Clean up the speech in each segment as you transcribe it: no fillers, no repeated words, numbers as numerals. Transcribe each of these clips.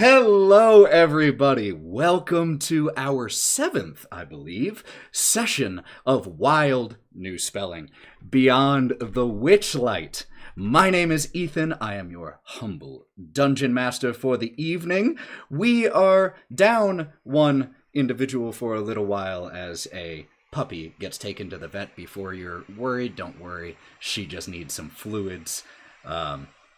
Hello, everybody. Welcome to our 7th, I believe, session of Wylde, new spelling, Beyond the Witchlight. My name is Ethan. I am your humble dungeon master for the evening. We are down one individual for a little while as a puppy gets taken to the vet. Before you're worried, don't worry. She just needs some fluids.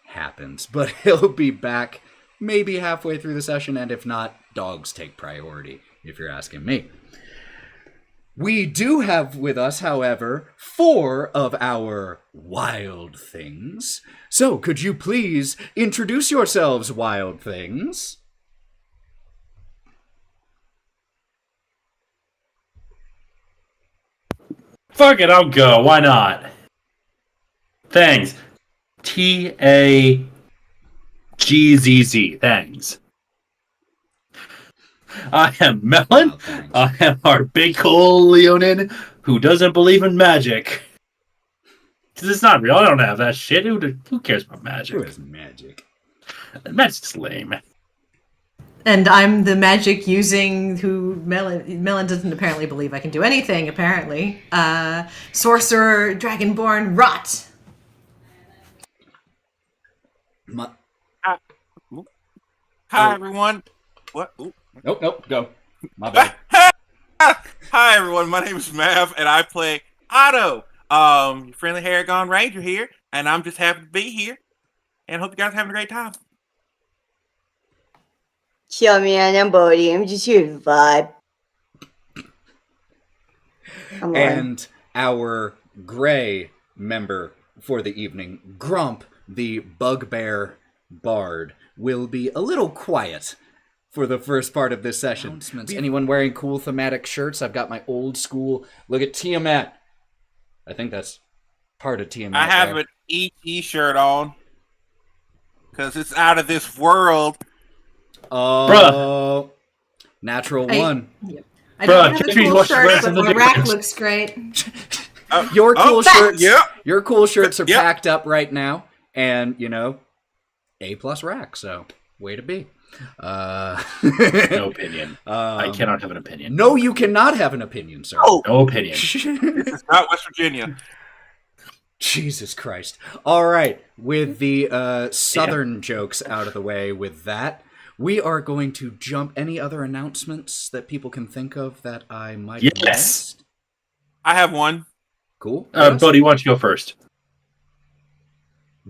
Happens. But he'll be back maybe halfway through the session, and if not, dogs take priority, if you're asking me. We do have with us, however, 4 of our Wylde Things. So, could you please introduce yourselves, Wylde Things? Fuck it, I'll go. Why not? Thanks. TAGZZ. Thanks. I am Melon. Oh, I am our big cool Leonin who doesn't believe in magic. Because it's not real. I don't have that shit. Who cares about magic? Who is magic? Magic's lame. And I'm the magic using who Melon doesn't apparently believe I can do anything, apparently. Sorcerer, Dragonborn, Wraught. Hi, everyone. What? Ooh. Nope, go. My bad. Hi, everyone. My name is Mav, and I play Otto. Your friendly Haragon Ranger here, and I'm just happy to be here, and hope you guys are having a great time. Chill, man. I'm Bodie. I'm just here to vibe. And our gray member for the evening, Gromp, the bugbear bard, will be a little quiet for the first part of this session. Anyone wearing cool thematic shirts? I've got my old school. Look at Tiamat. I think that's part of Tiamat. I have an E.T. shirt on because it's out of this world. Oh, natural one. I don't have a cool shirt, but my rack looks great. Your cool shirts. Yeah. Your cool shirts are packed up right now, and A+ rack. So way to be. No opinion. I cannot have an opinion. No, you cannot have an opinion, sir. Oh. No opinion. This is not West Virginia. Jesus Christ. All right, with the southern jokes out of the way with that, we are going to jump. Any other announcements that people can think of that I might have missed? I have one. Cool. Buddy, why don't you go first?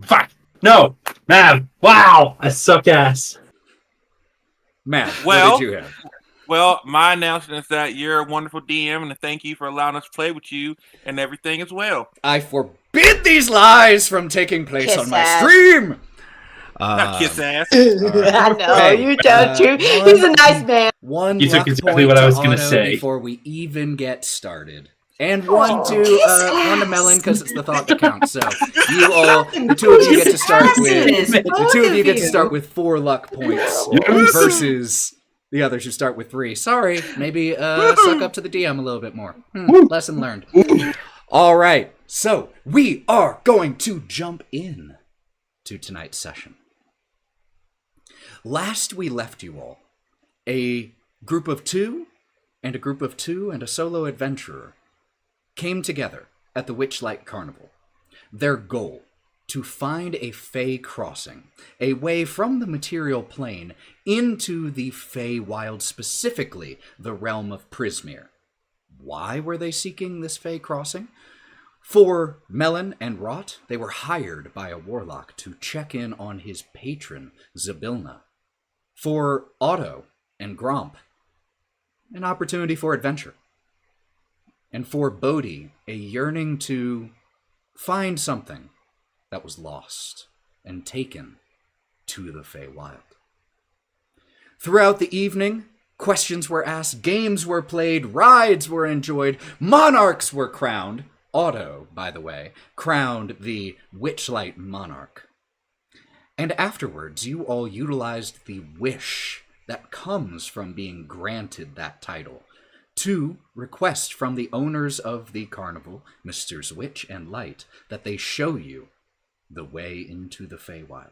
Fuck! No! Mav! Wow! I suck ass. Matt, Well, what did you have? Well, my announcement is that you're a wonderful DM, and thank you for allowing us to play with you and everything as well. I forbid these lies from taking place Kiss on my ass. stream. Not kiss ass. I know, Hey, you don't you. He's a nice man. One You took luck exactly point what I was to gonna Otto say. before we even get started. And one to Melon, because it's the thought that counts. So you all, the two of you get to start with the two of you get to start with 4 luck points versus the others who start with 3. Sorry, maybe suck up to the DM a little bit more. Lesson learned. All right, so we are going to jump in to tonight's session. Last we left you all, a group of 2 and a group of 2 and a solo adventurer came together at the Witchlight Carnival. Their goal, to find a Fey crossing, a way from the material plane into the Feywild, specifically the realm of Prismere. Why were they seeking this Fey crossing? For Melon and Wraught, they were hired by a warlock to check in on his patron, Zybilna. For Otto and Gromp, an opportunity for adventure. And for Bodie, a yearning to find something that was lost and taken to the Feywild. Throughout the evening, questions were asked, games were played, rides were enjoyed, monarchs were crowned. Otto, by the way, crowned the Witchlight Monarch. And afterwards, you all utilized the wish that comes from being granted that title to request from the owners of the carnival, Misters Witch and Light, that they show you the way into the Feywild.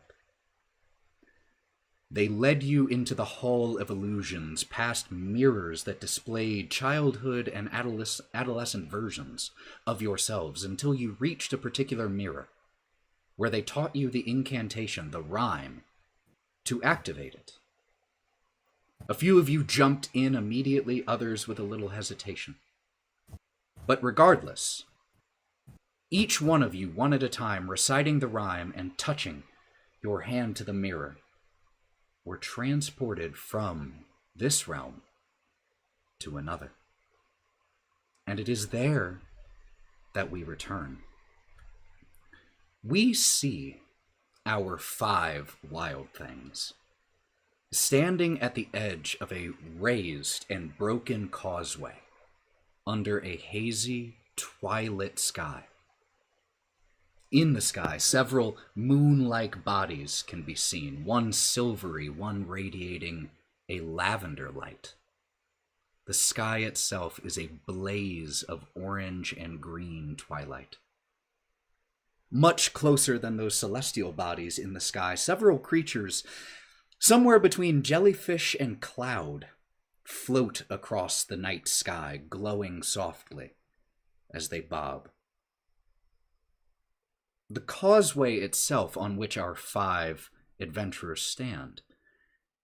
They led you into the Hall of Illusions, past mirrors that displayed childhood and adolescent versions of yourselves, until you reached a particular mirror, where they taught you the incantation, the rhyme, to activate it. A few of you jumped in immediately, others with a little hesitation. But regardless, each one of you, one at a time, reciting the rhyme and touching your hand to the mirror, were transported from this realm to another. And it is there that we return. We see our 5 Wylde Things standing at the edge of a raised and broken causeway under a hazy, twilit sky. In the sky, several moon-like bodies can be seen, one silvery, one radiating a lavender light. The sky itself is a blaze of orange and green twilight. Much closer than those celestial bodies in the sky, several creatures, somewhere between jellyfish and cloud, float across the night sky, glowing softly as they bob. The causeway itself, on which our 5 adventurers stand,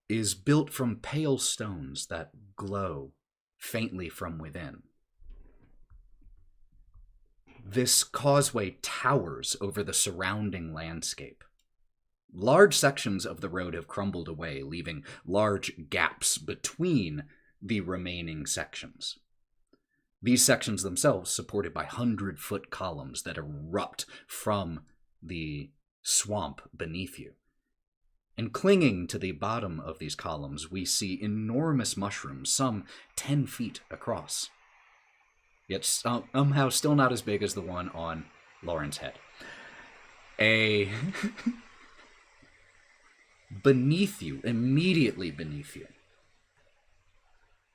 is built from pale stones that glow faintly from within. This causeway towers over the surrounding landscape. Large sections of the road have crumbled away, leaving large gaps between the remaining sections. These sections themselves supported by 100-foot columns that erupt from the swamp beneath you. And clinging to the bottom of these columns, we see enormous mushrooms, some 10 feet across. Yet somehow still not as big as the one on Lauren's head. Beneath you, immediately beneath you,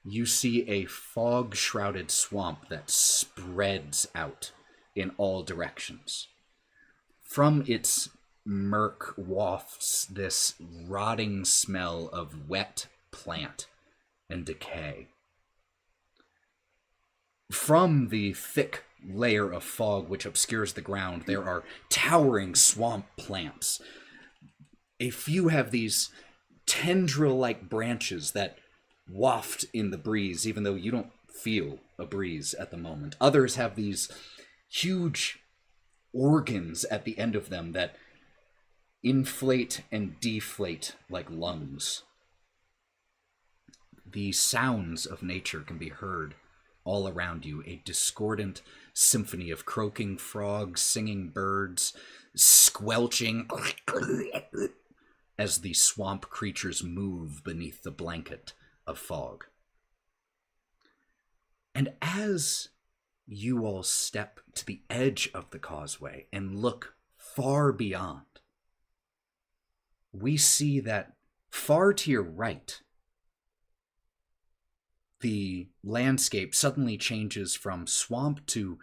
you see a fog-shrouded swamp that spreads out in all directions. From its murk wafts this rotting smell of wet plant and decay. From the thick layer of fog which obscures the ground, there are towering swamp plants. A few have these tendril-like branches that waft in the breeze, even though you don't feel a breeze at the moment. Others have these huge organs at the end of them that inflate and deflate like lungs. The sounds of nature can be heard all around you, a discordant symphony of croaking frogs, singing birds, squelching as the swamp creatures move beneath the blanket of fog. And as you all step to the edge of the causeway and look far beyond, we see that far to your right, the landscape suddenly changes from swamp to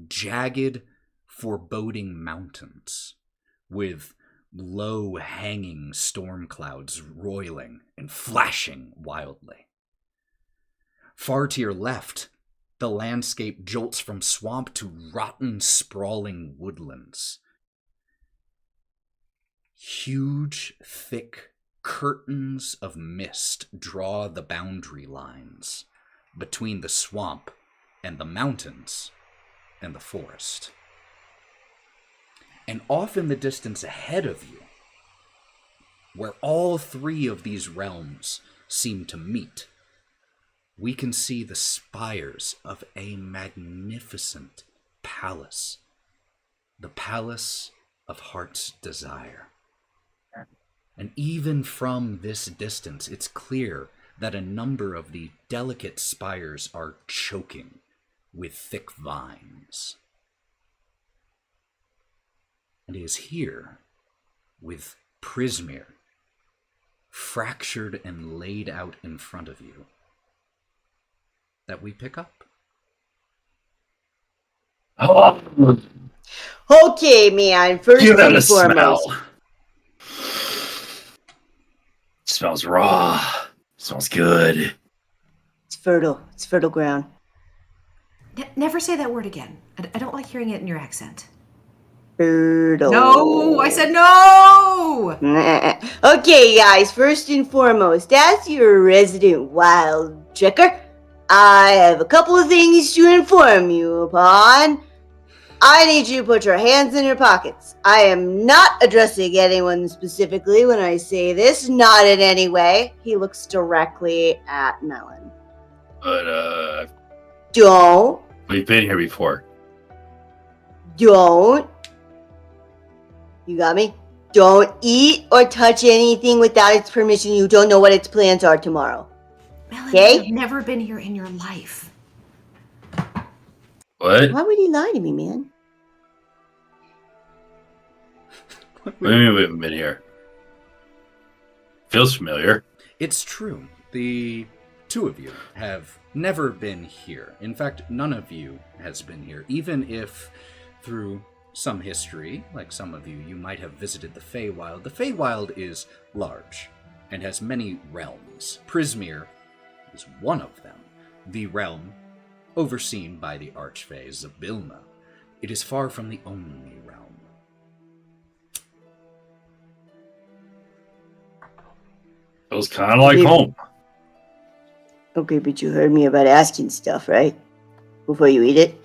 jagged, foreboding mountains with low-hanging storm clouds roiling and flashing wildly. Far to your left, the landscape jolts from swamp to rotten, sprawling woodlands. Huge, thick curtains of mist draw the boundary lines between the swamp and the mountains and the forest. And off in the distance ahead of you, where all 3 of these realms seem to meet, we can see the spires of a magnificent palace, the Palace of Heart's Desire. And even from this distance, it's clear that a number of the delicate spires are choking with thick vines. And it is here, with Prismere fractured and laid out in front of you, that we pick up. Oh, Okay, man. First give it and a foremost. smell. Smells raw. Smells good. It's fertile. It's fertile ground. Never say that word again. I don't like hearing it in your accent. Fertile. No, I said no! Okay, guys, first and foremost, as your resident wild checker, I have a couple of things to inform you upon. I need you to put your hands in your pockets. I am not addressing anyone specifically when I say this, not in any way. He looks directly at Melon. But, Don't. we've been here before. Don't. You got me? Don't eat or touch anything without its permission. You don't know what its plans are tomorrow. Melon, Okay? you've never been here in your life. What? Why would he lie to me, man? What do you mean we haven't been here? Feels familiar. It's true. The two of you have never been here. In fact, none of you has been here, even if through some history, like some of you, you might have visited the Feywild. The Feywild is large and has many realms. Prismeer is one of them, the realm overseen by the Archfey Zabilna. It is far from the only realm. Feels kind of like Maybe. home. Okay, but you heard me about asking stuff, right? Before you eat it?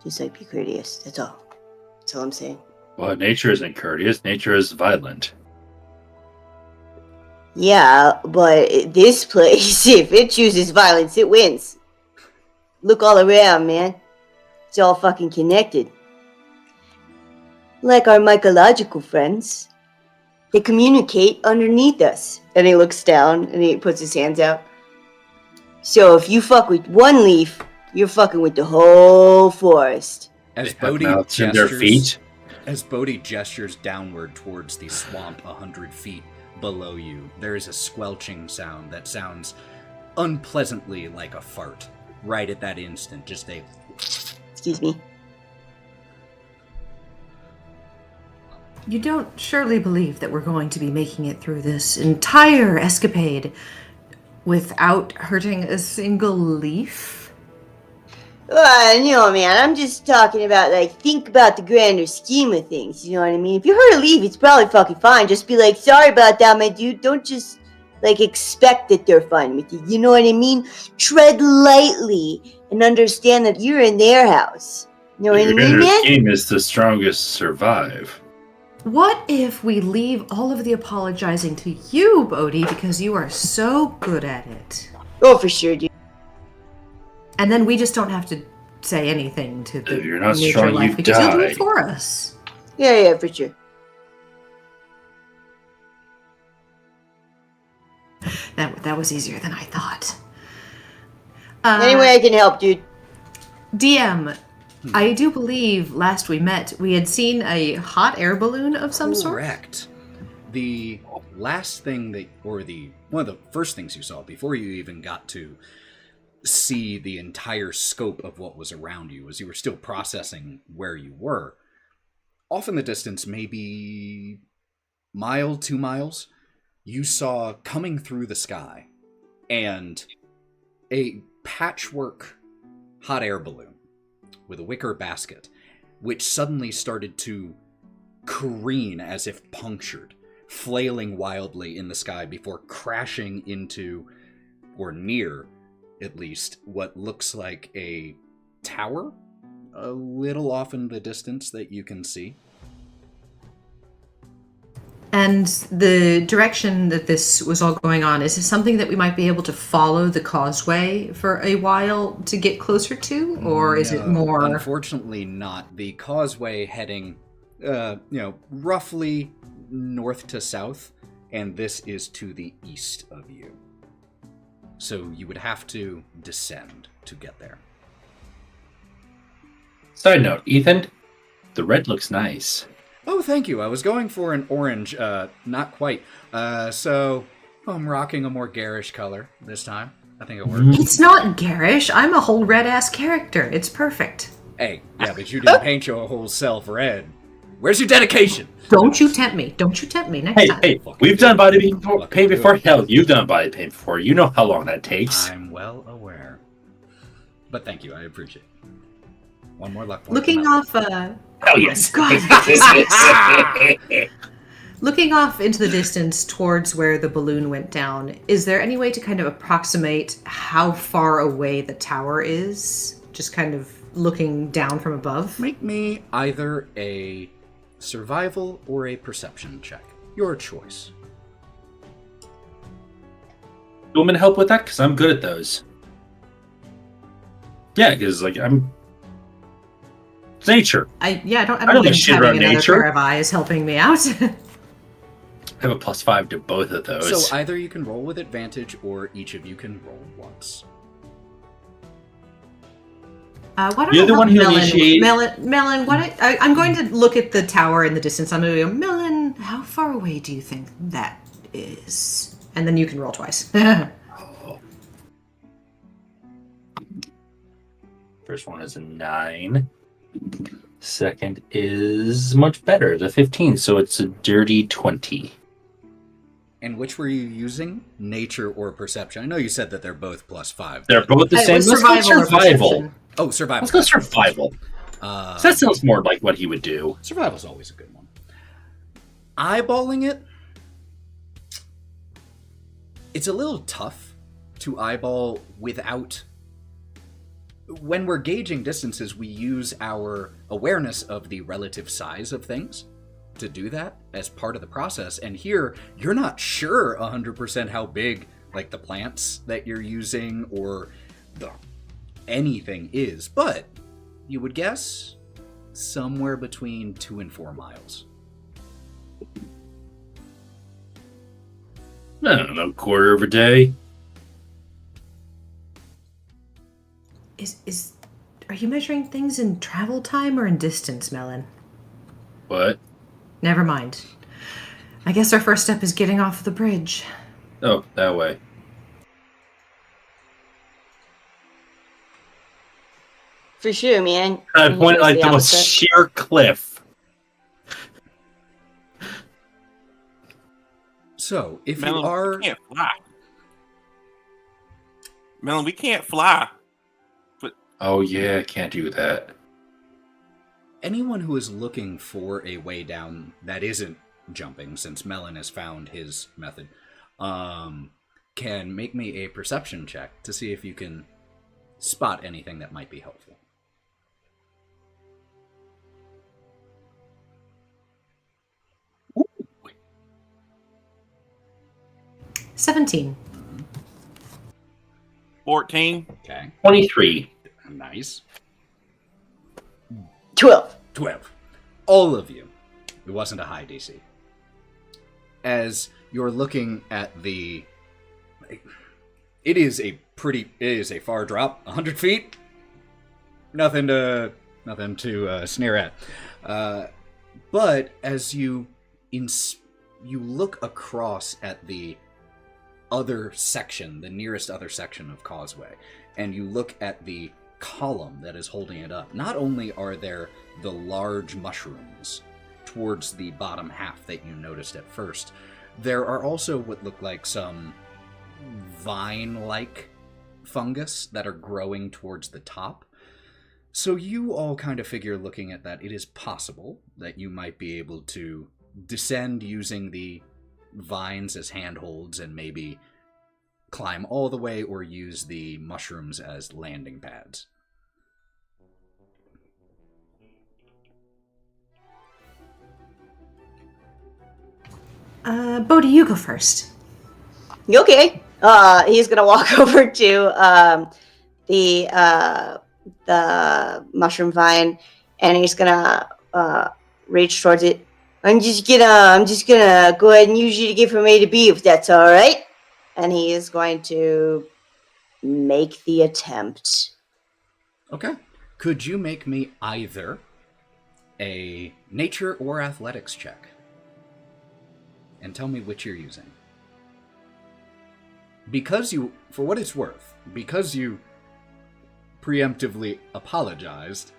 Just like be courteous, that's all. That's all I'm saying. Well, nature isn't courteous. Nature is violent. Yeah, but this place, if it chooses violence, it wins. Look all around, man. It's all fucking connected. Like our mycological friends. They communicate underneath us. And he looks down and he puts his hands out. So if you fuck with one leaf, you're fucking with the whole forest. As They have Bodie mouths in their feet. As Bodie gestures downward towards the swamp 100 feet below you, there is a squelching sound that sounds unpleasantly like a fart. Right at that instant, just a... Excuse me. You don't surely believe that we're going to be making it through this entire escapade without hurting a single leaf? No, man, I'm just talking about, like, think about the grander scheme of things, you know what I mean? If you hurt a leaf, it's probably fucking fine. Just be like, sorry about that, my dude. Don't just, like, expect that they're fine with you. You know what I mean? Tread lightly and understand that you're in their house. You know what I mean, Your man? scheme is the strongest survive. What if we leave all of the apologizing to you, Bodie, because you are so good at it? Oh, for sure, dude. And then we just don't have to say anything to the If you're not nature strong, life you because you'll do die. it for us. Yeah, for sure. That was easier than I thought. Any way I can help, dude. DM, I do believe last we met, we had seen a hot air balloon of some sort. Correct. The last thing that, or one of the first things you saw before you even got to see the entire scope of what was around you, as you were still processing where you were, off in the distance, maybe mile, 2 miles, you saw coming through the sky and a patchwork hot air balloon with a wicker basket, which suddenly started to careen as if punctured, flailing wildly in the sky before crashing into, or near, at least, what looks like a tower, a little off in the distance that you can see. And the direction that this was all going on, is this something that we might be able to follow the causeway for a while to get closer to? Or is it more... Unfortunately not. The causeway heading, roughly north to south, and this is to the east of you. So you would have to descend to get there. Side note, Ethan, the red looks nice. Oh, thank you. I was going for an orange, not quite. So I'm rocking a more garish color this time. I think it works. It's not garish. I'm a whole red-ass character. It's perfect. Hey, yeah, but you didn't paint your whole self red. Where's your dedication? Don't you tempt me. Don't you tempt me next time. Hey, we've done body paint before. Hell, you've done body paint before. You know how long that takes. I'm well aware. But thank you, I appreciate it. One more luck point. Looking off, Hell yes. God. Looking off into the distance towards where the balloon went down, is there any way to kind of approximate how far away the tower is? Just kind of looking down from above? Make me either a survival or a perception check. Your choice. You want me to help with that? Because I'm good at those. Yeah, because I'm... It's nature. I don't know think shit having about another nature. pair of eyes helping me out. I have a +5 to both of those. So either you can roll with advantage or each of you can roll once. Why don't You're I the help one who Melon? initiated- Melon, I'm going to look at the tower in the distance. I'm going to go, Melon, how far away do you think that is? And then you can roll twice. First one is a 9. Second is much better, it's a 15, so it's a dirty 20. And which were you using? Nature or perception? I know you said that they're both +5. They're both the It same. was Let's go survival or survival. perception. Oh, survival. Let's go survival. That sounds more like what he would do. Survival's always a good one. Eyeballing it, it's a little tough to eyeball without... When we're gauging distances, we use our awareness of the relative size of things to do that as part of the process. And here, you're not sure 100% how big, like, the plants that you're using or anything is, but you would guess somewhere between 2 and 4 miles. I don't know, quarter of a day. Are you measuring things in travel time or in distance, Melon? What? Never mind. I guess our first step is getting off the bridge. Oh, that way. For sure, man. I pointed like the most opposite. sheer cliff. So, if Melon, you are... we can't fly. Melon, we can't fly. Oh yeah, can't do that. Anyone who is looking for a way down that isn't jumping, since Melon has found his method, can make me a perception check to see if you can spot anything that might be helpful. Ooh. 17. 14. Okay, 23. nice. 12. 12. All of you. It wasn't a high DC. As you're looking at the... It is a far drop. 100 feet? Nothing to sneer at. But as you look across at the other section, the nearest other section of Causeway, and you look at the column that is holding it up, not only are there the large mushrooms towards the bottom half that you noticed at first, there are also what look like some vine-like fungus that are growing towards the top. So you all kind of figure, looking at that, it is possible that you might be able to descend using the vines as handholds and maybe climb all the way or use the mushrooms as landing pads. Bodie, you go first. Okay. He's gonna walk over to the mushroom vine, and he's gonna reach towards it. I'm just gonna go ahead and use you to get from A to B, if that's all right. And he is going to make the attempt. Okay. Could you make me either a nature or athletics check? And tell me which you're using. Because you, for what it's worth, because you preemptively apologized,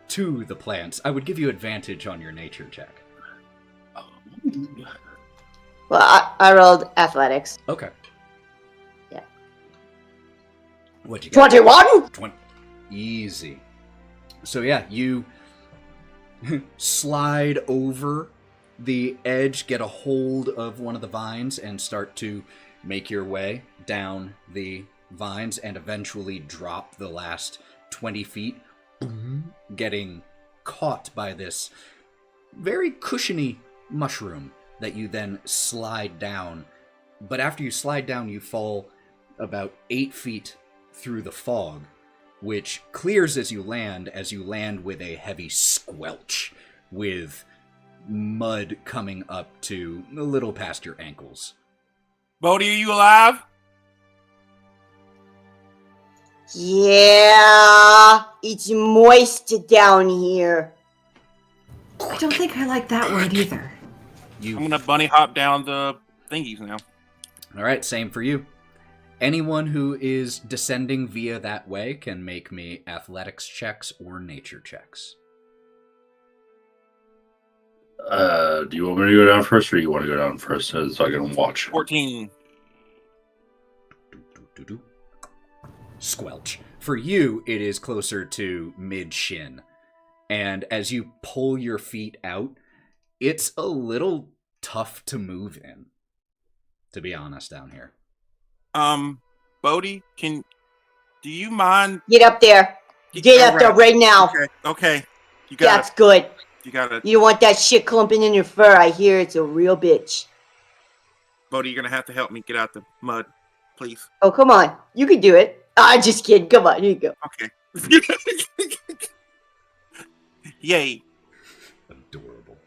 to the plants. I would give you advantage on your nature check. Well, I rolled athletics. Okay. Yeah. What'd you get? 21? Easy. So yeah, you slide over the edge, get a hold of one of the vines, and start to make your way down the vines and eventually drop the last 20 feet, getting caught by this very cushiony mushroom that you then slide down. But after you slide down, you fall about 8 feet through the fog, which clears as you land with a heavy squelch, with mud coming up to a little past your ankles. Bodie, are you alive? Yeah, it's moist down here. I don't think I like that word either. I'm gonna bunny hop down the thingies now. All right, same for you. Anyone who is descending via that way can make me athletics checks or nature checks. Do you want me to go down first, or you want to go down first so I can watch? 14. Squelch. For you, it is closer to mid-shin. And as you pull your feet out, it's a little tough to move in, to be honest, down here. Bodie, do you mind? Get up there. Get up there right now. Okay. You got That's good. You got it. You don't want that shit clumping in your fur. I hear it's a real bitch. Bodie, you're gonna have to help me get out the mud, please. Oh, come on. You can do it. I'm just kidding. Come on. Here you go. Okay. Yay. Adorable.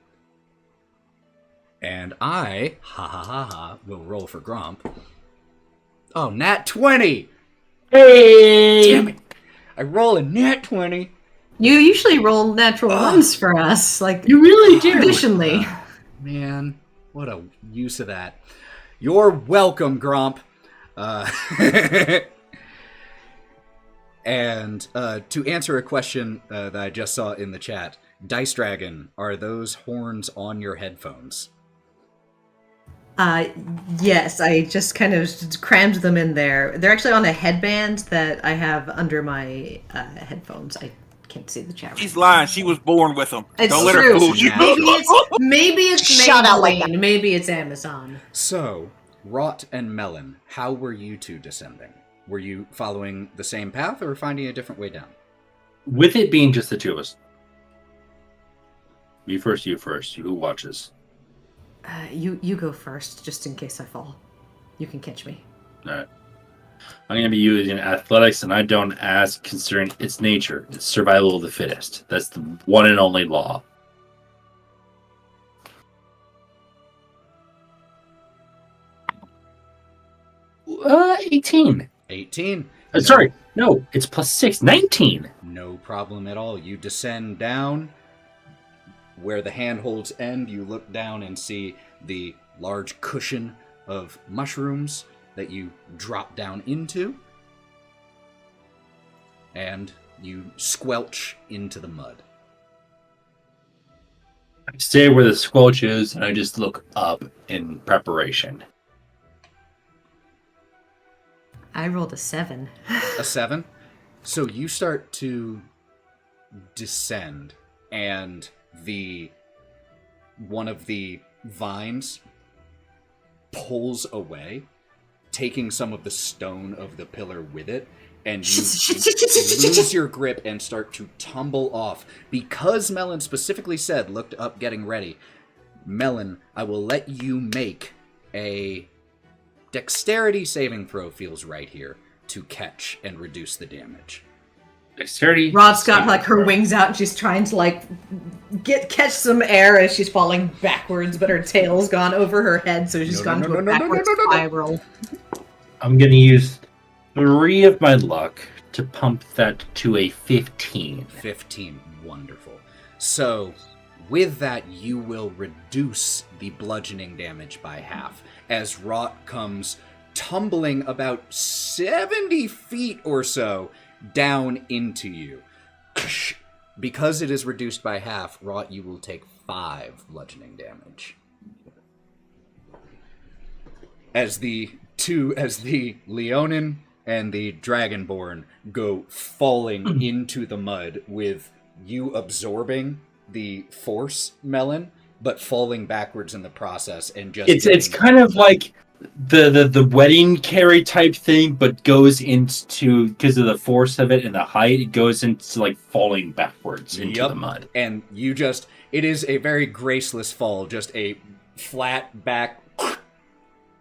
And I, will roll for Gromp. Oh, nat 20! Hey! Damn it! I roll a nat 20. You usually roll natural ones for us, like You really do. traditionally. Man, what a use of that. You're welcome, Gromp. And to answer a question that I just saw in the chat, Dice Dragon, are those horns on your headphones? Yes, I just kind of crammed them in there. They're actually on a headband that I have under my headphones. I can't see the chat. She's lying. She was born with them. It's Don't let true. her fool you. Maybe it's Shut up like Maybelline. Maybe it's Amazon. So, Wraught and Melon, how were you two descending? Were you following the same path or finding a different way down? With it being just the two of us. Me first, you first. Who watches? You go first, just in case I fall. You can catch me. Alright. I'm going to be using athletics, and I don't ask considering its nature. It's survival of the fittest. That's the one and only law. Uh, 18. 18. Sorry, no, it's plus 6. 19. No problem at all. You descend down. Where the handholds end, you look down and see the large cushion of mushrooms that you drop down into. And you squelch into the mud. I stay where the squelch is, and I just look up in preparation. I rolled a 7. A 7? So you start to descend, and one of the vines pulls away, taking some of the stone of the pillar with it, and you lose your grip and start to tumble off. Because Melon specifically said, looked up getting ready, Melon, I will let you make a dexterity saving throw, feels right here, to catch and reduce the damage. Dexterity. Rod's got like her wings out and she's trying to like catch some air as she's falling backwards, but her tail's gone over her head, so she's gone to a backwards spiral. I'm going to use 3 of my luck to pump that to a 15. 15, wonderful. So, with that, you will reduce the bludgeoning damage by half, as Wraught comes tumbling about 70 feet or so down into you. Because it is reduced by half, Wraught, you will take 5 bludgeoning damage. As the Leonin and the Dragonborn go falling into the mud, with you absorbing the force, Melon, but falling backwards in the process, and just it's kind of like the wedding carry type thing, but goes into, because of the force of it and the height, it goes into like falling backwards into the mud. And it is a very graceless fall, just a flat back,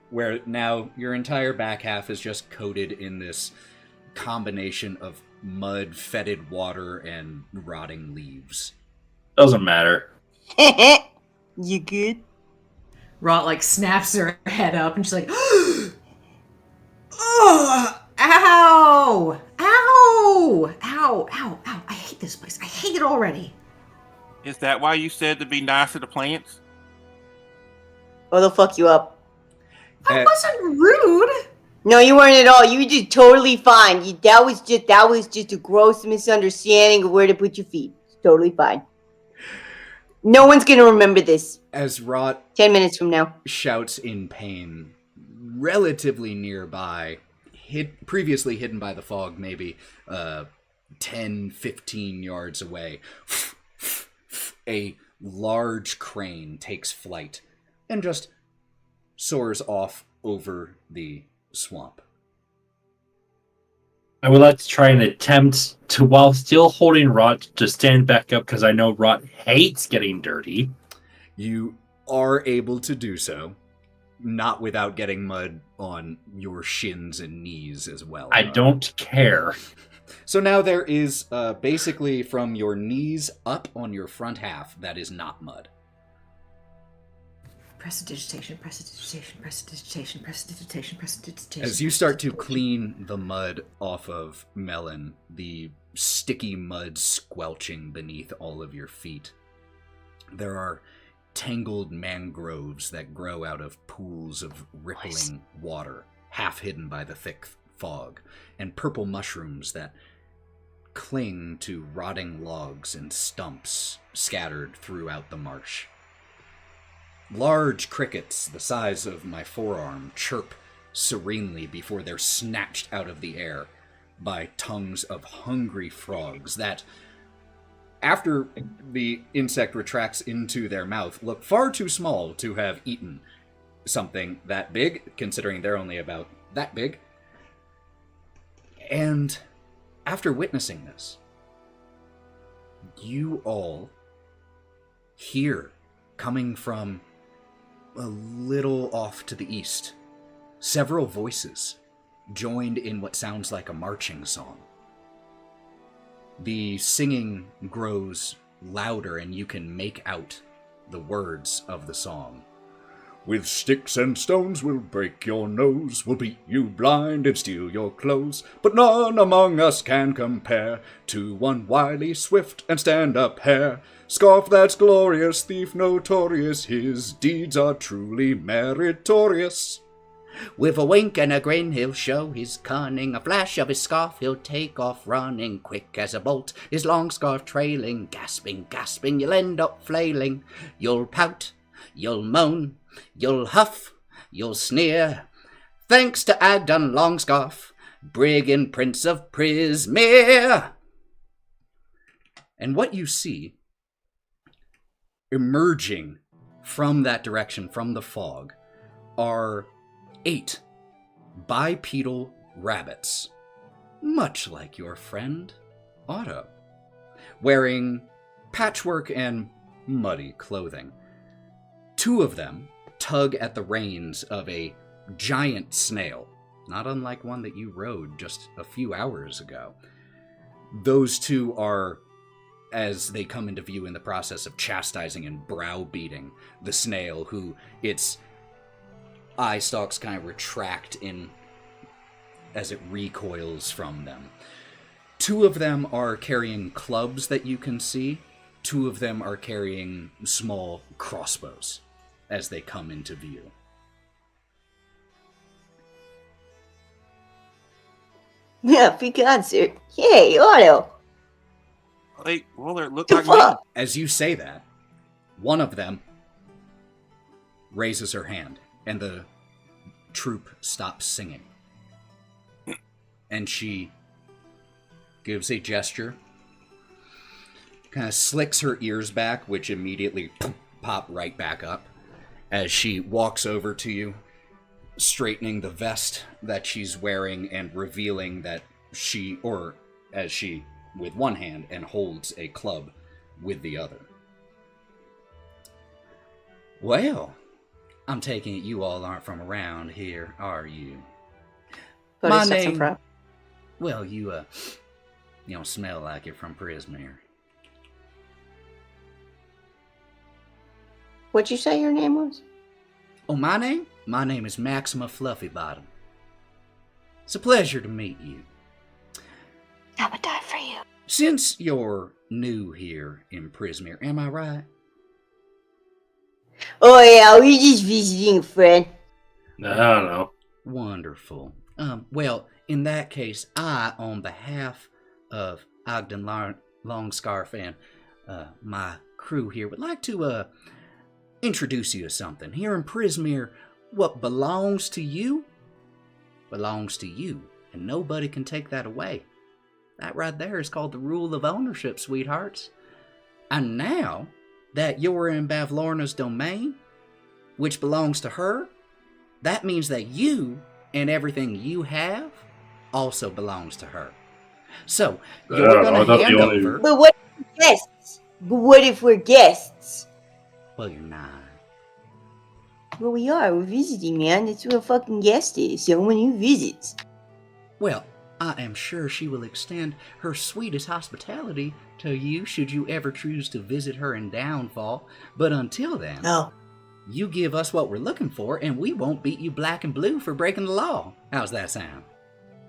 where now your entire back half is just coated in this combination of mud, fetid water, and rotting leaves. Doesn't matter. You good? Wraught like snaps her head up and she's like, oh, ow, ow, ow, ow, ow. I hate this place. I hate it already. Is that why you said to be nice to the plants? Or they'll fuck you up. That wasn't rude. No, you weren't at all. You were just totally fine. That was just a gross misunderstanding of where to put your feet. It's totally fine. No one's gonna remember this. As Wraught 10 minutes from now shouts in pain, relatively nearby, previously hidden by the fog, maybe 10, 15 yards away, a large crane takes flight and just soars off over the swamp. I would like to try and attempt to, while still holding Wraught, to stand back up, because I know Wraught hates getting dirty. You are able to do so, not without getting mud on your shins and knees as well. I don't care. So now there is basically from your knees up on your front half that is not mud. Prestidigitation. As you start to clean the mud off of Melon, the sticky mud squelching beneath all of your feet, there are tangled mangroves that grow out of pools of rippling water, half hidden by the thick fog, and purple mushrooms that cling to rotting logs and stumps scattered throughout the marsh. Large crickets the size of my forearm chirp serenely before they're snatched out of the air by tongues of hungry frogs that, after the insect retracts into their mouth, look far too small to have eaten something that big, considering they're only about that big. And after witnessing this, you all hear, coming from a little off to the east, several voices joined in what sounds like a marching song. The singing grows louder, and you can make out the words of the song. With sticks and stones we'll break your nose, we'll beat you blind and steal your clothes, but none among us can compare to one wily, swift, and stand-up hare. Scarf that's glorious, thief notorious, his deeds are truly meritorious. With a wink and a grin he'll show his cunning, a flash of his scarf he'll take off running, quick as a bolt, his long scarf trailing, gasping, gasping, you'll end up flailing. You'll pout, you'll moan, you'll huff, you'll sneer, thanks to Agdon Longscarf, brigand prince of Prismere. And what you see emerging from that direction, from the fog, are 8 bipedal rabbits, much like your friend Otto, wearing patchwork and muddy clothing. 2 of them tug at the reins of a giant snail, not unlike one that you rode just a few hours ago. Those 2 are, as they come into view, in the process of chastising and browbeating the snail, who its eye stalks kind of retract in as it recoils from them. 2 of them are carrying clubs that you can see. 2 of them are carrying small crossbows as they come into view. Yeah, free concert. Yay, Otto. look The like me. fuck? As you say that, one of them raises her hand, and the troupe stops singing. And she gives a gesture, kind of slicks her ears back, which immediately pop right back up, as she walks over to you, straightening the vest that she's wearing and revealing that she, or as she, with one hand, and holds a club with the other. Well, I'm taking it you all aren't from around here, are you? Bodie My steps in name- front. Well, you don't smell like you're from Prismere. What'd you say your name was? Oh, my name? My name is Maxima Fluffybottom. It's a pleasure to meet you. I would die for you. Since you're new here in Prismere, am I right? Oh yeah, we're just visiting a friend. I don't know. Wonderful. Well, in that case, I, on behalf of Ogden Longscarf and my crew here, would like to introduce you to something. Here in Prismere, what belongs to you, and nobody can take that away. That right there is called the rule of ownership, sweethearts. And now that you're in Bavlorna's domain, which belongs to her, that means that you and everything you have also belongs to her. So, you're I going thought to hand the only- over... But what if we're guests? But what if we're guests? Well, you're not. Well, we are. We're visiting, man. That's what a fucking guest is. Someone who visits. Well, I am sure she will extend her sweetest hospitality to you should you ever choose to visit her in Downfall. But until then, Oh. you give us what we're looking for, and we won't beat you black and blue for breaking the law. How's that sound?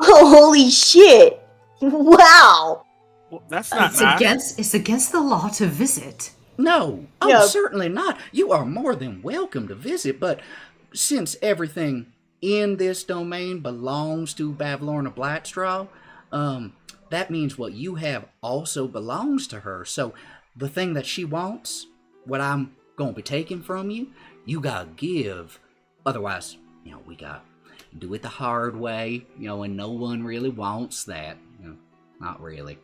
Oh, holy shit! Wow! Well, that's not It's nice. against the law to visit. No, oh, Yeah. certainly not. You are more than welcome to visit, but since everything in this domain belongs to Bavlorna Blackstraw, that means what you have also belongs to her. So the thing that she wants, what I'm going to be taking from you, you gotta give. Otherwise, we gotta do it the hard way, and no one really wants that. Not really.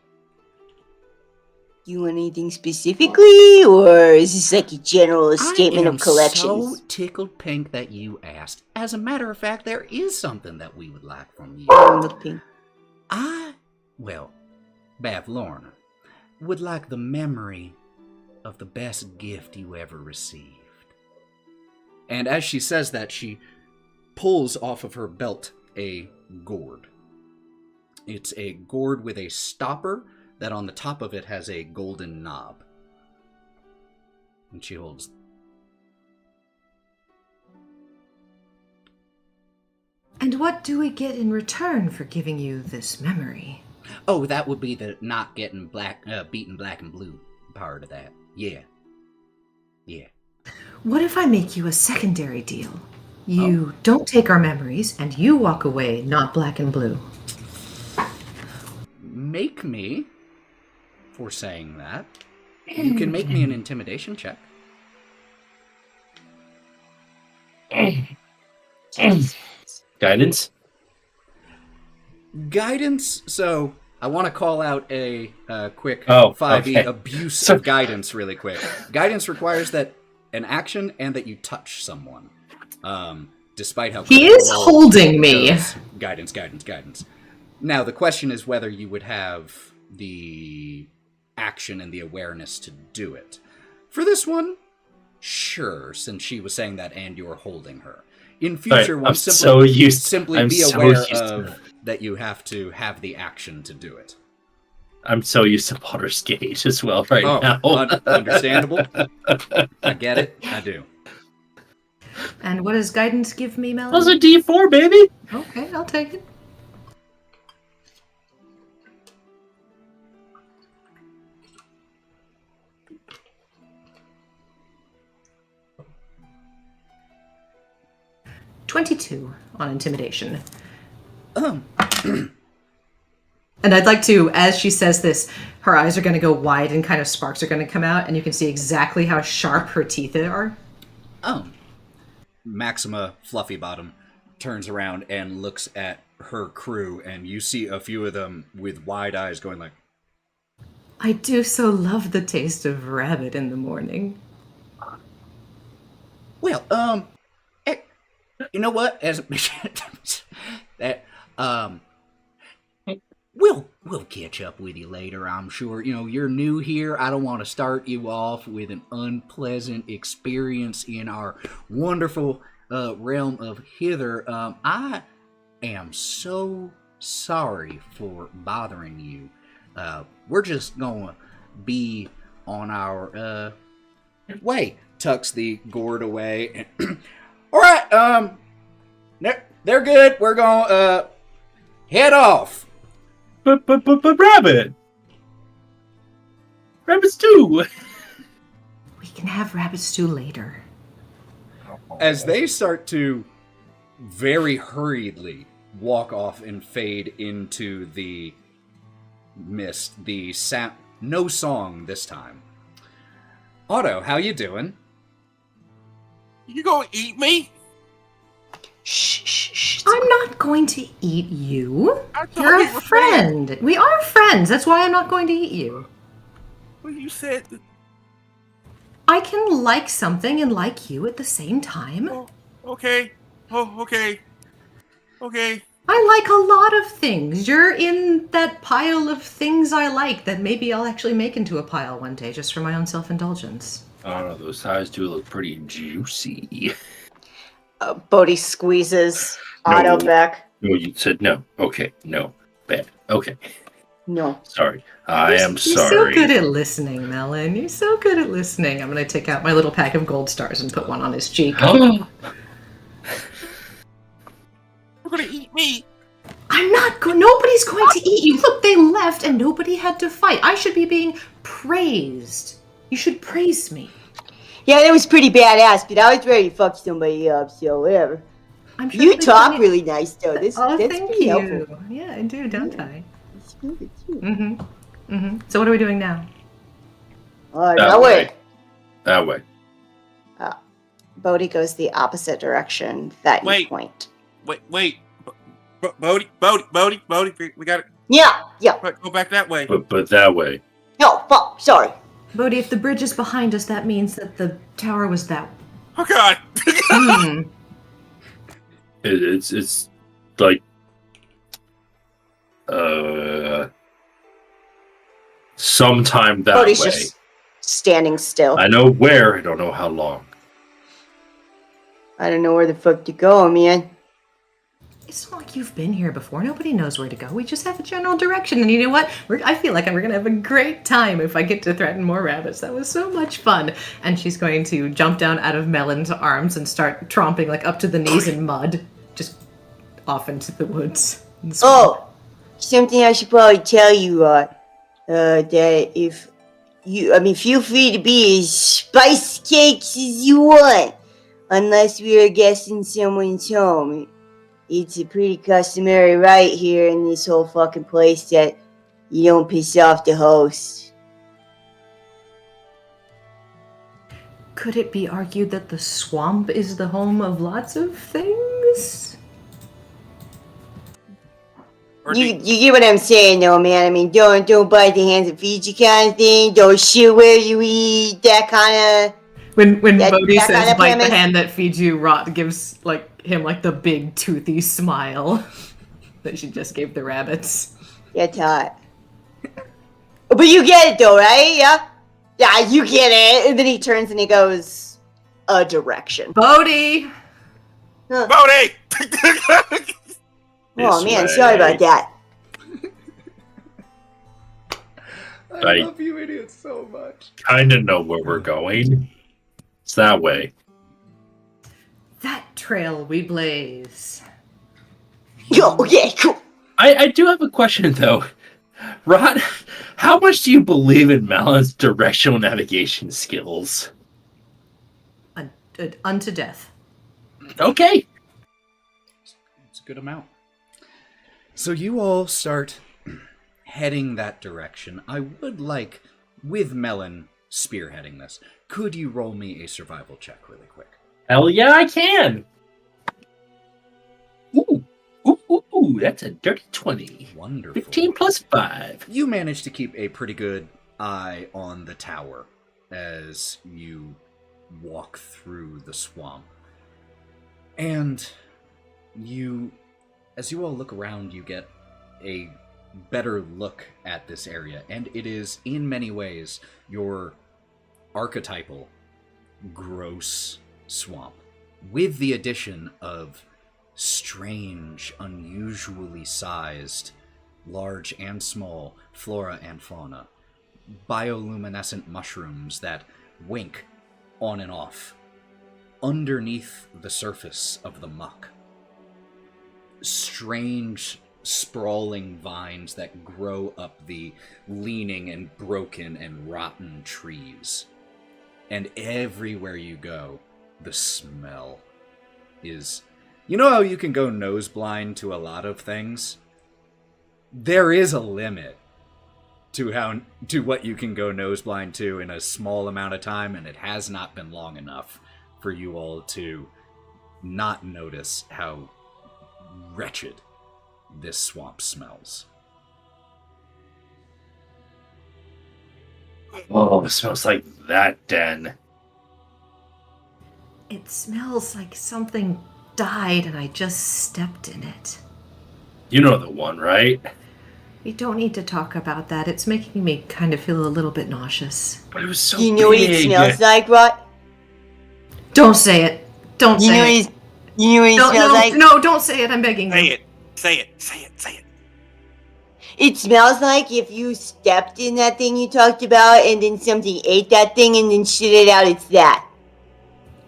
You want anything specifically, or is this like a general statement I am of collections? so tickled pink that you asked. As a matter of fact, there is something that we would like from you. Look pink. Bavlorna, would like the memory of the best gift you ever received. And as she says that, she pulls off of her belt a gourd. It's a gourd with a stopper that on the top of it has a golden knob. And she holds. And what do we get in return for giving you this memory? Oh, that would be the not getting beaten black and blue part of that. Yeah. What if I make you a secondary deal? You don't take our memories, and you walk away not black and blue. Make me, for saying that, you can make me an intimidation check. Guidance? Guidance, so I want to call out a quick Oh, 5e okay. abuse of guidance really quick. Guidance requires that an action and that you touch someone. Despite how He critical is role holding me. goes. Guidance. Now, the question is whether you would have the action and the awareness to do it. For this one, sure, since she was saying that and you're holding her. In future, I'm ones simply I'm be so aware used to of that you have to have the action to do it. I'm so used to Baldur's Gate as well right now. Understandable. I get it. I do. And what does guidance give me, Melon? That was a D4, baby! Okay, I'll take it. $22 on intimidation. And I'd like to, as she says this, her eyes are going to go wide and kind of sparks are going to come out, and you can see exactly how sharp her teeth are. Oh. Maxima Fluffybottom turns around and looks at her crew, and you see a few of them with wide eyes going like, I do so love the taste of rabbit in the morning. well, you know what? As that, we'll catch up with you later, I'm sure. You know, you're new here. I don't want to start you off with an unpleasant experience in our wonderful realm of hither. I am so sorry for bothering you. We're just gonna be on our way. Tucks the gourd away. And all right, they're good. We're gonna head off. But rabbit stew. We can have rabbit stew later. As they start to very hurriedly walk off and fade into the mist, the sound, no song this time. Otto, how you doing? You gonna eat me? Shh. I'm not going to eat you. I thought You're we a were friend. We are friends. That's why I'm not going to eat you. Well, you said. I can like something and like you at the same time. Oh, okay. Oh, okay. Okay. I like a lot of things. You're in that pile of things I like that maybe I'll actually make into a pile one day just for my own self-indulgence. I don't know, those thighs do look pretty juicy. Bodie squeezes No. Otto back. No, you said no. Okay, no. Bad. Okay. No. Sorry. I am You're sorry. so good at listening, Melon. You're so good at listening. I'm going to take out my little pack of gold stars and put one on his cheek. You're gonna eat me. I'm not going. Nobody's going to eat you. Look, they left and nobody had to fight. I should be being praised. You should praise me. Yeah, that was pretty badass, but I was ready to fuck somebody up, so whatever. I'm sure You there'll be talk plenty- really nice, though. That's thank pretty you. helpful. Yeah, I do, don't I? It's really cute. Mm-hmm. So what are we doing now? Alright, That that way. way. That way. Bodie goes the opposite direction that you Wait. point. Wait. Bodie, we gotta Yeah. go back that way. But that way. No, fuck, sorry. Bodhi, if the bridge is behind us, that means that the tower was that way. Oh God. Hmm. It's like sometime that Bodie's way. just standing still. I know where, I don't know how long. I don't know where the fuck to go, man. It's not like you've been here before. Nobody knows where to go. We just have a general direction. And you know what? I feel like we're going to have a great time if I get to threaten more rabbits. That was so much fun. And she's going to jump down out of Melon's arms and start tromping like up to the knees in mud. Just off into the woods. Oh, something I should probably tell you, that if you, feel free to be as spice cakes as you want, unless we are guessing someone's home. It's a pretty customary right here in this whole fucking place that you don't piss off the host. Could it be argued that the swamp is the home of lots of things? You get what I'm saying, though, man. I mean, don't bite the hands that feed you kind of thing. Don't shit where you eat, that kind of... When Bodhi that says kind of bite the premise? hand that feeds you, Wraught gives him the big toothy smile that she just gave the rabbits. Yeah, Todd. But you get it, though, right? Yeah? Yeah, you get it. And then he turns and he goes a direction. Bodhi! Bodie. Oh, This man, way. sorry about that. I love you idiots so much. Kinda know where we're going. It's that way. That trail we blaze. Yo, okay, cool. I do have a question though. Rod, how much do you believe in Melon's directional navigation skills? Unto death. Okay. It's a good amount. So you all start heading that direction, I would like, with Melon spearheading this, could you roll me a survival check really quick? Hell yeah, I can! Ooh, that's a dirty 20. Wonderful. 15 plus 5. You manage to keep a pretty good eye on the tower as you walk through the swamp. And as you all look around, you get a better look at this area. And it is, in many ways, your archetypal gross swamp, with the addition of strange, unusually sized, large and small flora and fauna, bioluminescent mushrooms that wink on and off underneath the surface of the muck, strange sprawling vines that grow up the leaning and broken and rotten trees. And everywhere you go, the smell is... You know how you can go nose blind to a lot of things? There is a limit to what you can go nose blind to in a small amount of time, and it has not been long enough for you all to not notice how wretched this swamp smells. Oh, it smells like that den. It smells like something died and I just stepped in it. You know the one, right? We don't need to talk about that. It's making me kind of feel a little bit nauseous. But it was so You know what it smells like, Wraught? Don't say it. Don't say it. You know what it smells like? No, don't say it. I'm begging you. Say it. It smells like if you stepped in that thing you talked about and then something ate that thing and then shit it out, it's that.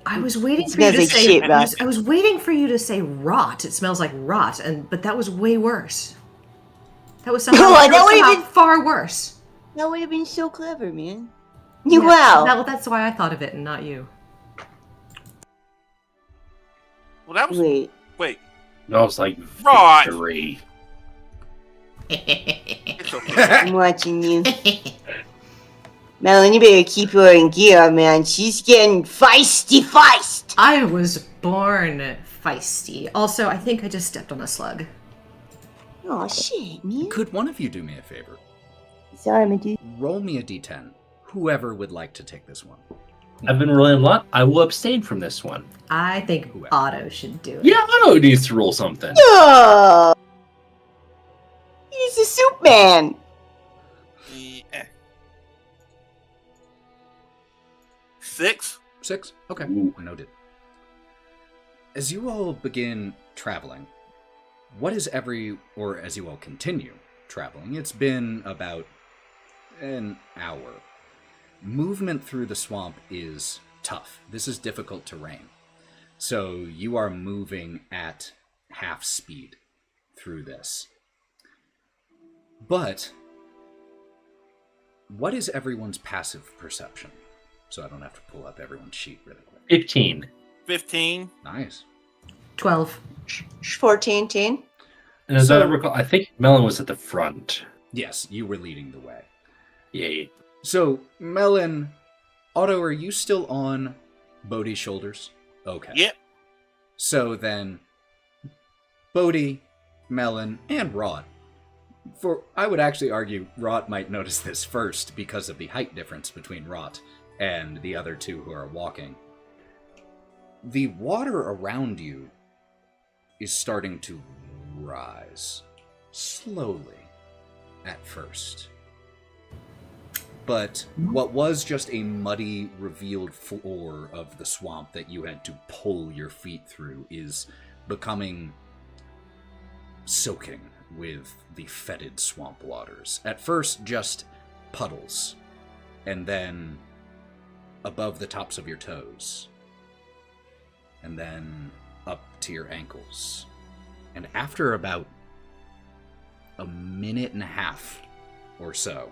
I was waiting It for you smells to like say shit, Wraught. I was waiting for you to say rot. It smells like rot, but that was way worse. That was somehow, far worse. That would have been so clever, man. Yeah, Wow. That's why I thought of it and not you. Well, that was... Wait. No, it's like Right. victory. It's okay. I'm watching you. Melon, you better keep her in gear, man. She's getting feist. I was born feisty. Also, I think I just stepped on a slug. Oh shit, man. Could one of you do me a favor? Sorry, my dude. Roll me a d10. Whoever would like to take this one. I've been rolling a lot. I will abstain from this one. I think Whoever. Otto should do it. Yeah, Otto needs to roll something. Oh, he's a soup man. Yeah. 6? 6? Okay. Ooh. Noted. As you all begin traveling, as you all continue traveling, it's been about an hour. Movement through the swamp is tough. This is difficult terrain. So you are moving at half speed through this. But what is everyone's passive perception? So I don't have to pull up everyone's sheet really quick. 15. 15. Nice. 12. 14, 10. And as I recall, I think Melon was at the front. Yes, you were leading the way. Yay. So, Melon, Otto, are you still on Bodie's shoulders? Okay. Yep. So then, Bodie, Melon, and Wraught. I would actually argue Wraught might notice this first because of the height difference between Wraught and the other two who are walking. The water around you is starting to rise, slowly at first. But what was just a muddy, revealed floor of the swamp that you had to pull your feet through is becoming soaking with the fetid swamp waters. At first, just puddles, and then above the tops of your toes, and then up to your ankles. And after about a minute and a half or so,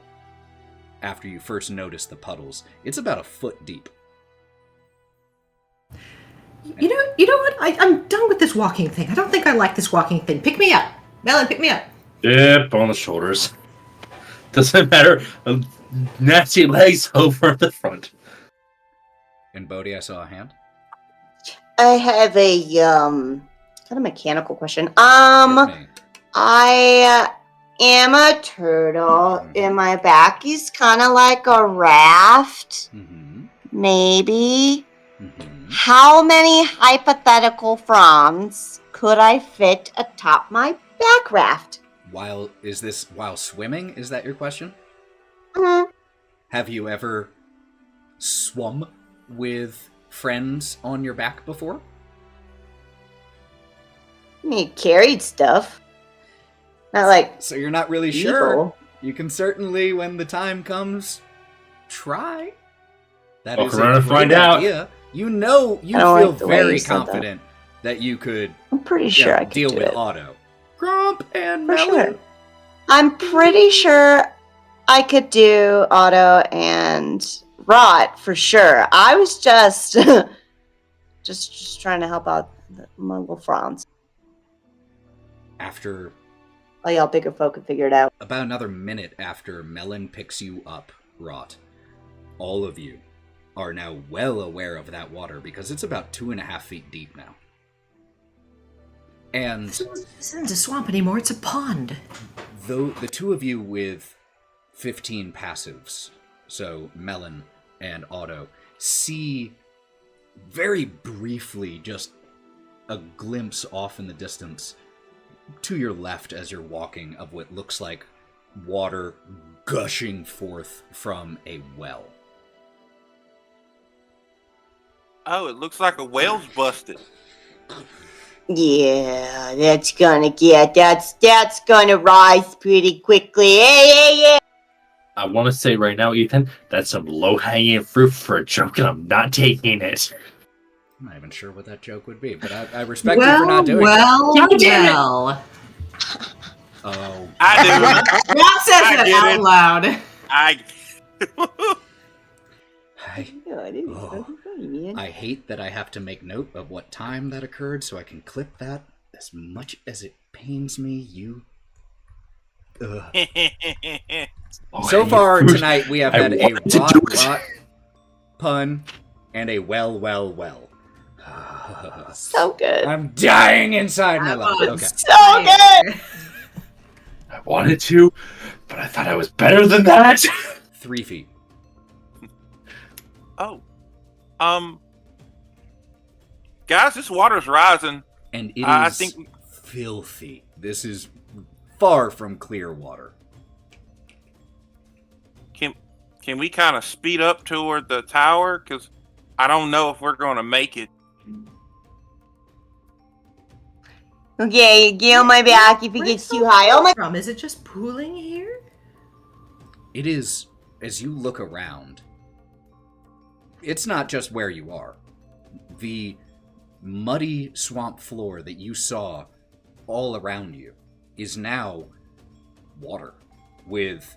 after you first notice the puddles, it's about a foot deep. You know what? I'm done with this walking thing. I don't think I like this walking thing. Pick me up. Melon, pick me up. Yep, on the shoulders. Doesn't matter. Nasty legs over the front. And Bodie, I saw a hand. I have a kind of mechanical question. Hit me. I am a turtle, and my back is kind of like a raft. Mm-hmm. Maybe. Mm-hmm. How many hypothetical fronds could I fit atop my back raft? While swimming? Is that your question? Mhm. Have you ever swum with friends on your back before? I mean, carried stuff. Not like So you're not really evil. sure. You can certainly, when the time comes, try. That Walk is around a and find great out. idea. You know, you I don't feel like the way very you said that. confident that you could I'm pretty sure I could deal do with it. Otto. Gromp and For Melon. sure. I'm pretty sure I could do Otto and Wraught for sure. I was just just trying to help out my little fronds. After All y'all bigger folk can figure it out. about another minute after Melon picks you up, Wraught, all of you are now well aware of that water because it's about 2.5 feet deep now. And This isn't a swamp anymore, it's a pond. though the two of you with 15 passives, so Melon and Otto, see very briefly just a glimpse off in the distance to your left as you're walking of what looks like water gushing forth from a well. Oh, it looks like a whale's busted. Yeah, that's gonna rise pretty quickly. Yeah. I want to say right now, Ethan, that's some low-hanging fruit for a joke, and I'm not taking it. I'm not even sure what that joke would be, but I respect you for not doing it. God damn it! well. Oh, I Rob says I it get out it. loud. do. I. God, it was Oh. fucking funny, man. I hate that I have to make note of what time that occurred so I can clip that. As much as it pains me, you... Ugh. So far tonight, we have I had a wanted to do it. rot pun and a well. So good. I'm dying inside my life. was Okay. So good. I wanted to, but I thought I was better than that. 3 feet. Oh. Guys, this water's rising. And it is I think- filthy. This is far from clear water. Can we kind of speed up toward the tower? Because I don't know if we're going to make it. Okay, get on my back if it gets too high. Oh my. From? Is it just pooling here? It is, as you look around, it's not just where you are. The muddy swamp floor that you saw all around you is now water with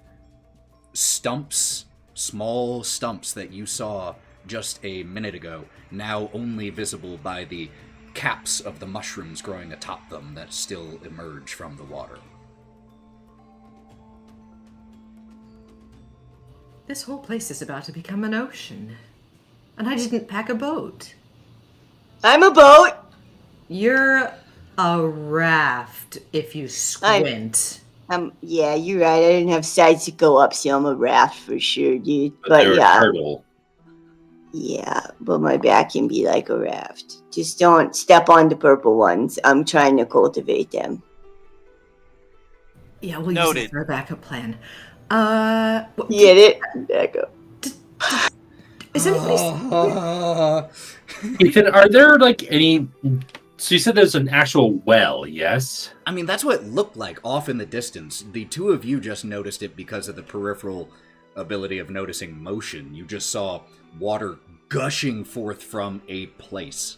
stumps, small stumps that you saw just a minute ago, now only visible by the caps of the mushrooms growing atop them that still emerge from the water. This whole place is about to become an ocean. And I didn't pack a boat. I'm a boat. You're a raft if you squint. Yeah, you're right. I didn't have sides to go up, so I'm a raft for sure, dude. But They're a yeah. turtle. Yeah, but my back can be like a raft. Just don't step on the purple ones. I'm trying to cultivate them. Yeah, we'll use Noted. it for a backup plan. Get it? Back up. Is anybody... Ethan, are there like any? So you said there's an actual well, yes? I mean, that's what it looked like off in the distance. The two of you just noticed it because of the peripheral ability of noticing motion. You just saw water gushing forth from a place.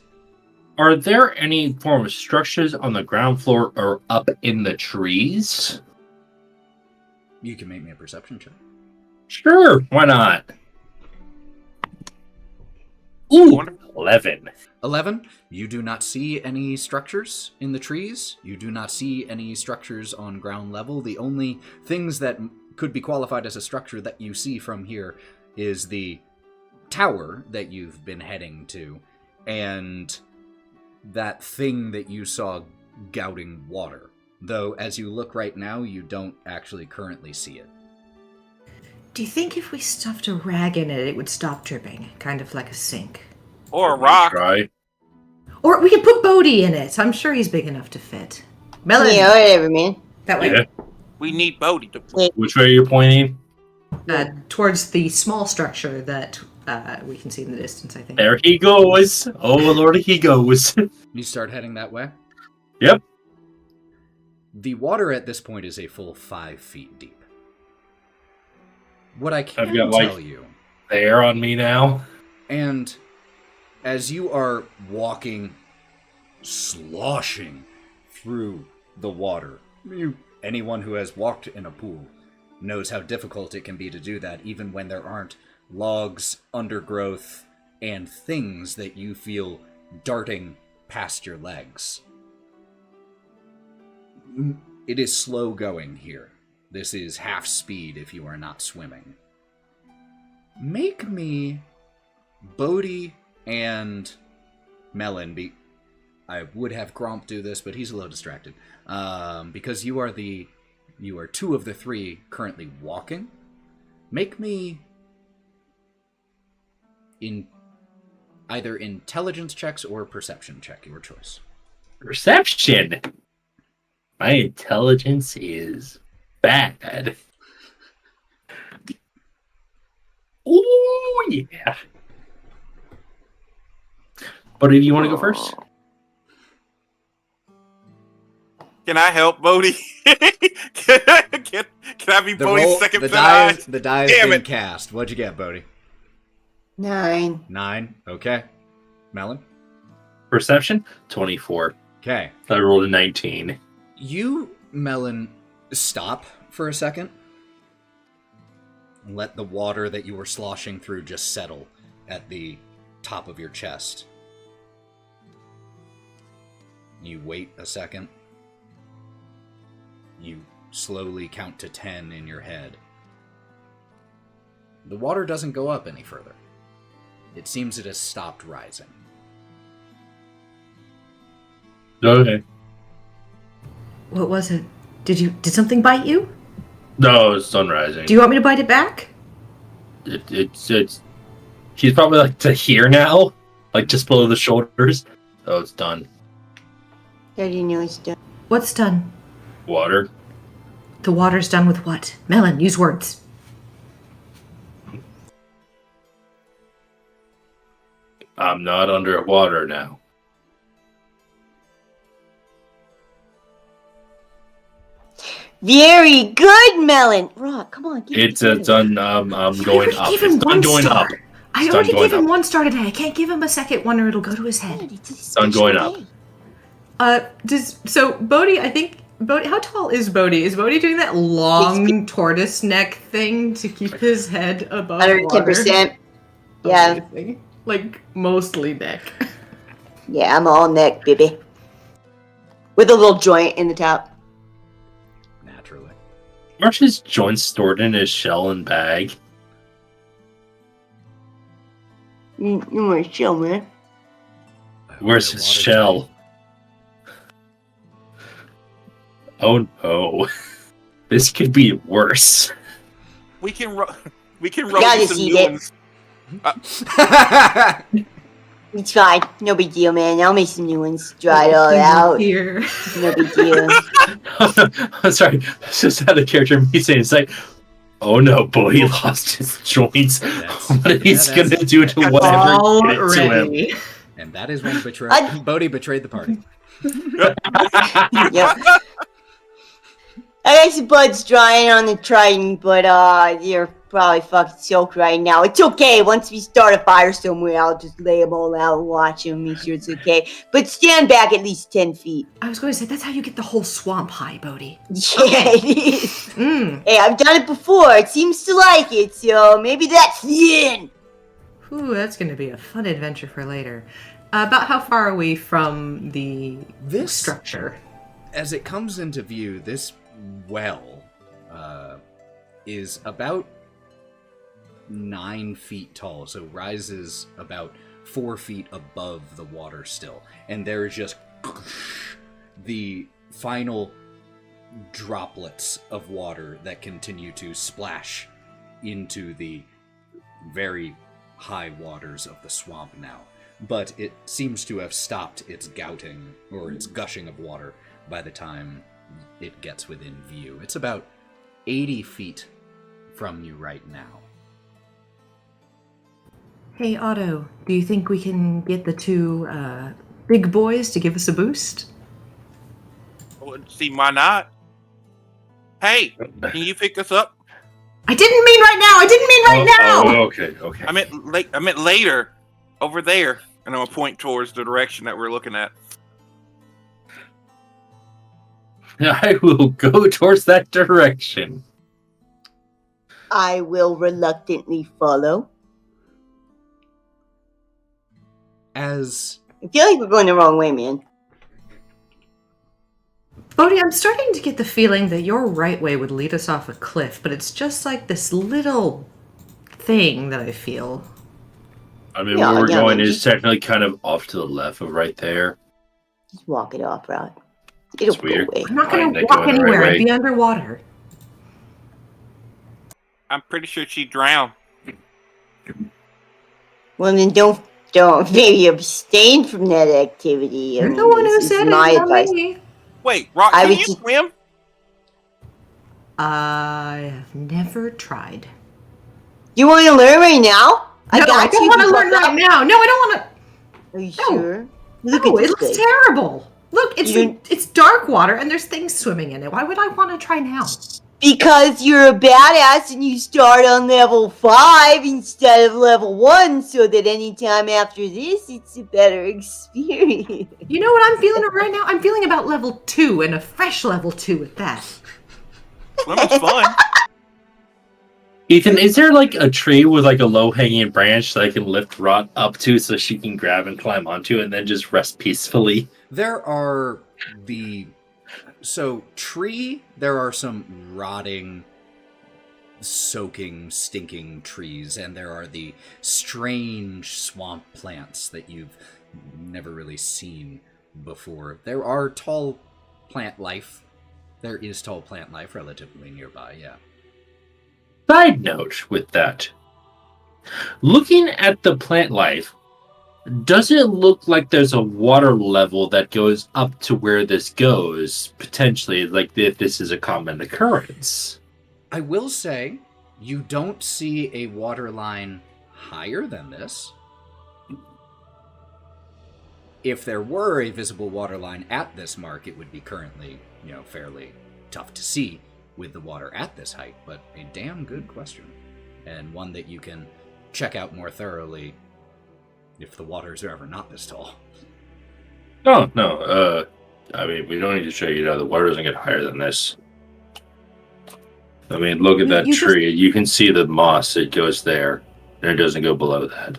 Are there any form of structures on the ground floor or up in the trees? You can make me a perception check. Sure, why not? Ooh, 11. 11. You do not see any structures in the trees. You do not see any structures on ground level. The only things that could be qualified as a structure that you see from here is the tower that you've been heading to, and that thing that you saw gouting water. Though, as you look right now, you don't actually currently see it. Do you think if we stuffed a rag in it, it would stop dripping? Kind of like a sink. Or a rock. Try. Or we could put Bodie in it. I'm sure he's big enough to fit. Melon. Yeah, whatever, man. That way. Yeah. We need Bodie to... Which way are you pointing? Towards the small structure that we can see in the distance, I think. There he goes. Oh, Lord, he goes. You start heading that way? Yep. The water at this point is a full 5 feet deep. What I can tell you... There on me now. And as you are walking, sloshing through the water, anyone who has walked in a pool knows how difficult it can be to do that, even when there aren't logs, undergrowth, and things that you feel darting past your legs. It is slow going here. This is half speed if you are not swimming. Make me Bodie and Melon be... I would have Gromp do this, but he's a little distracted. Because you are 2 of the 3 currently walking. Make me in either intelligence checks or perception check, your choice. Perception. My intelligence is bad. Oh yeah. But if you want to go first? Can I help Bodie? can I be Bodie's second the die? The die has been cast. What'd you get, Bodie? 9. 9. Okay. Melon? Perception? 24. Okay. I rolled a 19. You, Melon, stop for a second. And let the water that you were sloshing through just settle at the top of your chest. You wait a second. You slowly count to 10 in your head. The water doesn't go up any further. It seems it has stopped rising. Okay. What was it? Did something bite you? No, it's sun rising. Do you want me to bite it back? It's she's probably like to here now, like just below the shoulders. Oh, it's done. How do you know it's done? What's done? Water. The water's done with what? Melon, use words. I'm not underwater now. Very good, Melon. Wraught, come on. It's done. I'm going up. Give him It's one done going star. up. I It's already done gave going him up. 1 star today. I can't give him a second one or it'll go to his head. It's done going up. So Bodie, I think how tall is Bodie? Is Bodie doing that long tortoise neck thing to keep his head above water? 110%. Yeah. Amazing. Like mostly neck. Yeah, I'm all neck, baby. With a little joint in the top. Naturally. Aren't his joints stored in his shell and bag? You want to chill, man? Where's his shell? Oh no. This could be worse. We can roll Gotta you some see new it. ones. It's fine. No big deal, man. I'll make some new ones. Dry it all out. Here. No big deal. I'm sorry. This is how the character me saying it's like, oh no, boy, he lost his joints. What he's gonna do to whatever did it to him. Already. And that is when Bodie betrayed the party. Yep. I got some buds drying on the Trident, but they're probably fucking soaked right now. It's okay. Once we start a fire somewhere, I'll just lay them all out and watch them, make sure it's okay. But stand back at least 10 feet. I was going to say, that's how you get the whole swamp high, Bodie. Yeah, it is. Hey, I've done it before. It seems to like it, so maybe that's the end. Ooh, that's going to be a fun adventure for later. About how far are we from the structure? As it comes into view, this well is about 9 feet tall, so rises about 4 feet above the water still. And there is just the final droplets of water that continue to splash into the very high waters of the swamp now. But it seems to have stopped its gouting, or its gushing of water, by the time it gets within view. It's about 80 feet from you right now. Hey, Otto, do you think we can get the two big boys to give us a boost? Well, see, why not? Hey, can you pick us up? I didn't mean right now! I didn't mean right now! Okay. I meant later, over there, and I'm gonna point towards the direction that we're looking at. I will go towards that direction. I will reluctantly follow. As I feel like we're going the wrong way, man. Bodie, I'm starting to get the feeling that your right way would lead us off a cliff, but it's just like this little thing that I feel. I mean, where we're going is technically kind of off to the left of right there. Just walk it off, Wraught. It'll go weird. away. I'm not going to Fine, walk going the right anywhere. way. I'd be underwater. I'm pretty sure she drowned. Well, then don't maybe abstain from that activity. You're the one who this is said it, my not advice. me. Wait, Wraught, I can was you just- swim? I have never tried. You want to learn right now? I don't you. want to learn right now. No, I don't want to. Are you No. sure? Look No, at it this looks thing. terrible. Look, You- it's dark water and there's things swimming in it. Why would I want to try now? Because you're a badass and you start on level 5 instead of level 1, so that anytime after this, it's a better experience. You know what I'm feeling right now? I'm feeling about level 2 and a fresh level 2 at that. Swimming's fun. Ethan, is there like a tree with like a low-hanging branch that I can lift Wraught up to so she can grab and climb onto and then just rest peacefully? there are there are some rotting, soaking, stinking trees, and there are the strange swamp plants that you've never really seen before. There are tall plant life. There is tall plant life relatively nearby, yeah. Side note with that. Looking at the plant life, does it look like there's a water level that goes up to where this goes, potentially, like if this is a common occurrence? I will say, you don't see a water line higher than this. If there were a visible water line at this mark, it would be currently, fairly tough to see with the water at this height, but a damn good question. And one that you can check out more thoroughly if the waters are ever not this tall. Oh, no. I mean, we don't need to show you that the water doesn't get higher than this. I mean, look at that tree. You can see the moss. It goes there, and it doesn't go below that.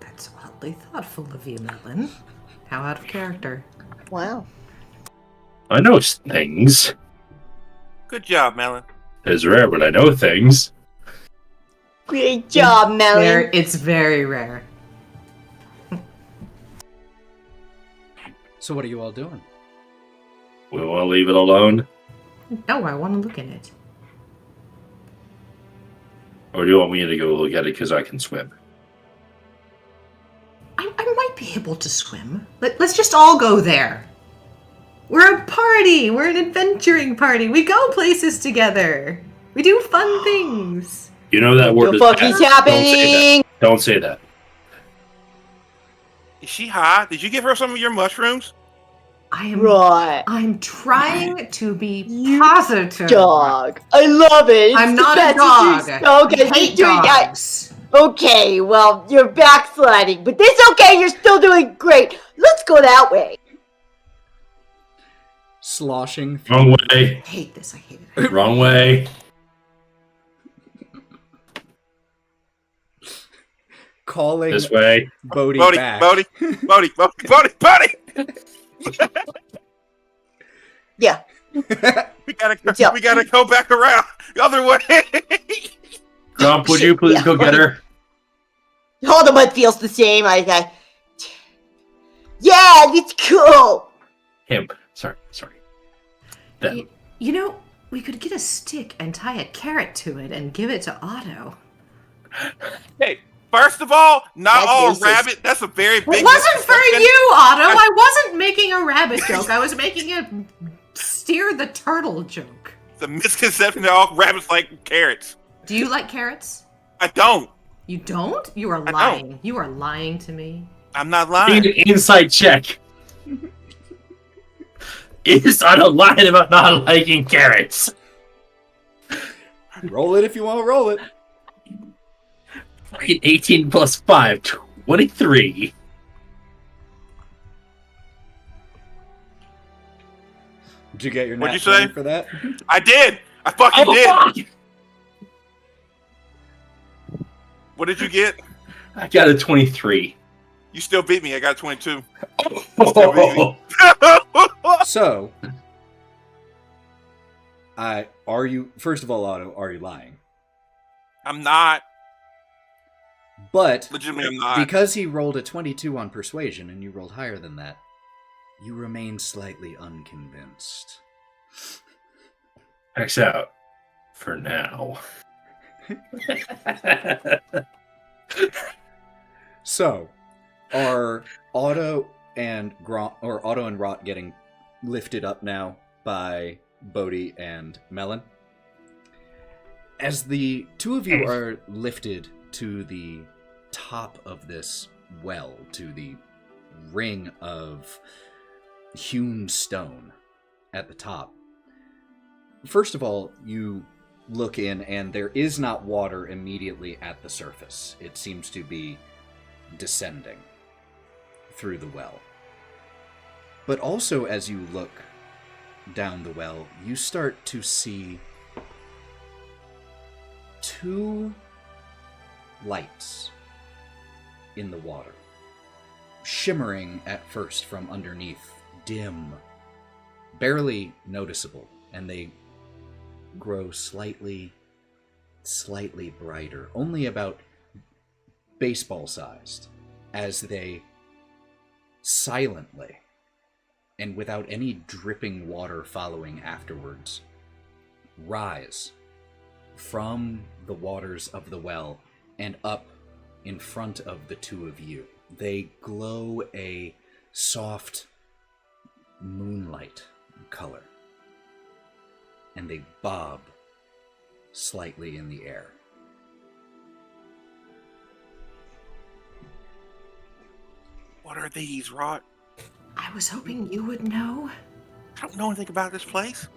That's oddly thoughtful of you, Melon. How out of character. Wow. I know things. Good job, Melon. It's rare, but I know things. Great job, Melon. It's very rare. So what are you all doing? We want to leave it alone? No, I want to look in it. Or do you want me to go look at it because I can swim? I might be able to swim. Let's just all go there. We're a party. We're an adventuring party. We go places together. We do fun things. You know that word The is fuck bad. is happening? Don't say that. Is she high? Did you give her some of your mushrooms? Right. I'm trying to be positive. Dog. I love it. It's I'm the not a best. dog. Okay, I hate you're doing that. dogs. Okay, well, you're backsliding, but it's okay. You're still doing great. Let's go that way. Sloshing through Wrong way. I hate this. I hate it. Wrong way. calling This way. Bodie Bodie, back. Bodie. Yeah. We gotta Tell. go back around the other way. Gromp, would you please go get her? All the mud feels the same. Yeah, it's cool. Him. Sorry. Them. You know, we could get a stick and tie a carrot to it and give it to Otto. Hey, first of all, not That's all racist. rabbit. That's a very big. It wasn't for misconception. you, Otto. I wasn't making a rabbit joke. I was making a steer the turtle joke. It's a misconception that all rabbits like carrots. Do you like carrots? I don't. You don't? You are I lying. don't. You are lying to me. I'm not lying. Need an insight check. Is Otto lying about not liking carrots? Roll it if you want to roll it. 18 plus 5, 23. Did you get your What'd nat you say? 20 for that? I did. I fucking did. Fuck! What did you get? I got a 23. You still beat me. I got 22. Oh. So, are you, first of all, Otto, are you lying? I'm not. But, Legitimately, I'm not. because he rolled a 22 on persuasion and you rolled higher than that, you remain slightly unconvinced. Checks out. For now. So, are Otto and Wraught getting lifted up now by Bodie and Melon? As the two of you are lifted to the top of this well, to the ring of hewn stone at the top, first of all, you look in and there is not water immediately at the surface. It seems to be descending through the well. But also, as you look down the well, you start to see two lights in the water, shimmering at first from underneath, dim, barely noticeable, and they grow slightly brighter, only about baseball-sized, as they silently, and without any dripping water following afterwards, rise from the waters of the well and up in front of the two of you. They glow a soft moonlight color, and they bob slightly in the air. What are these, Wraught? I was hoping you would know. I don't know anything about this place.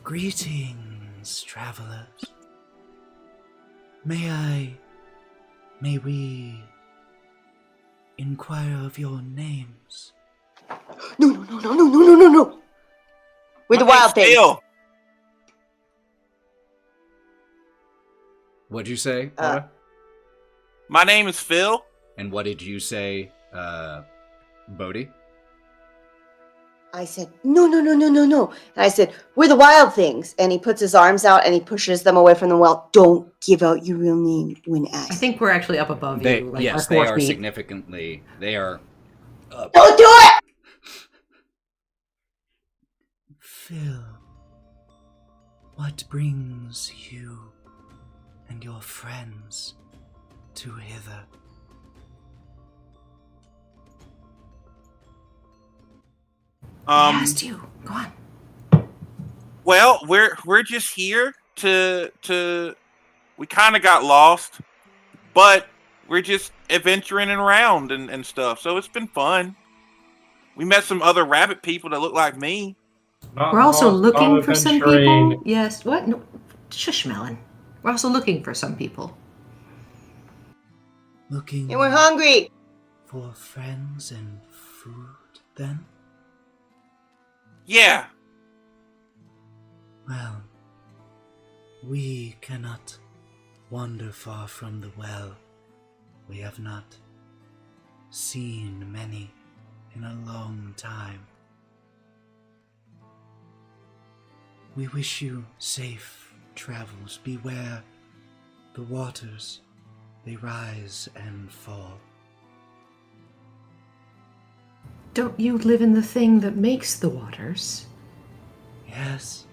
Greetings, travelers. May we inquire of your names? No. We're the My name's Wylde Things. Phil. What'd you say, Otto? My name is Phil. And what did you say, Bodie? I said, no. And I said, we're the Wylde Things. And he puts his arms out and he pushes them away from the well. Don't give out your real name when asked. I think we're actually up above you. Like Yes, our they 4 are feet. significantly. They are up. Don't do it! Phil, what brings you and your friends to hither? I asked you. Go on. Well, we're just here to we kind of got lost, but we're just adventuring around and stuff. So it's been fun. We met some other rabbit people that look like me. We're also looking for some people. Yes. What? No. Shush, Melon. We're also looking for some people. Looking And we're hungry. for friends and food, then? Yeah. Well, we cannot wander far from the well. We have not seen many in a long time. We wish you safe travels. Beware the waters. They rise and fall. Don't you live in the thing that makes the waters? Yes.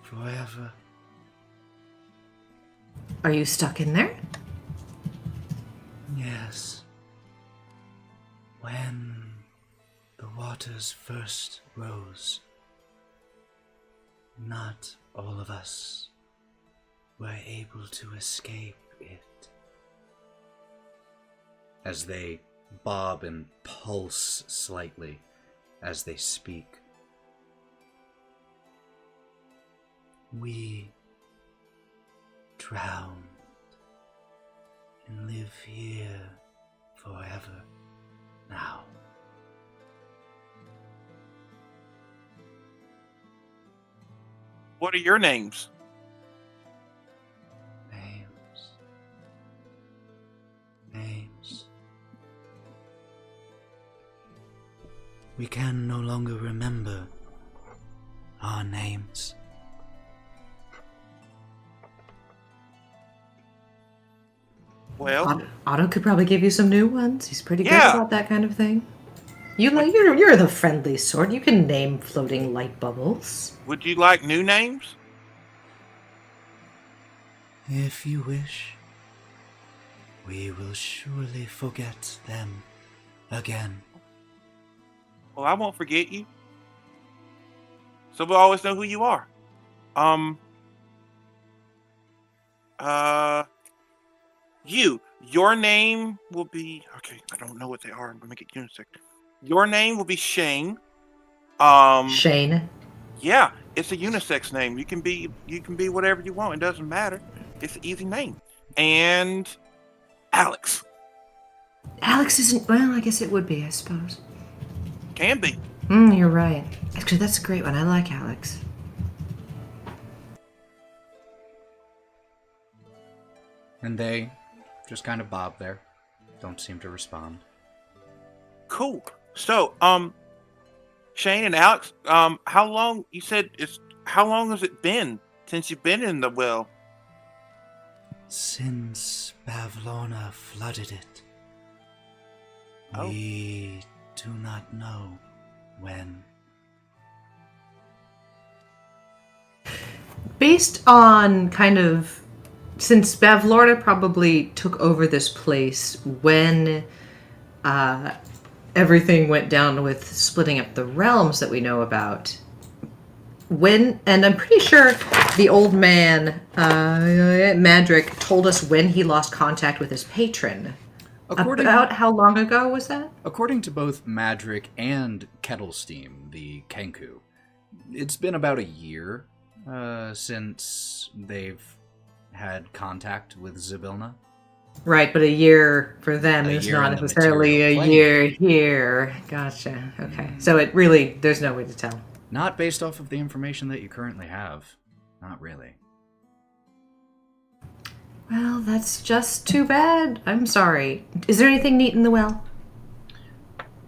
Forever. Are you stuck in there? Yes. When the waters first rose, not all of us were able to escape it. As they bob and pulse slightly as they speak. We drowned and live here forever now. What are your names? Names. We can no longer remember our names. Well, Otto could probably give you some new ones. He's pretty good Yeah. about that kind of thing. You're the friendly sort. You can name floating light bubbles. would you like new names? If you wish, we will surely forget them again. Well, I won't forget you. So we'll always know who you are. Your name will be, okay, I don't know what they are. I'm gonna make it unisex. Your name will be Shane. Shane. Yeah, it's a unisex name. You can be whatever you want. It doesn't matter. It's an easy name. And Alex Alex isn't. Well, I guess it would be. I suppose. can be. You're right. Actually, that's a great one. I like Alex. And they just kind of bob there. Don't seem to respond. Cool. So, Shane and Alex, how long has it been since you've been in the well? Since Bavlorna flooded it, Oh. we do not know when. Based on kind of, since Bavlorna probably took over this place when everything went down with splitting up the realms that we know about. And I'm pretty sure the old man, Madrick, told us when he lost contact with his patron. About how long ago was that? According to both Madrick and Kettlesteam, the Kenku, it's been about a year since they've had contact with Zybilna. Right, but a year for them is year not in the necessarily a material year here. Gotcha. Okay. So it really, there's no way to tell. Not based off of the information that you currently have. Not really. Well, that's just too bad. I'm sorry. Is there anything neat in the well?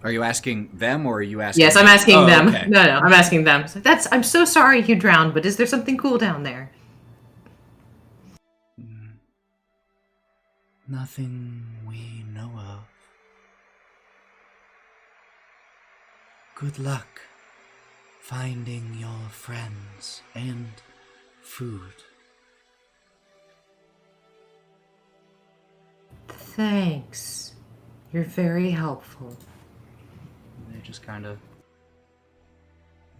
Are you asking them or are you asking Yes, I'm me? asking Oh, them. okay. No, I'm asking them. So I'm so sorry you drowned, but is there something cool down there? Nothing we know of. Good luck finding your friends and food. Thanks. You're very helpful. They just kind of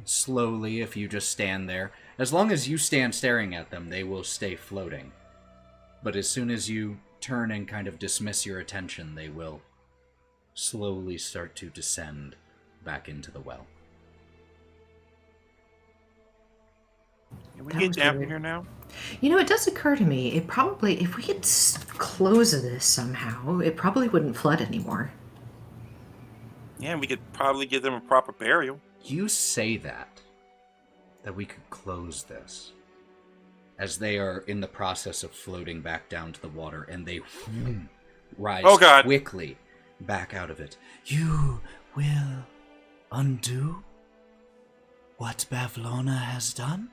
slowly, if you just stand there, as long as you stand staring at them, they will stay floating. But as soon as you turn and kind of dismiss your attention, they will slowly start to descend back into the well. Can we That get was down weird. here now? You know, it does occur to me, it probably, if we could close this somehow, it probably wouldn't flood anymore. Yeah, we could probably give them a proper burial. You say that we could close this, as they are in the process of floating back down to the water, and they rise quickly back out of it. You will undo what Bavlorna has done?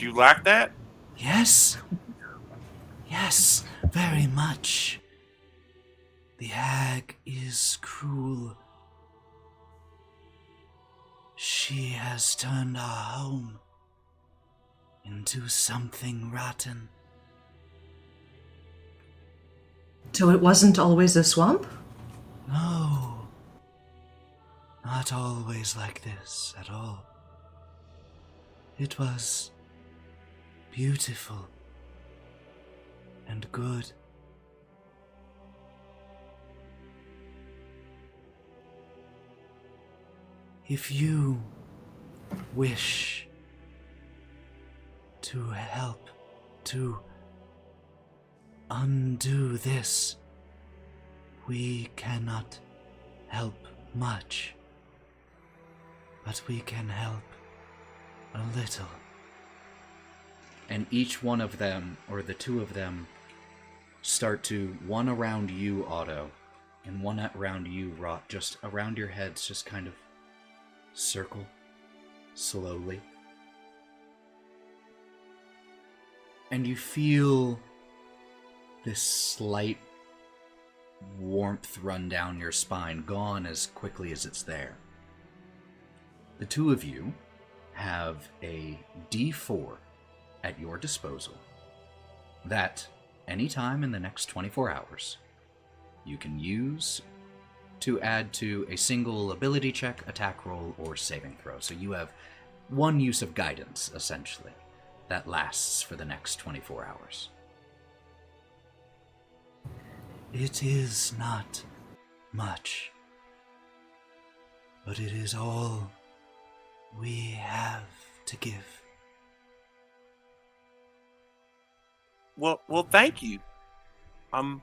Do you like that? Yes. Yes, very much. The hag is cruel. She has turned our home into something rotten. So it wasn't always a swamp? No, not always like this at all. It was beautiful and good. If you wish to help to undo this, we cannot help much, but we can help a little. And each one of them, or the two of them, start to, one around you, Otto, and one around you, Wraught, just around your heads, just kind of circle slowly. And you feel this slight warmth run down your spine, gone as quickly as it's there. The two of you have a D4 at your disposal that any time in the next 24 hours you can use to add to a single ability check, attack roll, or saving throw. So you have one use of guidance, essentially, that lasts for the next 24 hours. It is not much, but it is all we have to give. Well, thank you. And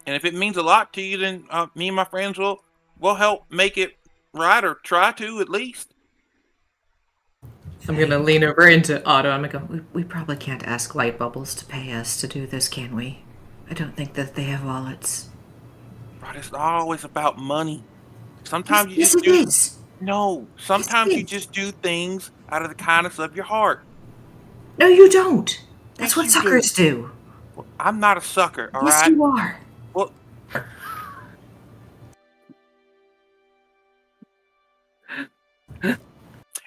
if it means a lot to you, then me and my friends will help make it right, or try to at least. I'm gonna lean over into Otto. I'm gonna go, we probably can't ask Light Bubbles to pay us to do this, can we? I don't think that they have wallets. Right, it's not always about money. Sometimes you Yes, just it do. is. No, sometimes Yes, it you is. just do things out of the kindness of your heart. No, you don't. That's Yes, what you suckers do. Well, I'm not a sucker, all Yes, right? you are. Well,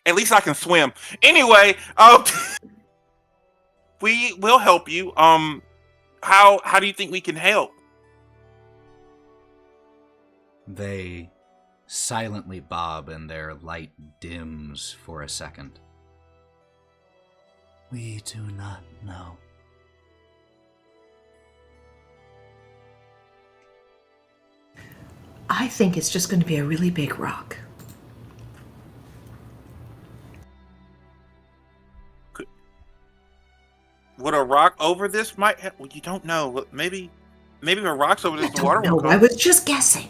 at least I can swim. Anyway, we will help you. How do you think we can help? They silently bob and their light dims for a second. We do not know. I think it's just going to be a really big rock. Would a rock over this might help? Well, you don't know. Maybe if a rock's over this, I the water don't will know. come. I was just guessing.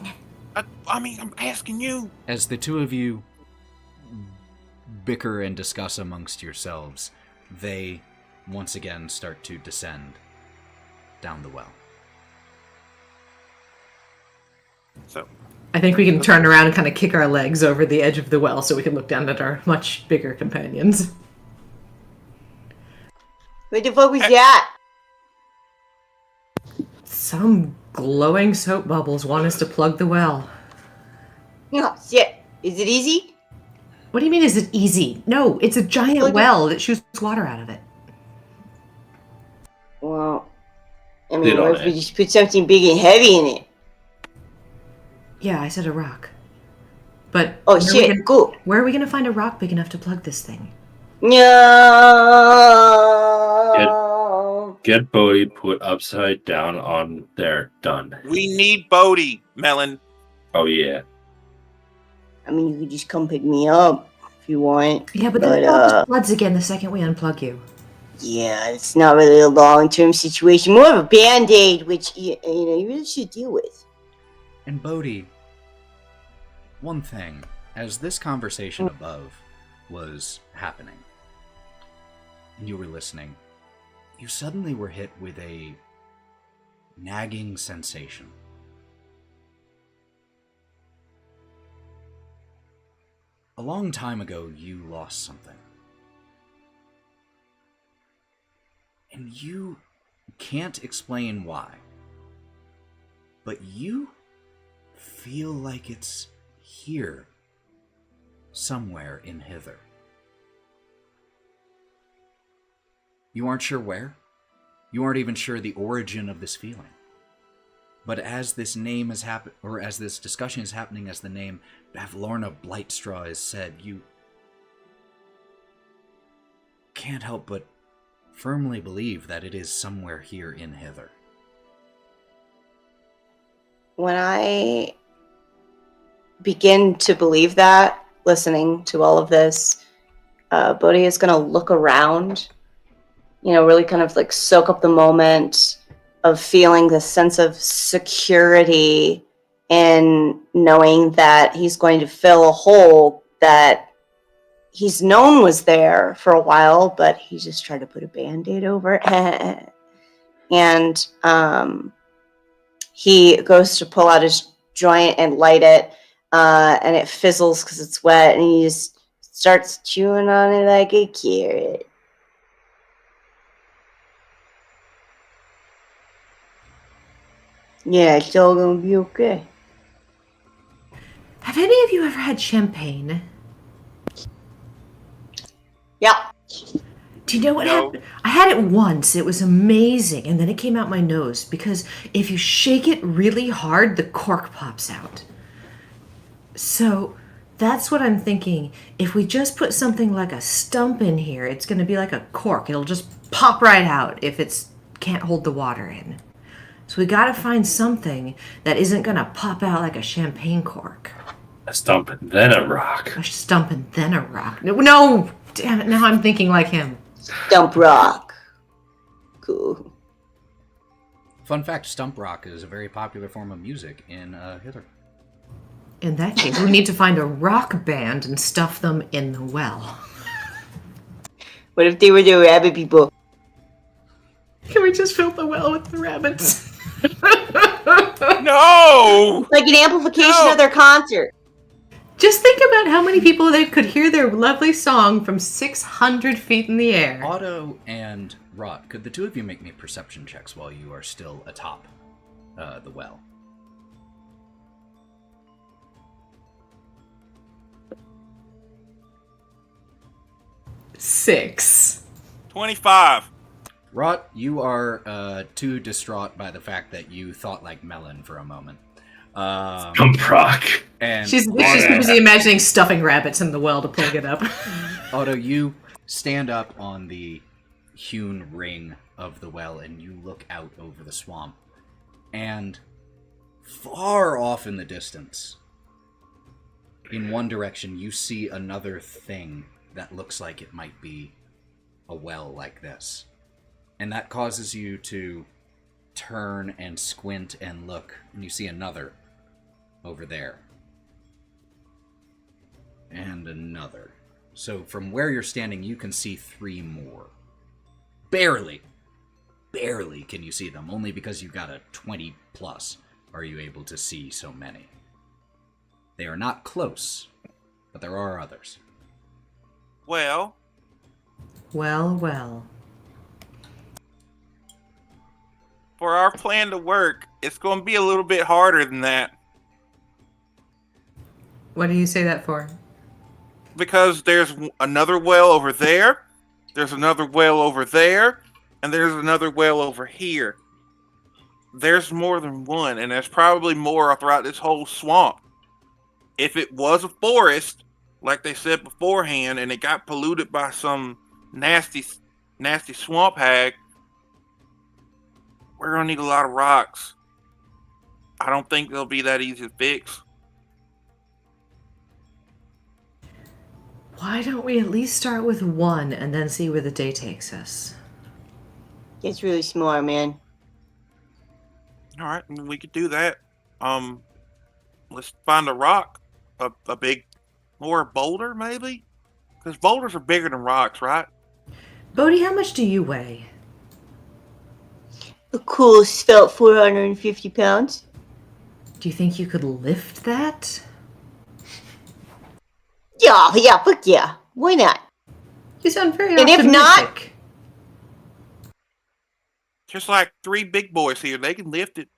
I mean, I'm asking you. As the two of you bicker and discuss amongst yourselves, they once again start to descend down the well. So, I think we can turn around and kind of kick our legs over the edge of the well so we can look down at our much bigger companions. What the fuck was that? Some glowing soap bubbles want us to plug the well. Oh, shit. Is it easy? What do you mean, is it easy? No, it's a giant Plug it. well that shoots water out of it. Well, I Sit mean, on what if it. we just put something big and heavy in it? Yeah, I said a rock. But Oh, where are we shit. gonna- Cool. Where are we going to find a rock big enough to plug this thing? No. Get Bodie put upside down on there. Done. we need Bodie, Melon. Oh, yeah. I mean, you could just come pick me up if you want. Yeah, but then it all just floods again the second we unplug you. Yeah, it's not really a long-term situation. More of a band-aid, which, you really should deal with. And Bodie, one thing, as this conversation above was happening, and you were listening, you suddenly were hit with a nagging sensation. A long time ago, you lost something. And you can't explain why. But you feel like it's here, somewhere in hither. You aren't sure where. You aren't even sure the origin of this feeling. But as this name is or as this discussion is happening, as the name Bavlorna Blightstraw is said, you can't help but firmly believe that it is somewhere here in hither. When I begin to believe that, listening to all of this, Bodhi is going to look around, really kind of like soak up the moment of feeling this sense of security in knowing that he's going to fill a hole that he's known was there for a while, but he just tried to put a Band-Aid over it. And he goes to pull out his joint and light it, and it fizzles because it's wet, and he just starts chewing on it like a carrot. Yeah, it's all gonna be okay. Have any of you ever had champagne? Yeah. Do you know what happened? I had it once. It was amazing. And then it came out my nose because if you shake it really hard, the cork pops out. So that's what I'm thinking. If we just put something like a stump in here, it's going to be like a cork. It'll just pop right out if it can't hold the water in. So we got to find something that isn't going to pop out like a champagne cork. A stump and then a rock. A stump and then a rock. No! Damn it, now I'm thinking like him. Stump rock. Cool. Fun fact, stump rock is a very popular form of music in hither. In that case, we need to find a rock band and stuff them in the well. What if they were the rabbit people? Can we just fill the well with the rabbits? No! Like an amplification of their concert. Just think about how many people they could hear their lovely song from 600 feet in the air. Otto and Wraught, could the two of you make me perception checks while you are still atop the well? Six. 25. Wraught, you are too distraught by the fact that you thought like Melon for a moment. Stump rock. And She's busy imagining stuffing rabbits in the well to plug it up. Otto, you stand up on the hewn ring of the well and you look out over the swamp. And far off in the distance, in one direction, you see another thing that looks like it might be a well like this. And that causes you to turn and squint and look, and you see another over there. And another. So from where you're standing, you can see 3 more. Barely can you see them. Only because you got a 20 plus are you able to see so many. They are not close, but there are others. Well. Well. For our plan to work, it's going to be a little bit harder than that. What do you say that for? Because there's another well over there, there's another well over there, and there's another well over here. There's more than one, and there's probably more throughout this whole swamp. If it was a forest, like they said beforehand, and it got polluted by some nasty swamp hag, we're going to need a lot of rocks. I don't think they'll be that easy to fix. Why don't we at least start with one and then see where the day takes us? It's really smart, man. All right, we could do that. Let's find a rock, a big, or a boulder maybe, because boulders are bigger than rocks, right? Bodie, how much do you weigh? A cool svelte 450 pounds. Do you think you could lift that? Yeah, fuck yeah. Why not? You sound very And if optimistic. not- Just like 3 big boys here. They can lift it.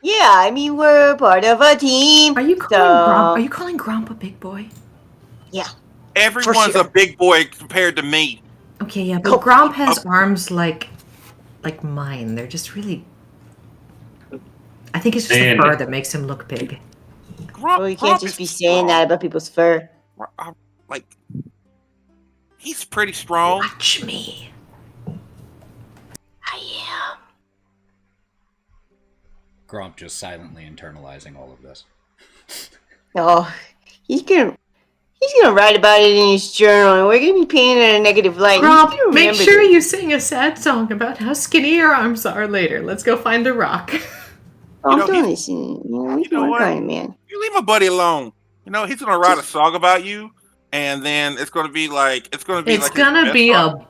Yeah, I mean, we're part of a team. Are you calling Gromp a big boy? Yeah. Everyone's sure. a big boy compared to me. Okay, yeah, but Gromp has arms like mine. They're just really. I think it's just the fur that makes him look big. Well, you can't just be saying that about people's fur. Like, he's pretty strong. Watch me. I am. Gromp just silently internalizing all of this. Oh, he's gonna write about it in his journal, and we're gonna be painting it in a negative light. Gromp, make sure you sing a sad song about how skinny your arms are later. Let's go find a rock. I'm doing this. You know what? Man. You leave my buddy alone. You know, he's gonna write a song about you, and then it's gonna be a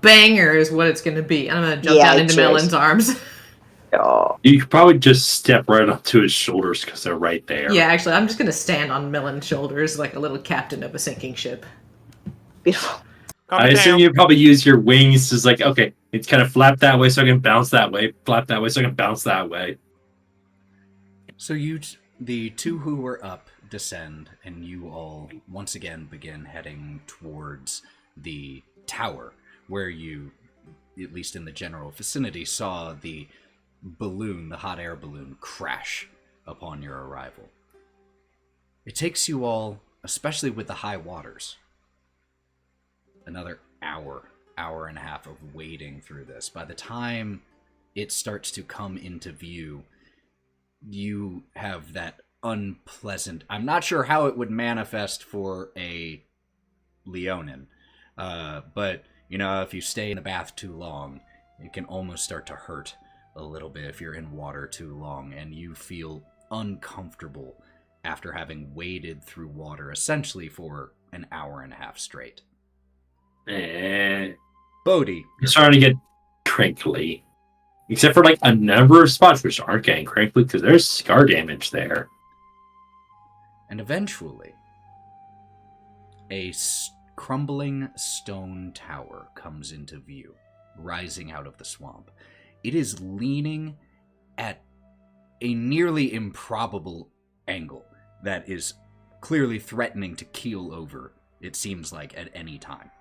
banger, is what it's gonna be. I'm gonna jump down into Melon's arms. Oh. You could probably just step right up to his shoulders because they're right there. Yeah, actually, I'm just gonna stand on Melon's shoulders like a little captain of a sinking ship. Beautiful. I assume you probably use your wings as like, okay, it's kind of flap that way so I can bounce that way, flap that way so I can bounce that way. So the 2 who were up descend, and you all once again begin heading towards the tower, where you, at least in the general vicinity, saw the balloon, the hot air balloon, crash upon your arrival. It takes you all, especially with the high waters, another hour and a half of wading through this. By the time it starts to come into view, you have that unpleasant... I'm not sure how it would manifest for a Leonin, but, you know, if you stay in the bath too long, it can almost start to hurt a little bit if you're in water too long, and you feel uncomfortable after having waded through water essentially for an hour and a half straight. Bodie. You're starting to get crinkly. Except for like a number of spots which aren't getting crinkly because there's scar damage there. And eventually, a crumbling stone tower comes into view, rising out of the swamp. It is leaning at a nearly improbable angle that is clearly threatening to keel over, it seems like, at any time.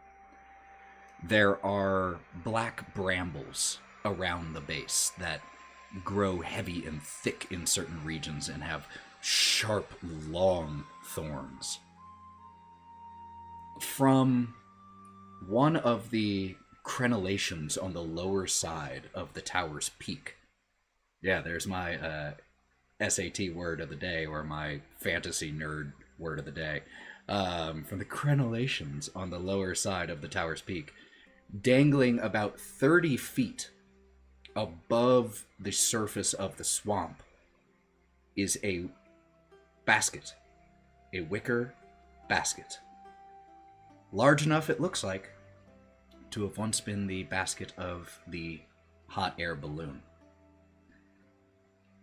There are black brambles around the base that grow heavy and thick in certain regions and have sharp, long thorns. From one of the crenellations on the lower side of the tower's peak. Yeah, there's my SAT word of the day, or my fantasy nerd word of the day. From the crenellations on the lower side of the tower's peak, dangling about 30 feet above the surface of the swamp, is a basket. A wicker basket. Large enough, it looks like, to have once been the basket of the hot air balloon.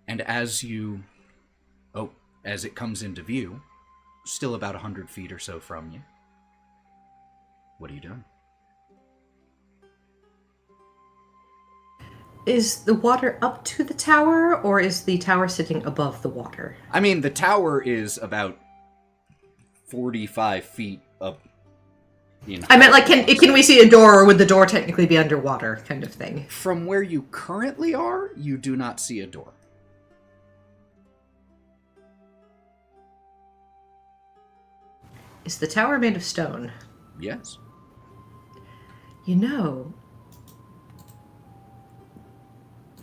And as it comes into view, still about 100 feet or so from you, what are you doing? Is the water up to the tower, or is the tower sitting above the water? I mean, the tower is about 45 feet up. I meant, like, can we see a door, or would the door technically be underwater, kind of thing? From where you currently are, you do not see a door. Is the tower made of stone? Yes. You know,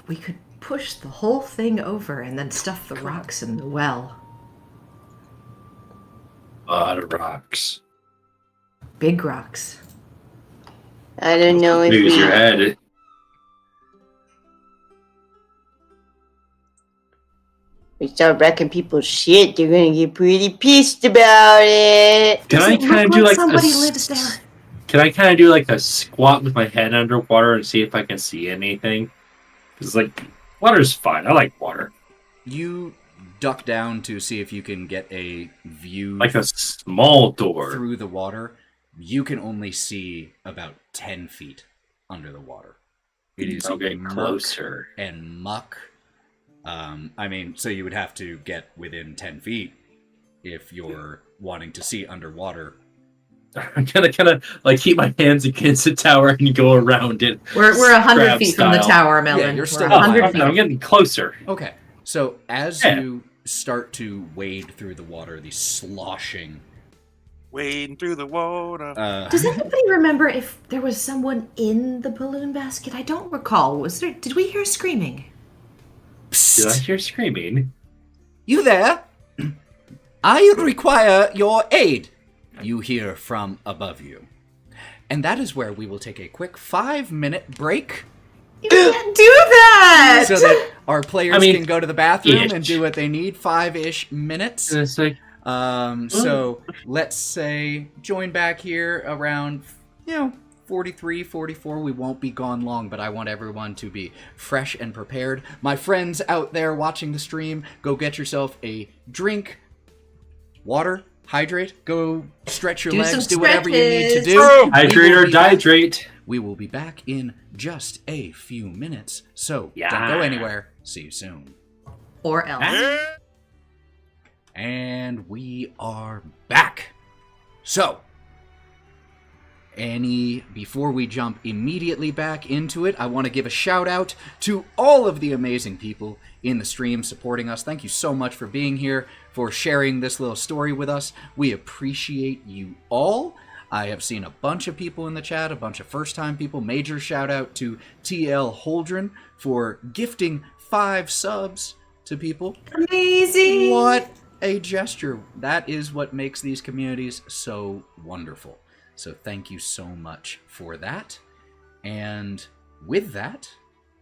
we could push the whole thing over and then stuff the rocks in the well. A lot of rocks. Big rocks. I don't know if Big as your head. we start wrecking people's shit, they're gonna get pretty pissed about it. Can I kind of do like somebody lives there? Can I kind of do like a squat with my head underwater and see if I can see anything? Because like water's fine. I like water. You duck down to see if you can get a view, like a small door through the water. You can only see about 10 feet under the water. It is I'll get murk closer. and muck. So you would have to get within 10 feet if you're wanting to see underwater. I'm gonna kind of like keep my hands against the tower and go around it. We're 100 Crab feet from the style. tower, Melon. Yeah, you're still We're 100 alive. feet. I'm getting closer. Okay, so as Yeah. you start to wade through the water, the sloshing... Wading through the water. Does anybody remember if there was someone in the balloon basket? I don't recall. Did we hear screaming? Did I hear screaming? You there? I require your aid, you hear from above you. And that is where we will take a quick 5-minute break You can't do that! so that our players can go to the bathroom ish. and do what they need, 5-ish minutes. And it's like, So let's say join back here around, 43, 44. We won't be gone long, but I want everyone to be fresh and prepared. My friends out there watching the stream, go get yourself a drink, water, hydrate, go stretch your Do legs, some do whatever you need to stretches. do. hydrate or dihydrate. We will be back in just a few minutes. So Yeah. don't go anywhere. See you soon. Or else. And we are back. So, before we jump immediately back into it, I want to give a shout out to all of the amazing people in the stream supporting us. Thank you so much for being here, for sharing this little story with us. We appreciate you all. I have seen a bunch of people in the chat, a bunch of first-time people. Major shout out to TL Holdren for gifting 5 subs to people. Amazing! What a gesture. That is what makes these communities so wonderful. So thank you so much for that. And with that,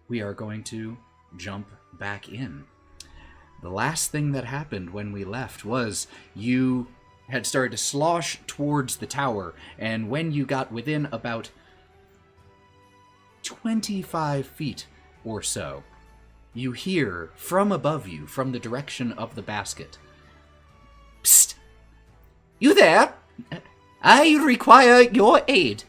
we are going to jump back in. The last thing that happened when we left was you had started to slosh towards the tower, and when you got within about 25 feet or so, you hear from above you, from the direction of the basket, "Psst! You there? I require your aid."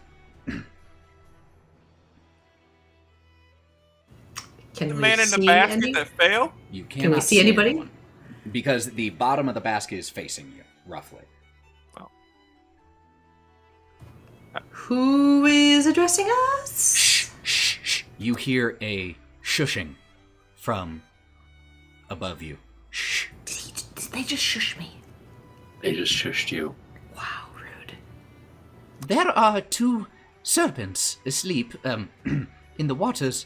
Can The we man in the see basket any? that fell? You Can we cannot see anybody? anyone, because the bottom of the basket is facing you, roughly. Who is addressing us? Shh, shh, shh. You hear a shushing from above you. Shh. Did they just shush me? They just shushed you. Wow, rude. There are 2 serpents asleep in the waters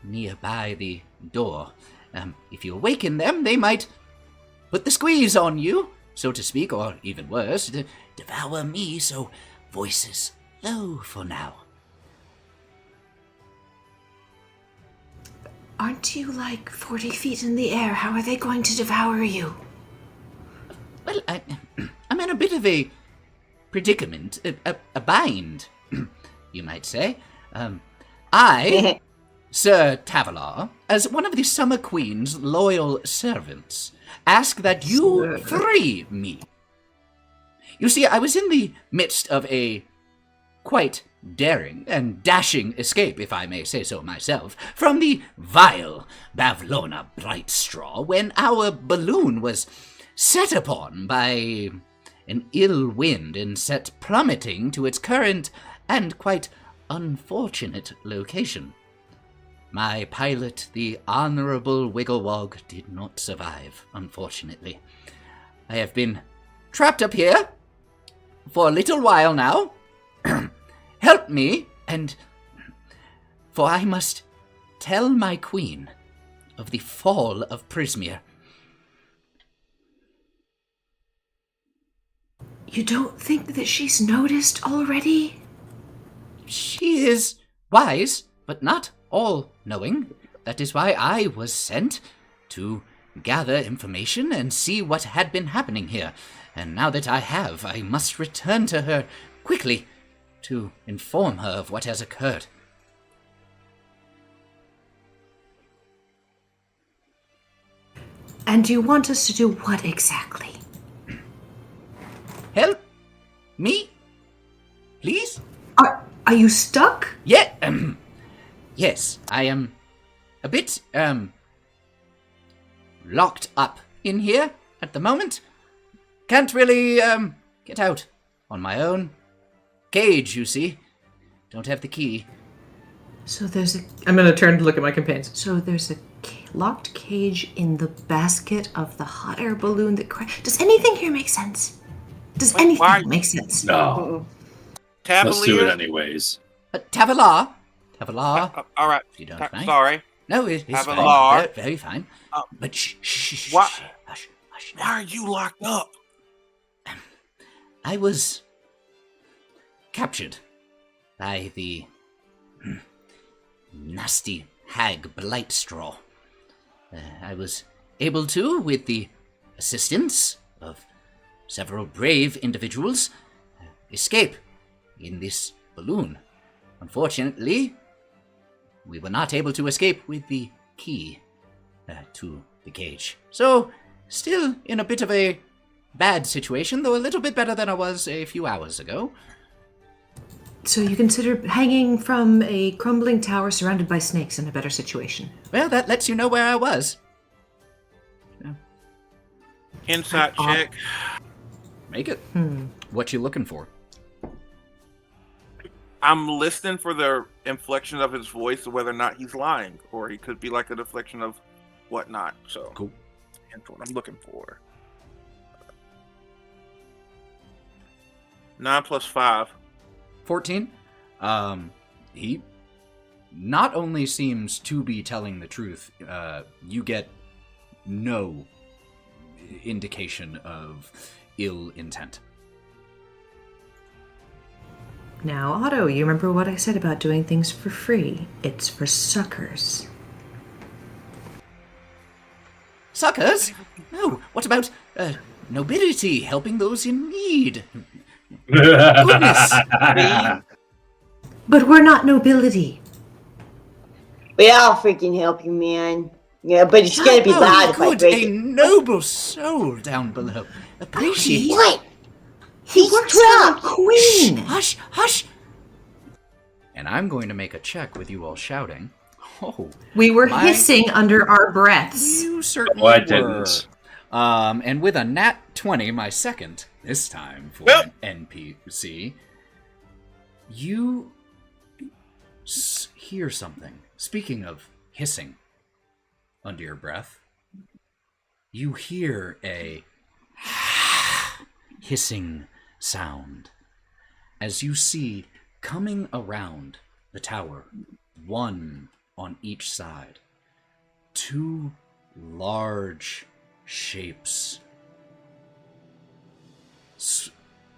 nearby the door. If you awaken them, they might put the squeeze on you, so to speak, or even worse, devour me, so voices low for now. Aren't you like 40 feet in the air? How are they going to devour you? Well, I'm in a bit of a predicament, a bind, you might say. I, Sir Tavalar, as one of the Summer Queen's loyal servants, ask that you free me. You see, I was in the midst of a quite daring and dashing escape, if I may say so myself, from the vile Bavlona Brightstraw when our balloon was set upon by an ill wind and set plummeting to its current and quite unfortunate location. My pilot, the Honorable Wigglewog, did not survive, unfortunately. I have been trapped up here for a little while now. Help me, for I must tell my queen of the fall of Prismere. You don't think that she's noticed already? She is wise, but not all-knowing. That is why I was sent to gather information and see what had been happening here. And now that I have, I must return to her quickly to inform her of what has occurred. And you want us to do what exactly? Help me, please? Are you stuck? Yeah, Yes, I am a bit, locked up in here at the moment. Can't really, get out on my own. Cage, you see. Don't have the key. So there's a... I'm going to turn to look at my companions. So there's a locked cage in the basket of the hot air balloon that crashed. Does anything here make sense? Does anything make sense? No. Let's do it Tavalia? anyways. Tavalar. All right. If you don't mind. Sorry. No, it's fine. Tavalar. Very, very fine. But shh. Why- Hush. Why are you locked up? I was captured by the nasty hag Blightstraw. I was able to, with the assistance of several brave individuals, escape in this balloon. Unfortunately, we were not able to escape with the key to the cage. So, still in a bit of a bad situation, though a little bit better than I was a few hours ago. So you consider hanging from a crumbling tower surrounded by snakes in a better situation? Well, that lets you know where I was. Insight check. Make it. What you looking for? I'm listening for the inflection of his voice, whether or not he's lying, or he could be like a deflection of whatnot. So, Cool. That's what I'm looking for. 9 plus 5. 14. He not only seems to be telling the truth, you get no indication of ill intent. Now, Otto, you remember what I said about doing things for free? It's for suckers. Suckers? No. What about nobility helping those in need? Goodness. But we're not nobility. We all freaking help you, man. Yeah, but it's gonna be loud if I Good, break a it. noble soul down below. Appreciate it. What? He He's works for a drunk. queen. Hush. And I'm going to make a check with you all shouting. Oh, We were My- hissing under our breaths. you certainly Oh, I were. didn't. And with a nat 20, my second, this time for Well- an NPC, you hear something. Speaking of hissing under your breath, you hear a hissing sound as you see coming around the tower, one on each side, two large shapes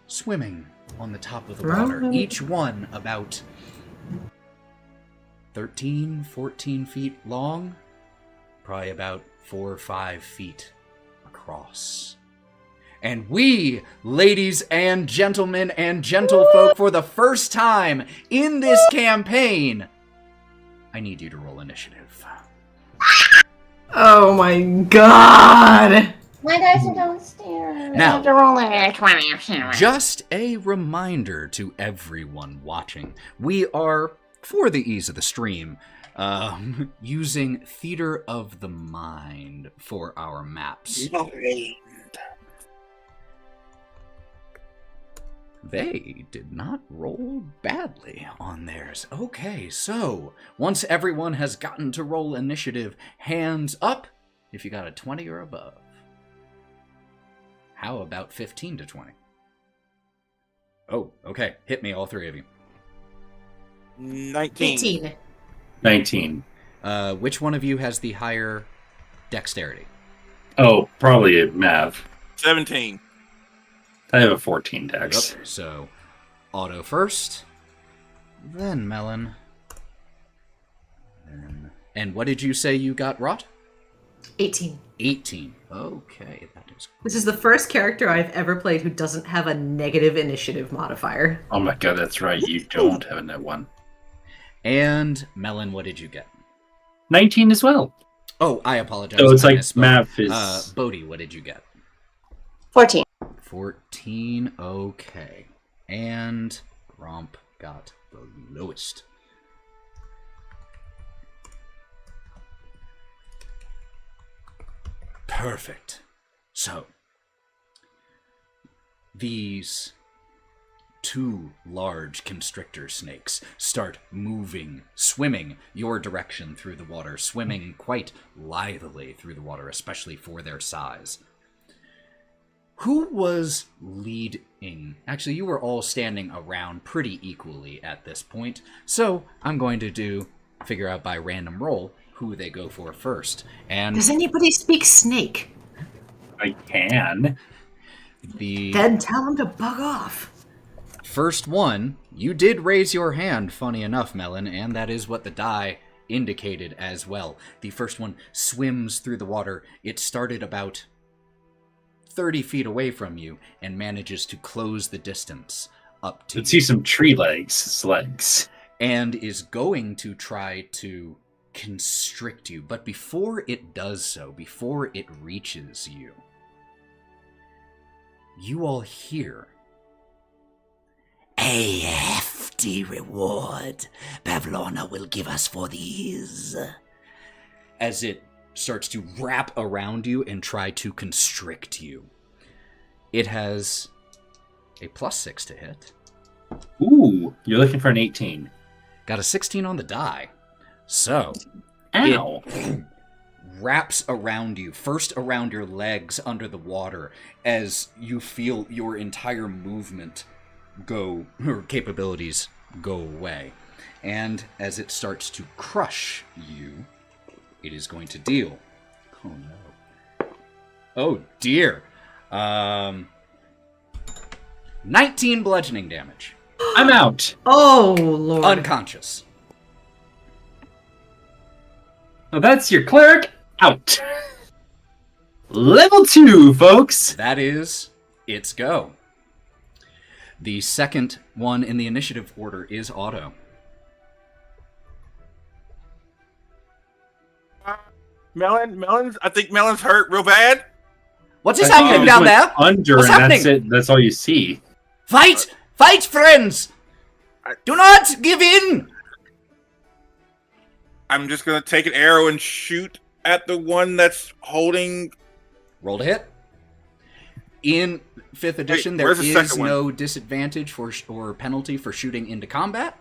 swimming on the top of the water, Right. each one about 13, 14 feet long, probably about 4 or 5 feet across. And we, ladies and gentlemen and gentlefolk, for the first time in this campaign, I need you to roll initiative. Oh my god! My dice are downstairs. Now- I have to roll a 20. Just a reminder to everyone watching, we are, for the ease of the stream, using Theater of the Mind for our maps. They did not roll badly on theirs. Okay, so once everyone has gotten to roll initiative, hands up if you got a 20 or above. How about 15 to 20? Oh, okay. Hit me, all three of you. 19. 18. 19. Which one of you has the higher dexterity? Oh, probably a Mav. 17. I have a 14 dex. Yep. So, Otto first, then Melon. And what did you say you got, Wraught? 18. 18. Okay, that is This is the first character I've ever played who doesn't have a negative initiative modifier. Oh my god, that's right. You don't have a net one. And Melon, what did you get? 19 as well. Oh, I apologize. So it's I like misspoke. Mav is... Bodie, what did you get? 14. 14. Okay. And Gromp got the lowest. Perfect. So, these 2 large constrictor snakes start moving, swimming your direction through the water, swimming quite lithely through the water, especially for their size. Who was leading? Actually, you were all standing around pretty equally at this point, so I'm going to figure out by random roll who they go for first. And Does anybody speak snake? I can. Then tell him to bug off. First one, you did raise your hand, funny enough, Melon, and that is what the die indicated as well. The first one swims through the water. It started about 30 feet away from you and manages to close the distance up to Let's see some tree legs. And is going to try to constrict you. But before it does so, before it reaches you, you all hear A hefty reward Pavlona will give us for these. as it starts to wrap around you and try to constrict you. It has a +6 to hit. Ooh, you're looking for an 18. Got a 16 on the die. So, Ow. it wraps around you, first around your legs under the water, as you feel your entire movement go, or capabilities go away. And as it starts to crush you, it is going to deal. Oh no. Oh dear. 19 bludgeoning damage. I'm out. Oh, Lord. Unconscious. Well, that's your cleric out. Level 2, folks. That is its go. The second one in the initiative order is Otto. Melon's. I think Melon's hurt real bad. What's I happening think down it there? went Under, What's and happening? that's it. That's all you see. Fight! Fight, friends! Do not give in! I'm just gonna take an arrow and shoot at the one that's holding. Roll to hit. In 5th edition, there where's the is second one? no disadvantage for or penalty for shooting into combat.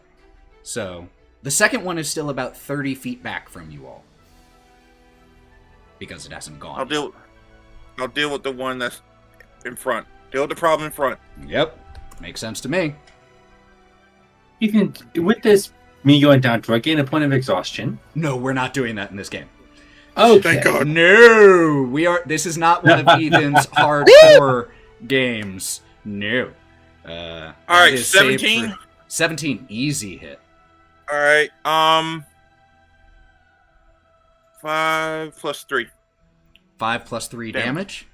So, the second one is still about 30 feet back from you all. Because it hasn't gone. I'll deal with the one that's in front. Deal with the problem in front. Yep. Makes sense to me. Even with this, me going down, do I gain a point of exhaustion? No, we're not doing that in this game. Okay. Thank God. No! This is not one of Ethan's hardcore games. No. All right, 17? 17, easy hit. All right. 5 plus 3. 5 plus 3 damage?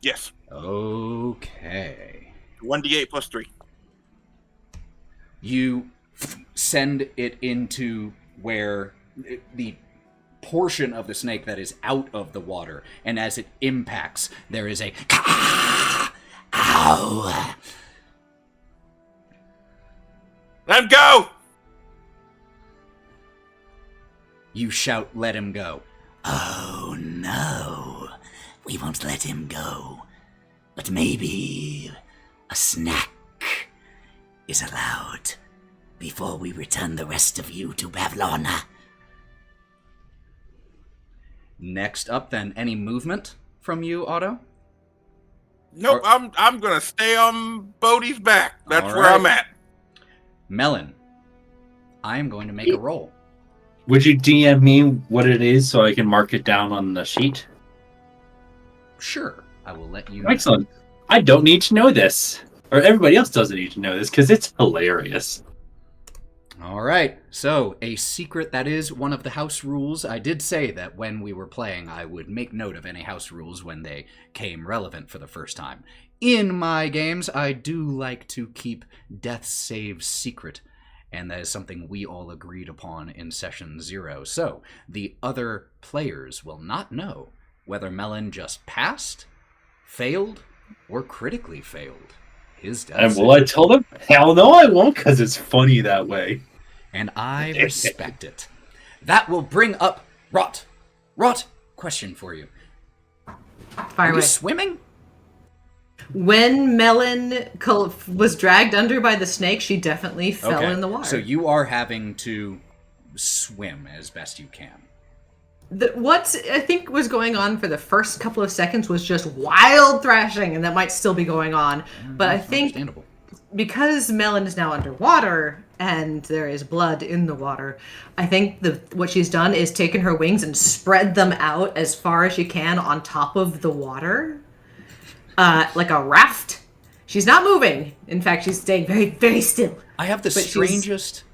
Yes. Okay. 1d8 plus 3. You send it into where the portion of the snake that is out of the water, and as it impacts, there is a Ow! Let him go! You shout, "Let him go." Oh no, we won't let him go. But maybe a snack is allowed before we return the rest of you to Pavlona. Next up, then, any movement from you, Otto? Nope, Or- I'm gonna stay on Bodie's back. That's All where right. I'm at. Melon, I am going to make a roll. Would you DM me what it is so I can mark it down on the sheet? Sure, I will let you know. Excellent. I don't need to know this. Or everybody else doesn't need to know this because it's hilarious. All right, so a secret that is one of the house rules. I did say that when we were playing, I would make note of any house rules when they came relevant for the first time. In my games, I do like to keep death saves secret, and that is something we all agreed upon in session 0. So the other players will not know whether Melon just passed, failed, or critically failed his death And save. will I tell them? Hell no, I won't because it's funny that way. And I respect it. That will bring up Wraught. Wraught, question for you. Fire Are away. you swimming? When Melon was dragged under by the snake, she definitely fell in the water. So you are having to swim as best you can. What I think was going on for the first couple of seconds was just wild thrashing, and that might still be going on. But I think Understandable. because Melon is now underwater and there is blood in the water, I think what she's done is taken her wings and spread them out as far as she can on top of the water, like a raft. She's not moving. In fact, she's staying very, very still. I have the But she's- strangest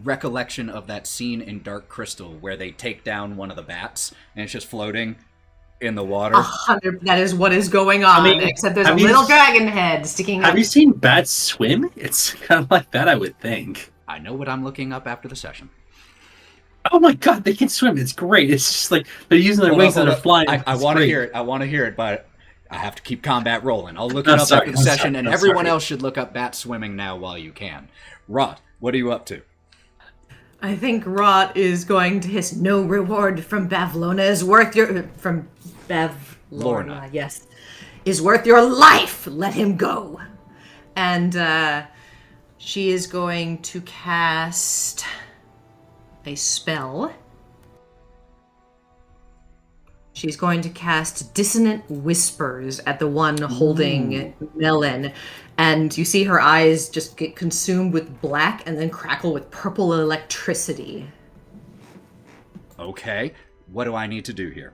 recollection of that scene in Dark Crystal where they take down one of the bats and it's just floating in the water. 100. That is what is going on. I mean, except there's a have you- little dragon head sticking Have out. you seen bats swim? It's kind of like that, I would think. I know what I'm looking up after the session. Oh my god, they can swim. It's great. It's just like they're using their wings and they're flying. I It's want to great. hear it. I want to hear it, but I have to keep combat rolling. I'll look it I'm up sorry, after the I'm session, sorry, and I'm everyone sorry. else should look up bat swimming now while you can. Wraught, what are you up to? I think Wraught is going to hiss, "No reward from Bavlona is worth your..." From Bavlorna, Lorna. yes. "Is worth your life! Let him go!" And, she is going to cast a spell. She's going to cast Dissonant Whispers at the one holding Melon. And you see her eyes just get consumed with black and then crackle with purple electricity. Okay, what do I need to do here?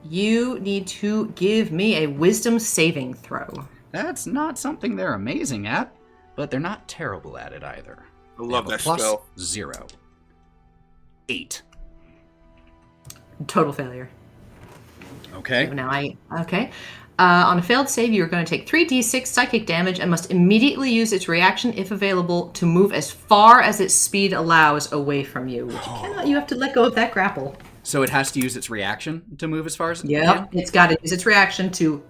You need to give me a wisdom saving throw. That's not something they're amazing at, but they're not terrible at it either. I They love have a that plus spell. 0. 8. Total failure. Okay. So now okay. On a failed save, you're going to take 3d6 psychic damage and must immediately use its reaction, if available, to move as far as its speed allows away from you. Which you cannot. You have to let go of that grapple. So it has to use its reaction to move as far as it Yep. can? It's got to use its reaction to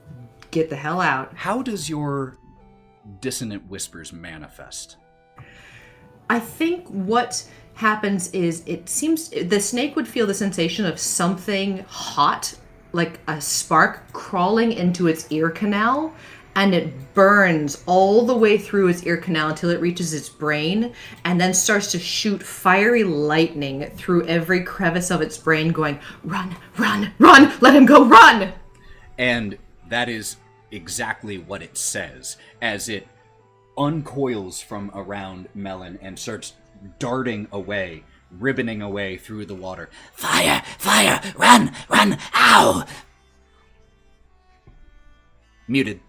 get the hell out. How does your Dissonant Whispers manifest? I think what happens is it seems the snake would feel the sensation of something hot, like a spark, crawling into its ear canal, and it burns all the way through its ear canal until it reaches its brain, and then starts to shoot fiery lightning through every crevice of its brain, going, "Run, run, run! Let him go, run!" And that is exactly what it says as it uncoils from around Melon and starts darting away, ribboning away through the water. Fire! Fire! Run! Run! Ow! Muted.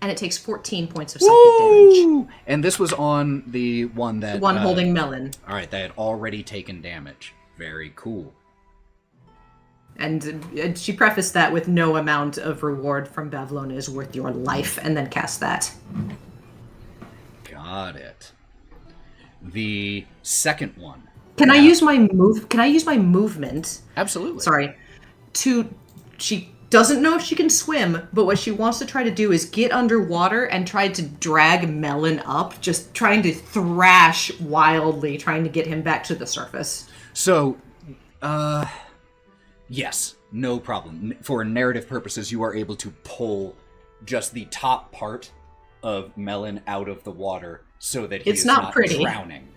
And it takes 14 points of psychic damage. Woo! And this was on the one that... The one holding Melon. Alright, that had already taken damage. Very cool. And she prefaced that with no amount of reward from Bavlona is worth your life, and then cast that. Got it. The second one. Can I use my movement? Absolutely. Sorry. She doesn't know if she can swim, but what she wants to try to do is get underwater and try to drag Melon up, just trying to thrash wildly, trying to get him back to the surface. So, yes, no problem. For narrative purposes, you are able to pull just the top part of Melon out of the water so that he It's is not not pretty. drowning.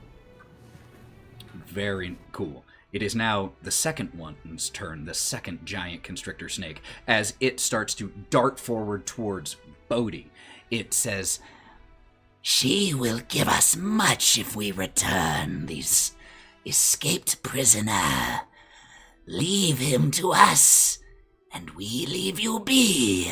Very cool. It is now the second one's turn, the second giant constrictor snake, as it starts to dart forward towards Bodie. It says, She will give us much if we return this escaped prisoner. Leave him to us, and we leave you be.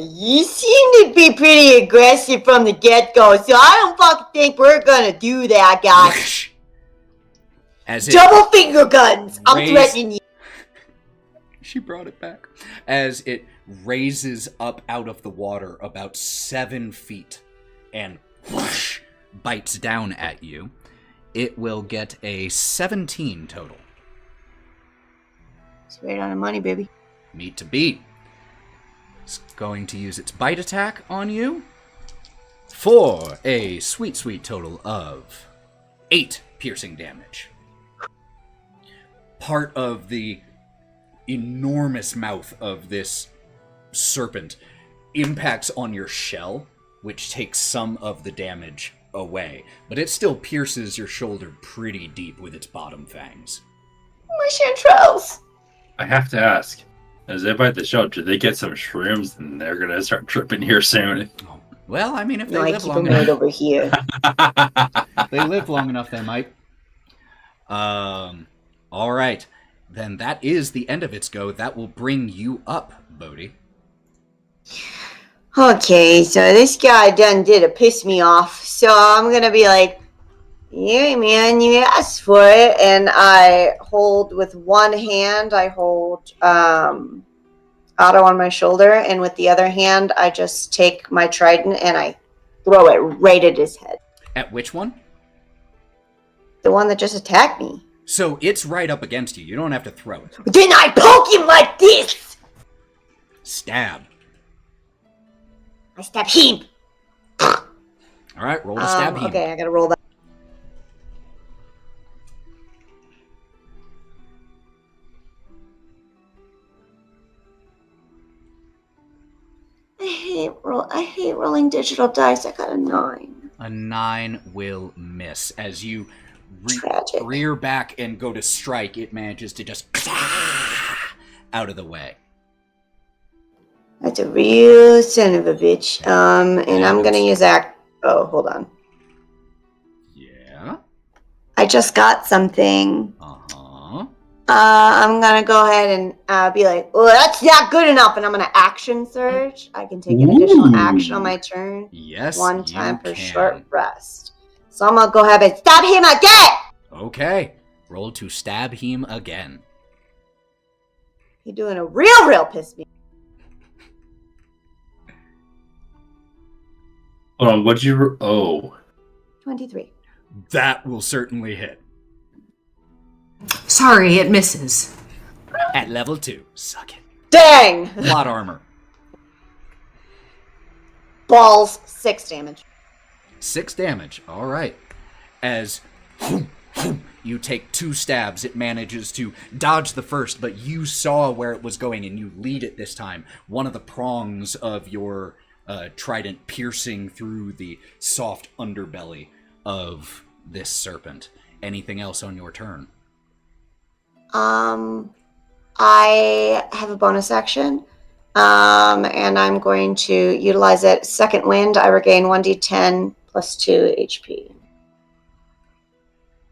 You seem to be pretty aggressive from the get-go, so I don't fucking think we're gonna do that, guys. as it Double finger guns! I'm Raise- threatening you. She brought it back. As it raises up out of the water about 7 feet and whoosh, bites down at you, it will get a 17 total. It's right on the money, baby. Meet to beat. It's going to use its bite attack on you for a sweet, sweet total of 8 piercing damage. Part of the enormous mouth of this serpent impacts on your shell, which takes some of the damage away, but it still pierces your shoulder pretty deep with its bottom fangs. My chanterelles. I have to ask, as everybody at the show, do they get some shrooms and they're going to start tripping here soon? Oh, well, I mean, if they No, I live keep long them right enough, over here. if they live long enough, they might. All right. Then that is the end of its go. That will bring you up, Bodie. Okay, so this guy done did a piss me off. So I'm gonna be like, yeah, man, you asked for it. And I hold with one hand, I hold Otto on my shoulder. And with the other hand, I just take my trident and I throw it right at his head. At which one? The one that just attacked me. So it's right up against you. You don't have to throw it. Then I poke him like this! Stab. I stab him! All right, roll to stab him. Okay, I gotta roll that. I hate rolling digital dice. I got a 9. A 9 will miss. As you Tragic. rear back and go to strike, it manages to just out of the way. That's a real son of a bitch. And I'm gonna use act. Oh, hold on. Yeah. I just got something. Uh-huh. I'm gonna go ahead and be like, oh, that's not good enough, and I'm gonna action surge. I can take an additional action on my turn. Yes, One time you for can. short rest. So I'm gonna go ahead and stab him again! Okay. Roll to stab him again. You're doing a real piss me. What'd you... Oh. 23. That will certainly hit. Sorry, it misses. At level 2. Suck it. Dang! Plot armor. Balls, 6 damage. 6 damage. All right. As you take 2 stabs, it manages to dodge the first, but you saw where it was going and you lead it this time. One of the prongs of your trident piercing through the soft underbelly of this serpent. Anything else on your turn? I have a bonus action. And I'm going to utilize it. Second wind, I regain 1d10 plus 2 HP.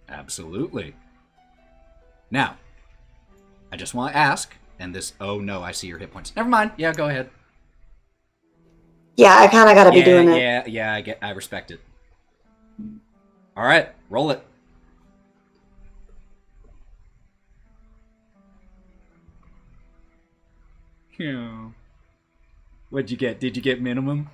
Absolutely. Now, I just want to ask, and this... Oh, no, I see your hit points. Never mind. Yeah, go ahead. Yeah, I kind of got to be doing it. Yeah, I respect it. All right, roll it. Yeah. What'd you get? Did you get minimum?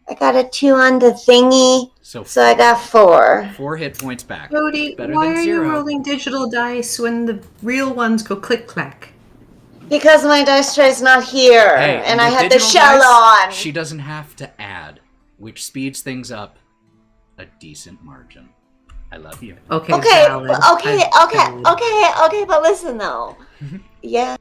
I got a 2 on the thingy, so I got 4. 4 hit points back. Bodie, Better why than are 0. you rolling digital dice when the real ones go click-clack? Because my dice tray is not here, Hey, and I with had the digital shell dice, on. She doesn't have to add, which speeds things up a decent margin. I love you. Okay, Okay, valid. okay, but listen though. Yeah.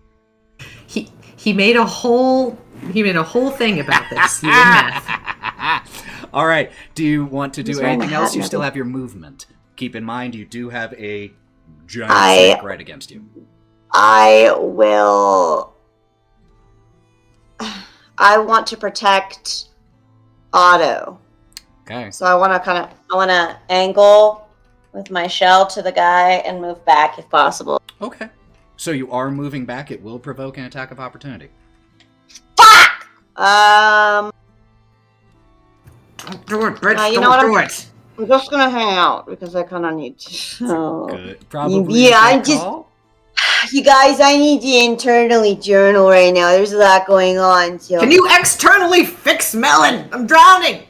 He made a whole thing about this. You and math. All right. Do you want to He's do wearing anything a hat else? You and still everything. have your movement. Keep in mind, you do have a giant snake right against you. I want to protect Otto. Okay. So I want to angle with my shell to the guy and move back if possible. Okay. So you are moving back. It will provoke an attack of opportunity. Fuck! Don't do it, bitch. you know Don't what, do it. I'm just gonna hang out because I kind of need to. Good. Probably. Yeah, a I'm good just. call. You guys, I need to internally journal right now. There's a lot going on. So. Can you externally fix Melon? I'm drowning.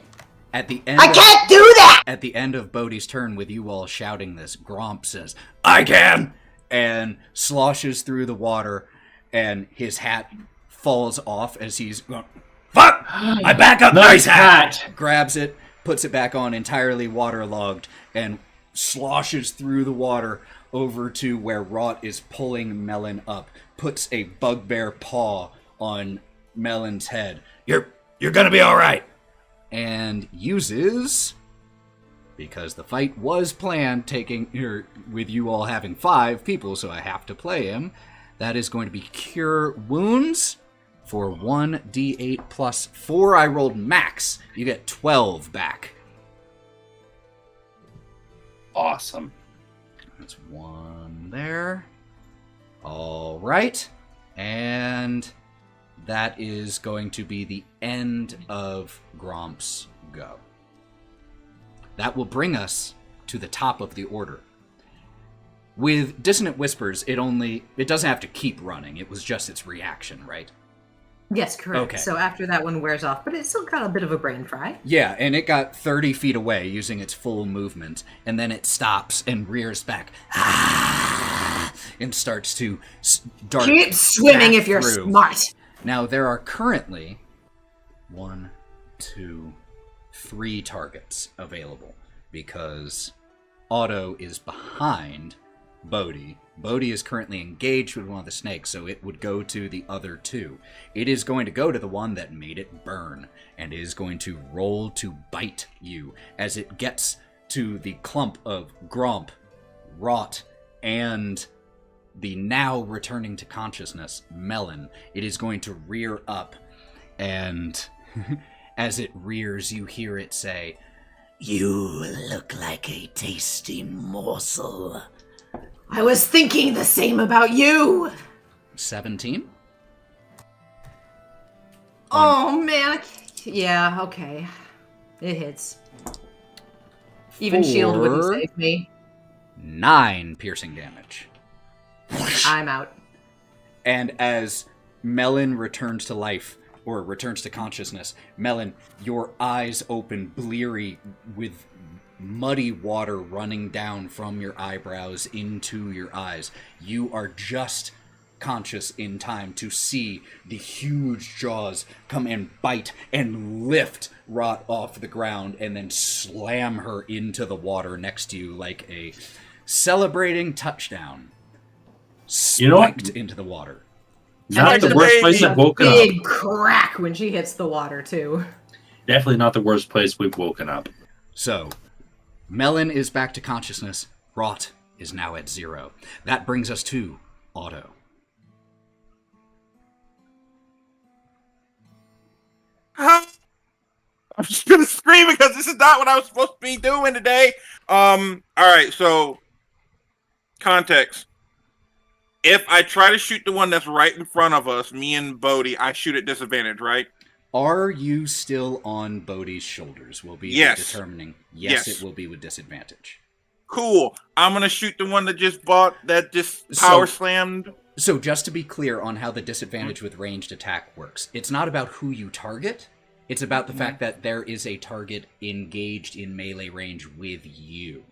At the end. I can't do that. At the end of Bodie's turn, with you all shouting this, Gromp says, "I can!" and sloshes through the water, and his hat falls off as he's going, "Fuck! I back up nice hat!" Grabs it, puts it back on, entirely waterlogged, and sloshes through the water over to where Wraught is pulling Melon up, puts a bugbear paw on Melon's head. You're gonna be all right. And uses, because the fight was planned with you all having 5 people, so I have to play him. That is going to be Cure Wounds for 1d8 plus 4. I rolled max. You get 12 back. Awesome. That's 1 there. All right. And that is going to be the end of Gromp's go. That will bring us to the top of the order. With Dissonant Whispers, it doesn't have to keep running. It was just its reaction, right? Yes, correct. Okay. So after that one wears off, but it's still got a bit of a brain fry. Yeah, and it got 30 feet away using its full movement, and then it stops and rears back. And starts to dart. Keep swimming back if you're through. smart. Now, there are currently 1, 2, 3 targets available because Otto is behind Bodie. Bodie is currently engaged with one of the snakes, so it would go to the other 2. It is going to go to the one that made it burn and is going to roll to bite you as it gets to the clump of Gromp, Wraught, and the now returning to consciousness, Melon. It is going to rear up, and as it rears, you hear it say, You look like a tasty morsel. I was thinking the same about you. 17. Oh, man. Yeah, okay. It hits. Even shield wouldn't For save me. 9 piercing damage. I'm out. And as Melon returns to life, or returns to consciousness, Melon, your eyes open bleary with muddy water running down from your eyebrows into your eyes. You are just conscious in time to see the huge jaws come and bite and lift Wraught off the ground and then slam her into the water next to you like a celebrating touchdown. You know what? Spiked into the water. Not like the the worst place baby. I've woken up. Big crack when she hits the water, too. Definitely not the worst place we've woken up. So, Melon is back to consciousness. Wraught is now at 0. That brings us to Otto. I'm just gonna scream because this is not what I was supposed to be doing today. All right, so context. If I try to shoot the one that's right in front of us, me and Bodie, I shoot at disadvantage, right? Are you still on Bodie's shoulders? Will be Yes. determining. Yes. It will be with disadvantage. Cool. I'm gonna shoot the one that just So- power slammed. So just to be clear on how the disadvantage with ranged attack works, it's not about who you target. It's about the fact that there is a target engaged in melee range with you.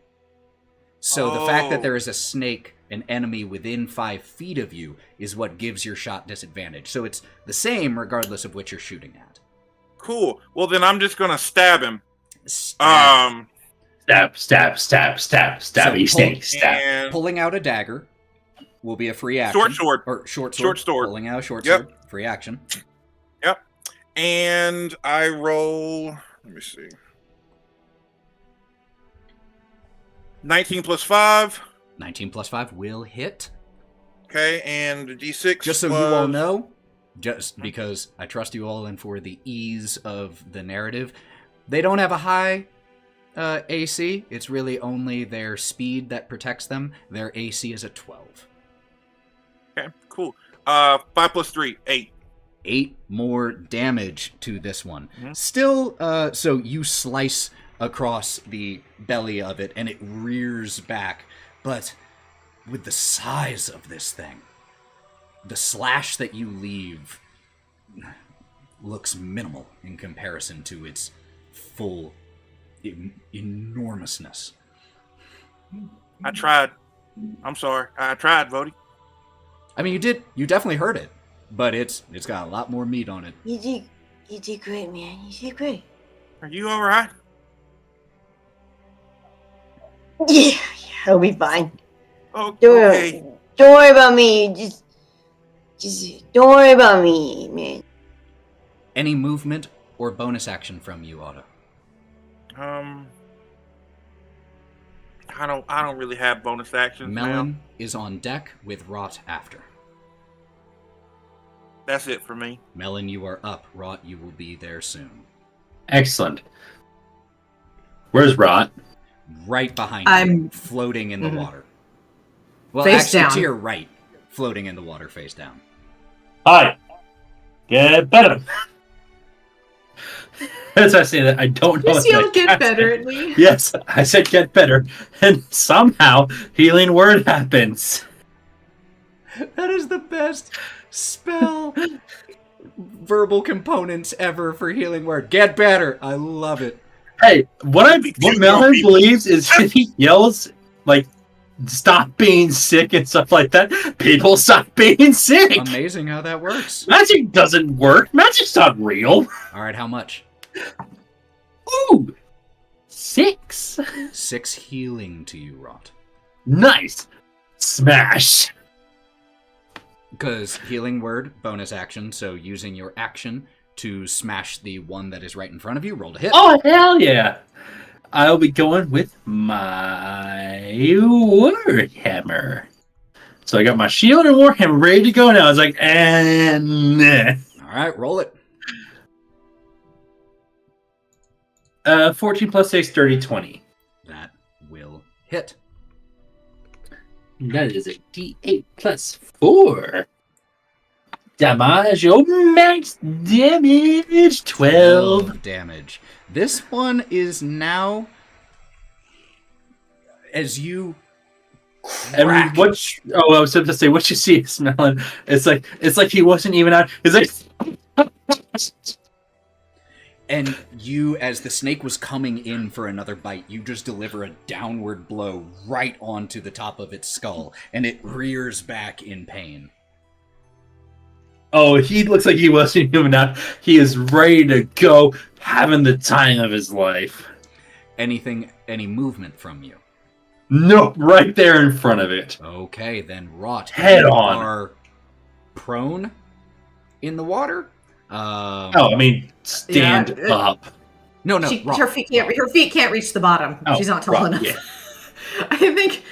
So the fact that there is a snake, an enemy within 5 feet of you, is what gives your shot disadvantage. So it's the same regardless of what you're shooting at. Cool. Well, then I'm just gonna stab him. Stab. Stabby So snake, stab. And Pulling out a dagger will be a free action. Short sword. Or short sword. Short sword. Pulling out a short Yep. sword. Free action. Yep. And I roll. Let me see. 19 plus 5. 19 plus 5 will hit. Okay, and the D6. Just so plus... you all know, just because I trust you all and for the ease of the narrative, they don't have a high AC. It's really only their speed that protects them. Their AC is a 12. Okay, cool. 5 plus 3, 8. 8 more damage to this one. Mhm. Still, so you slice across the belly of it and it rears back, but with the size of this thing, the slash that you leave looks minimal in comparison to its full enormousness. I tried. I'm sorry. I tried, Bodie. I mean, you definitely heard it, but it's got a lot more meat on it. You did great, man. You did great. Are you all right? Yeah, I'll be fine. Oh, Don't, okay. don't worry about me. Just don't worry about me, man. Any movement or bonus action from you, Otto? I don't really have bonus actions Melon now. is on deck with Wraught after. That's it for me. Melon, you are up. Wraught, you will be there soon. Excellent. Where's Wraught? Right behind I'm- you, floating in the water. Well, Face actually, down. to your right, floating in the water, face down. Hi. Get better. As I say that, I don't know. Just if yell, I get cast better it. at me. Yes, I said get better, and somehow healing word happens. That is the best spell verbal components ever for healing word. Get better. I love it. Hey, what Melon believes is if he yells like "stop being sick" and stuff like that, people stop being sick. Amazing how that works. Magic doesn't work. Magic's not real. All right, how much? Ooh, 6. 6 healing to you, Wraught. Nice. Smash. Because healing word, bonus action, so using your action to smash the one that is right in front of you, roll to hit. Oh, hell yeah. I'll be going with my Warhammer. So I got my shield and Warhammer ready to go now. I was like, and... All right, roll it. 14 plus 6, 30, 20. That will hit. That is a D8 plus 4. Damage, oh, max damage, 12. Damage. This one is now, as you And crack, I was supposed to say, what you see is Melon. It's like he wasn't even out. It's like... and you, as the snake was coming in for another bite, you just deliver a downward blow right onto the top of its skull, and it rears back in pain. Oh, he looks like he wasn't even out. He is ready to go, having the time of his life. Any movement from you? Nope, right there in front of it. Okay, then Wraught. Head you on. Are prone in the water? Stand Yeah, up. No, Wraught. Her feet can't reach the bottom. Oh, She's not tall Wraught, enough. yeah. I think,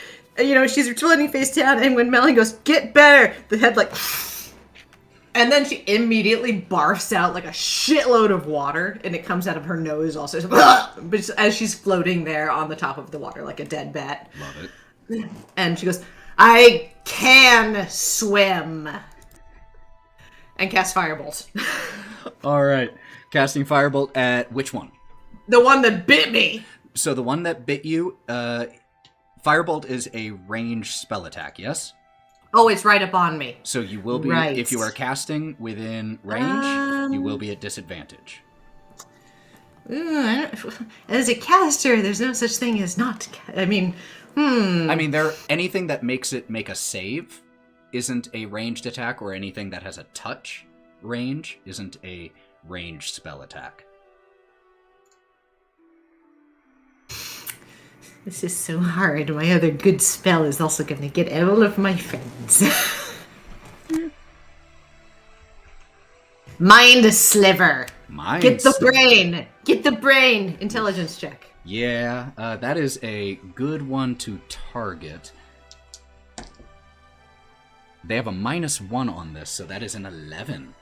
she's floating face down, and when Melon goes, get better, the head and then she immediately barfs out like a shitload of water, and it comes out of her nose also. But as she's floating there on the top of the water like a dead bat. Love it. And she goes, I can swim. And cast Firebolt. All right. Casting Firebolt at which one? The one that bit me. So the one that bit you, Firebolt is a ranged spell attack, yes? Oh, it's right up on me. So you will be, Right. if you are casting within range, you will be at disadvantage. As a caster, there's no such thing as not. I mean, anything that makes it make a save isn't a ranged attack, or anything that has a touch range isn't a ranged spell attack. This is so hard. My other good spell is also going to get all of my friends. Mind Sliver. Get the brain. Get the brain. Intelligence check. Yeah, that is a good one to target. They have a -1 on this, so that is an 11.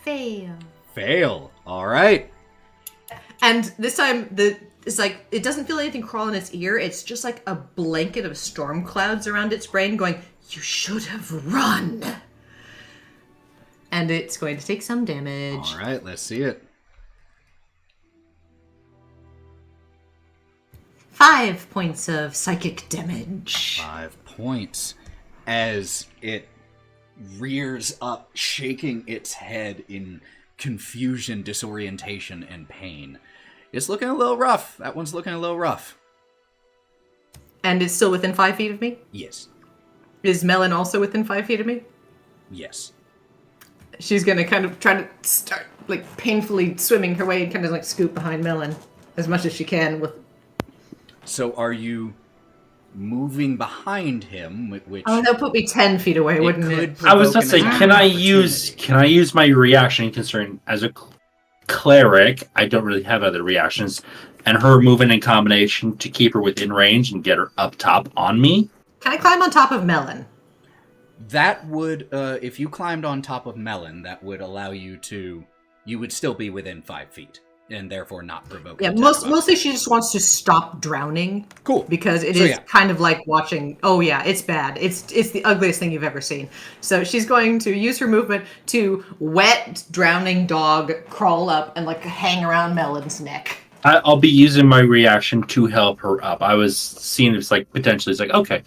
Fail. All right. And this time, it's like, it doesn't feel anything crawl in its ear. It's just like a blanket of storm clouds around its brain going, you should have run. And it's going to take some damage. All right, let's see it. 5 points of psychic damage. 5 points as it rears up, shaking its head in confusion, disorientation, and pain. It's looking a little rough. That one's looking a little rough. And it's still within 5 feet of me? Yes. Is Melon also within 5 feet of me? Yes. She's gonna kind of try to start, painfully swimming her way and kind of, scoop behind Melon as much as she can with So are you moving behind him, which Oh, that would put me 10 feet away, wouldn't it? I was going to say, provoke an can I attack use opportunity. my reaction concerning as a cleric? I don't really have other reactions, and her moving in combination to keep her within range and get her up top on me. Can I climb on top of Melon? That would, if you climbed on top of Melon, that would allow you to. You would still be within 5 feet, and therefore not provoke. Yeah, an attack mostly she just wants to stop drowning. Cool. Because it So, is yeah. kind of like watching. Oh yeah, it's bad. It's the ugliest thing you've ever seen. So she's going to use her movement to wet drowning dog crawl up and like hang around Melon's neck. I'll be using my reaction to help her up. I was seeing it's like potentially it's like okay,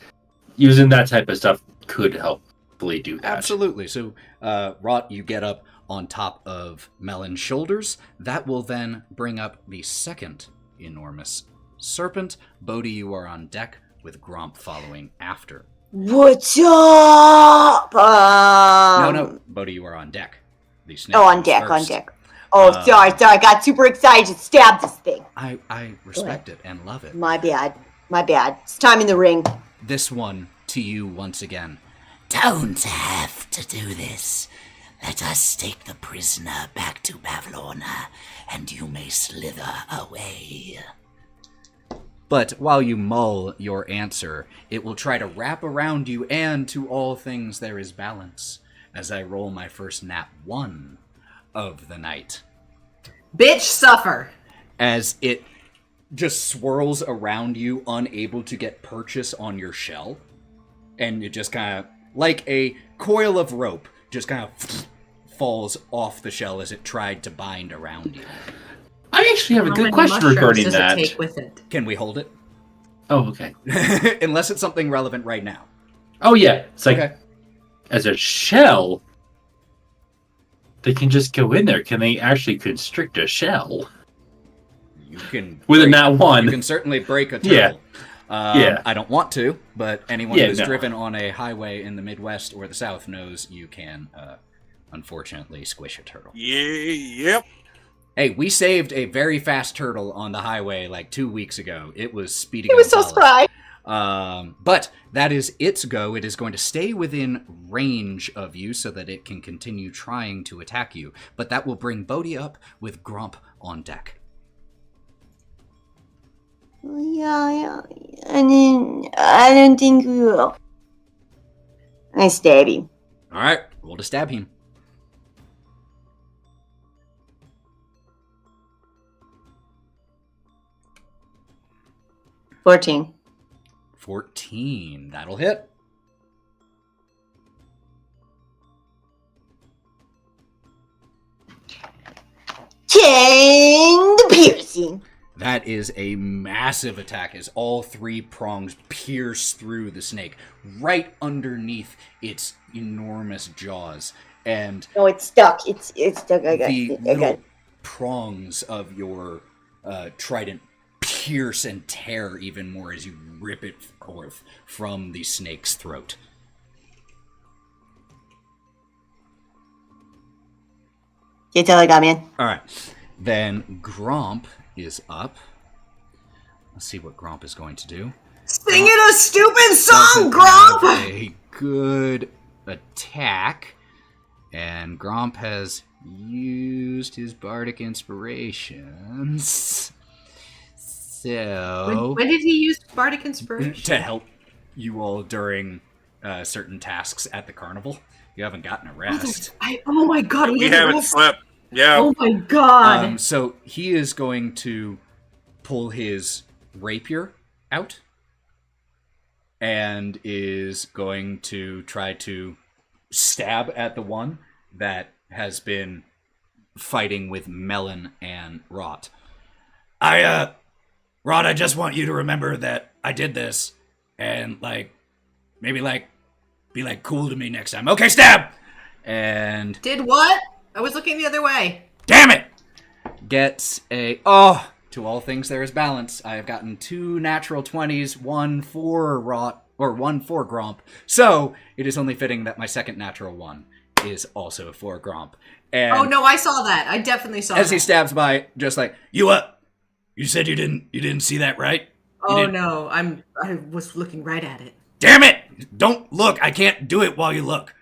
using that type of stuff could hopefully do that. Absolutely. So, Wraught, you get up on top of Melon's shoulders. That will then bring up the second enormous serpent. Bodie, you are on deck with Gromp following after. What's up? No, Bodie, you are on deck. The snake Oh, on comes deck, on first. deck. Oh, sorry. I got super excited to stab this thing. I respect it and love it. My bad. It's time in the ring. This one to you once again. Don't have to do this. Let us take the prisoner back to Pavlorna, and you may slither away. But while you mull your answer, it will try to wrap around you, and to all things there is balance, as I roll my first nat 1 of the night. Bitch, suffer. As it just swirls around you, unable to get purchase on your shell, and it just kind of, like a coil of rope, just kind of falls off the shell as it tried to bind around you. I actually have a How good many question mushrooms regarding does that. it take with it? Can we hold it? Oh, okay. Unless it's something relevant right now. Oh yeah, it's like Okay. as a shell, they can just go in there. Can they actually constrict a shell You can with a break- nat You 1? can certainly break a turtle. Yeah. Yeah. I don't want to, but anyone Yeah, who's no. driven on a highway in the Midwest or the South knows you can, unfortunately, squish a turtle. Yep. Hey, we saved a very fast turtle on the highway like 2 weeks ago. It was speeding. It was so spry. But that is its go. It is going to stay within range of you so that it can continue trying to attack you. But that will bring Bodie up with Gromp on deck. Yeah. And then I don't think we will. I stab him. All right, roll to stab him. $14. 14. That'll hit. King the piercing. That is a massive attack as all 3 prongs pierce through the snake, right underneath its enormous jaws. And No, it's stuck. It's stuck. I got the it. I got little it. prongs of your trident pierce and tear even more as you rip it forth from the snake's throat. That's all I got, man. All right. Then Gromp is up. Let's see what Gromp is going to do. Singing a stupid song, Doesn't Gromp! have a good attack. And Gromp has used his bardic inspirations. So... When did he use Bardic Inspiration? to help you all during certain tasks at the carnival. You haven't gotten a rest. Oh my god, We haven't slept. Yeah. Oh my god. So he is going to pull his rapier out and is going to try to stab at the one that has been fighting with Melon and Wraught. Wraught, I just want you to remember that I did this and, maybe, be, cool to me next time. Okay, stab! And... Did what? I was looking the other way. Damn it! Gets a... Oh! To all things there is balance. I have gotten 2 natural 20s, 1 for Wraught, or 1 for Gromp. So, it is only fitting that my second natural 1 is also for Gromp. And Oh no, I saw that. I definitely saw as that. he stabs by, just like, you up? You said you didn't see that, right? Oh didn't- no, I was looking right at it. Damn it! Don't look! I can't do it while you look.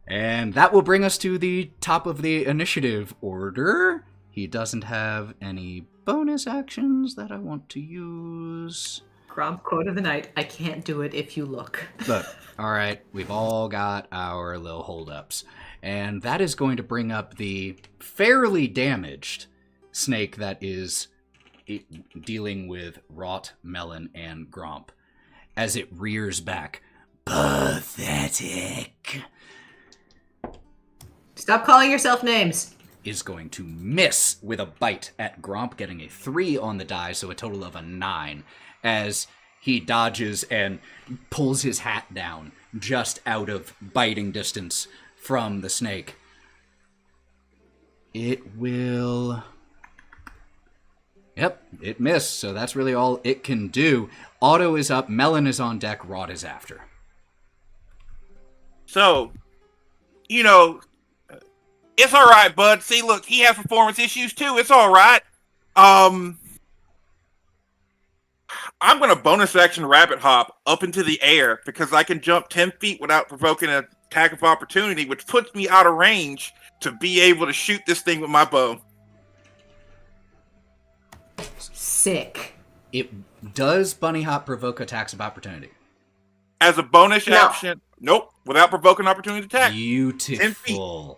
And that will bring us to the top of the initiative order. He doesn't have any bonus actions that I want to use. Gromp quote of the night, I can't do it if you look. But, alright, we've all got our little holdups. And that is going to bring up the fairly damaged snake that is dealing with Wraught, Melon, and Gromp as it rears back. Pathetic. Stop calling yourself names. Is going to miss with a bite at Gromp, getting a 3 on the die, so a total of a 9, as he dodges and pulls his hat down just out of biting distance from the snake. It will... Yep, it missed, so that's really all it can do. Otto is up, Melon is on deck, Wraught is after. So, you know, it's all right, bud. See, look, he has performance issues too. It's all right. I'm going to bonus action rabbit hop up into the air because I can jump 10 feet without provoking an attack of opportunity, which puts me out of range to be able to shoot this thing with my bow. Sick. It does bunny hop provoke attacks of opportunity. As a bonus action, nope, without provoking opportunity attack. 10 Beautiful. feet.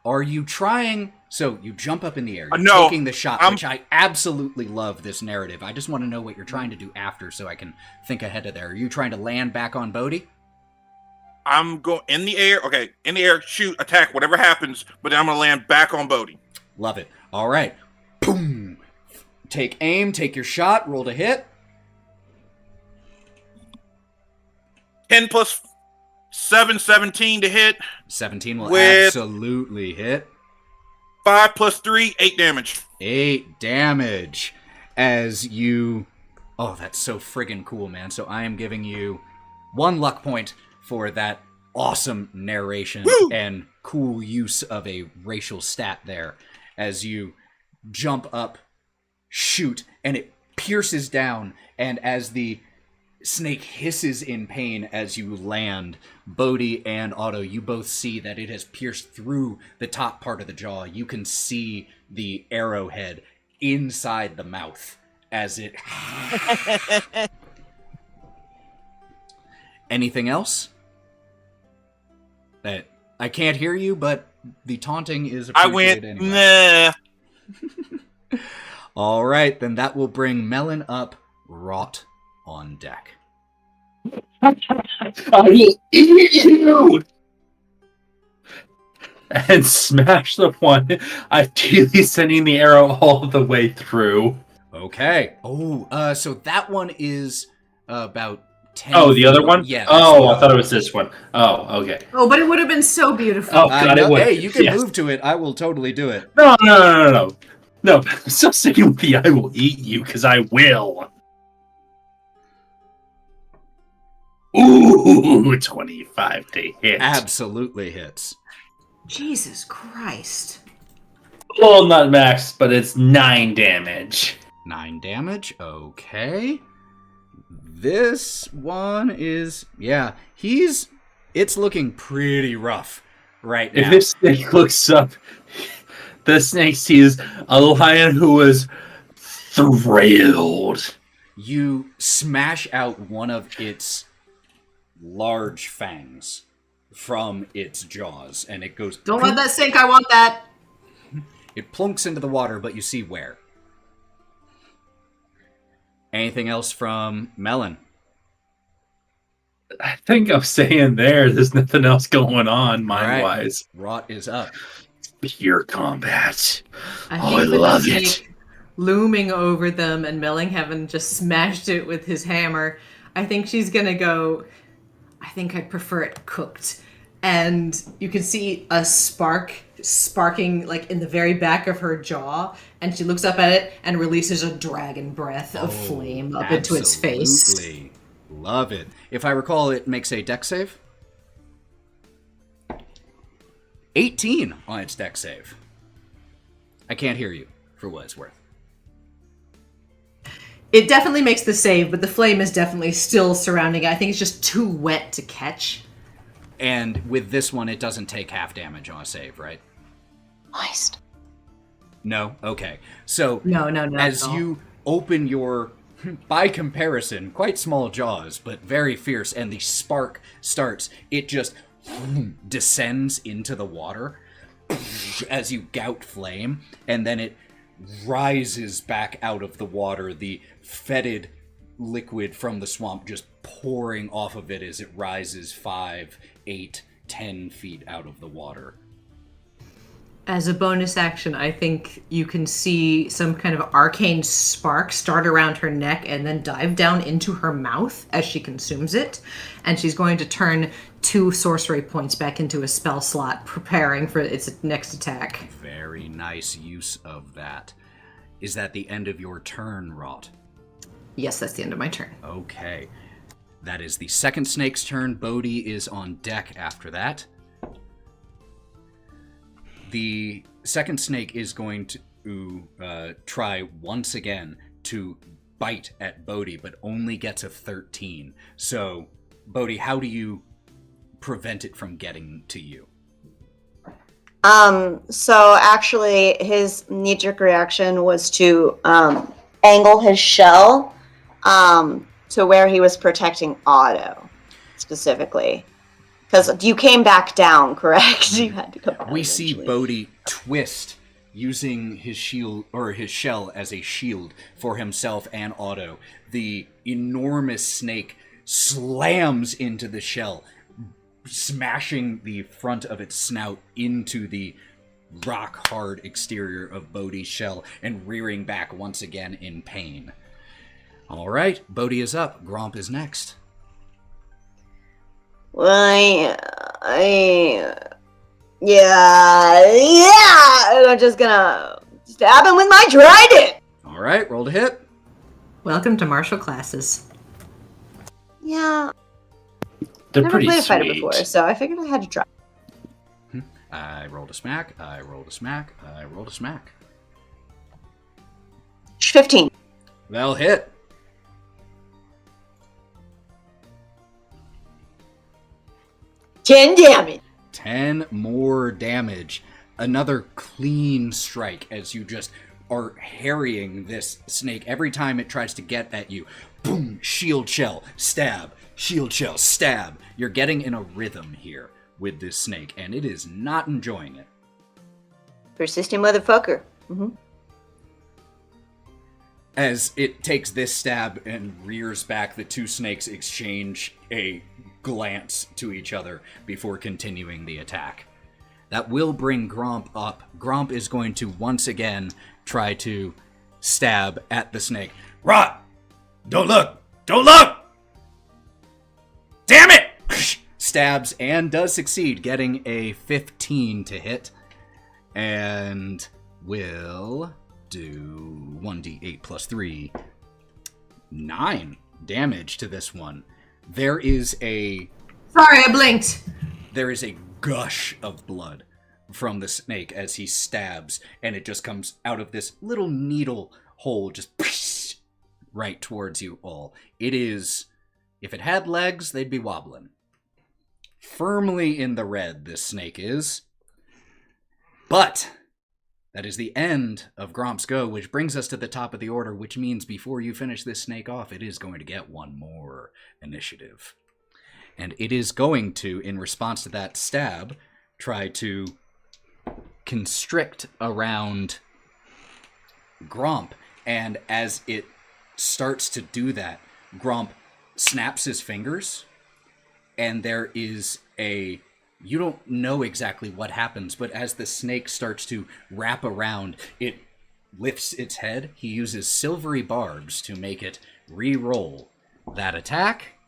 Are you trying... So, you jump up in the air, you're No, taking the shot, which I absolutely love this narrative. I just want to know what you're trying to do after so I can think ahead of there. Are you trying to land back on Bodie? I'm going in the air. Okay, in the air, shoot, attack, whatever happens, but then I'm going to land back on Bodie. Love it. All right. Boom. Take aim, take your shot, roll to hit. 10 plus 7, 17 to hit. 17 will With- absolutely hit. 5 plus 3, 8 damage. 8 damage as you... Oh, that's so friggin' cool, man. So I am giving you 1 luck point for that awesome narration and cool use of a racial stat there as you jump up, shoot, and it pierces down, and as the snake hisses in pain as you land, Bodie and Otto, you both see that it has pierced through the top part of the jaw. You can see the arrowhead inside the mouth as it... Anything else? I can't hear you, but the taunting is I appreciated went, anyway. nah. All right, then that will bring Melon up, Wraught on deck. I will eat you! And smash the one, ideally sending the arrow all the way through. Okay. Oh, so that one is about 10. Oh, the other one? Yeah. Oh, I thought it was this one. Oh, okay. Oh, but it would have been so beautiful. Oh, God, it would. Hey, you can Yes. move to it. I will totally do it. No. No, I'm still sticking with the I will eat you, because I will. Ooh, 25 to hit. Absolutely hits. Jesus Christ. Well, not max, but it's 9 damage. 9 damage. Okay. This one is... Yeah, it's looking pretty rough right now. If this snake looks up, the snake sees a lion who is thrilled. You smash out one of its large fangs from its jaws, and it goes... Don't let that sink, I want that. It plunks into the water, but you see where. Anything else from Melon? I think I'm staying there. There's nothing else going on, mind-wise. Wraught is up. Pure combat. I I with the love it. snake looming over them and Melon having just smashed it with his hammer, I think she's gonna go, I think I prefer it cooked. And you can see a sparking like in the very back of her jaw, and she looks up at it and releases a dragon breath of flame up into its face. Absolutely. Love it. If I recall, it makes a dex save. 18 on its dex save. I can't hear you, for what it's worth. It definitely makes the save, but the flame is definitely still surrounding it. I think it's just too wet to catch. And with this one, it doesn't take half damage on a save, right? Moist. No? Okay. So, No. as you open your, by comparison, quite small jaws, but very fierce, and the spark starts, it just descends into the water as you gout flame, and then it rises back out of the water, the fetid liquid from the swamp just pouring off of it as it rises 5, 8, 10 feet out of the water. As a bonus action, I think you can see some kind of arcane spark start around her neck and then dive down into her mouth as she consumes it. And she's going to turn 2 sorcery points back into a spell slot, preparing for its next attack. Very nice use of that. Is that the end of your turn, Wraught? Yes, that's the end of my turn. Okay. That is the second snake's turn. Bodie is on deck after that. The second snake is going to try once again to bite at Bodie, but only gets a 13. So, Bodie, how do you prevent it from getting to you? So actually, his knee-jerk reaction was to angle his shell to where he was protecting Otto, specifically. Because you came back down, correct? You had to come down. We see Bodie twist, using his shield or his shell as a shield for himself and Otto. The enormous snake slams into the shell, smashing the front of its snout into the rock-hard exterior of Bodhi's shell and rearing back once again in pain. All right, Bodhi is up. Gromp is next. Well, I'm just gonna stab him with my trident. All right, roll to hit. Welcome to martial classes. Yeah, They're never pretty played a fighter sweet. before, so I figured I had to try. I rolled a smack. I rolled a smack. I rolled a smack. 15. That'll hit. Ten damage. 10 more damage. Another clean strike as you just are harrying this snake. Every time it tries to get at you, boom, shield shell, stab, shield shell, stab. You're getting in a rhythm here with this snake, and it is not enjoying it. Persistent motherfucker. As it takes this stab and rears back, the two snakes exchange a glance to each other before continuing the attack. That will bring Gromp up. Gromp is going to once again try to stab at the snake. Wraught! Don't look! Don't look! Damn it! Stabs and does succeed, getting a 15 to hit. And will do 1d8 plus 3. 9 damage to this one. There is a Sorry, I blinked. There is a gush of blood from the snake as he stabs, and it just comes out of this little needle hole, just right towards you all. It is, if it had legs, they'd be wobbling. Firmly in the red, this snake is. But that is the end of Gromp's go, which brings us to the top of the order, which means before you finish this snake off, it is going to get one more initiative. And it is going to, in response to that stab, try to constrict around Gromp. And as it starts to do that, Gromp snaps his fingers, and there is a... You don't know exactly what happens, but as the snake starts to wrap around, it lifts its head. He uses silvery barbs to make it re-roll that attack,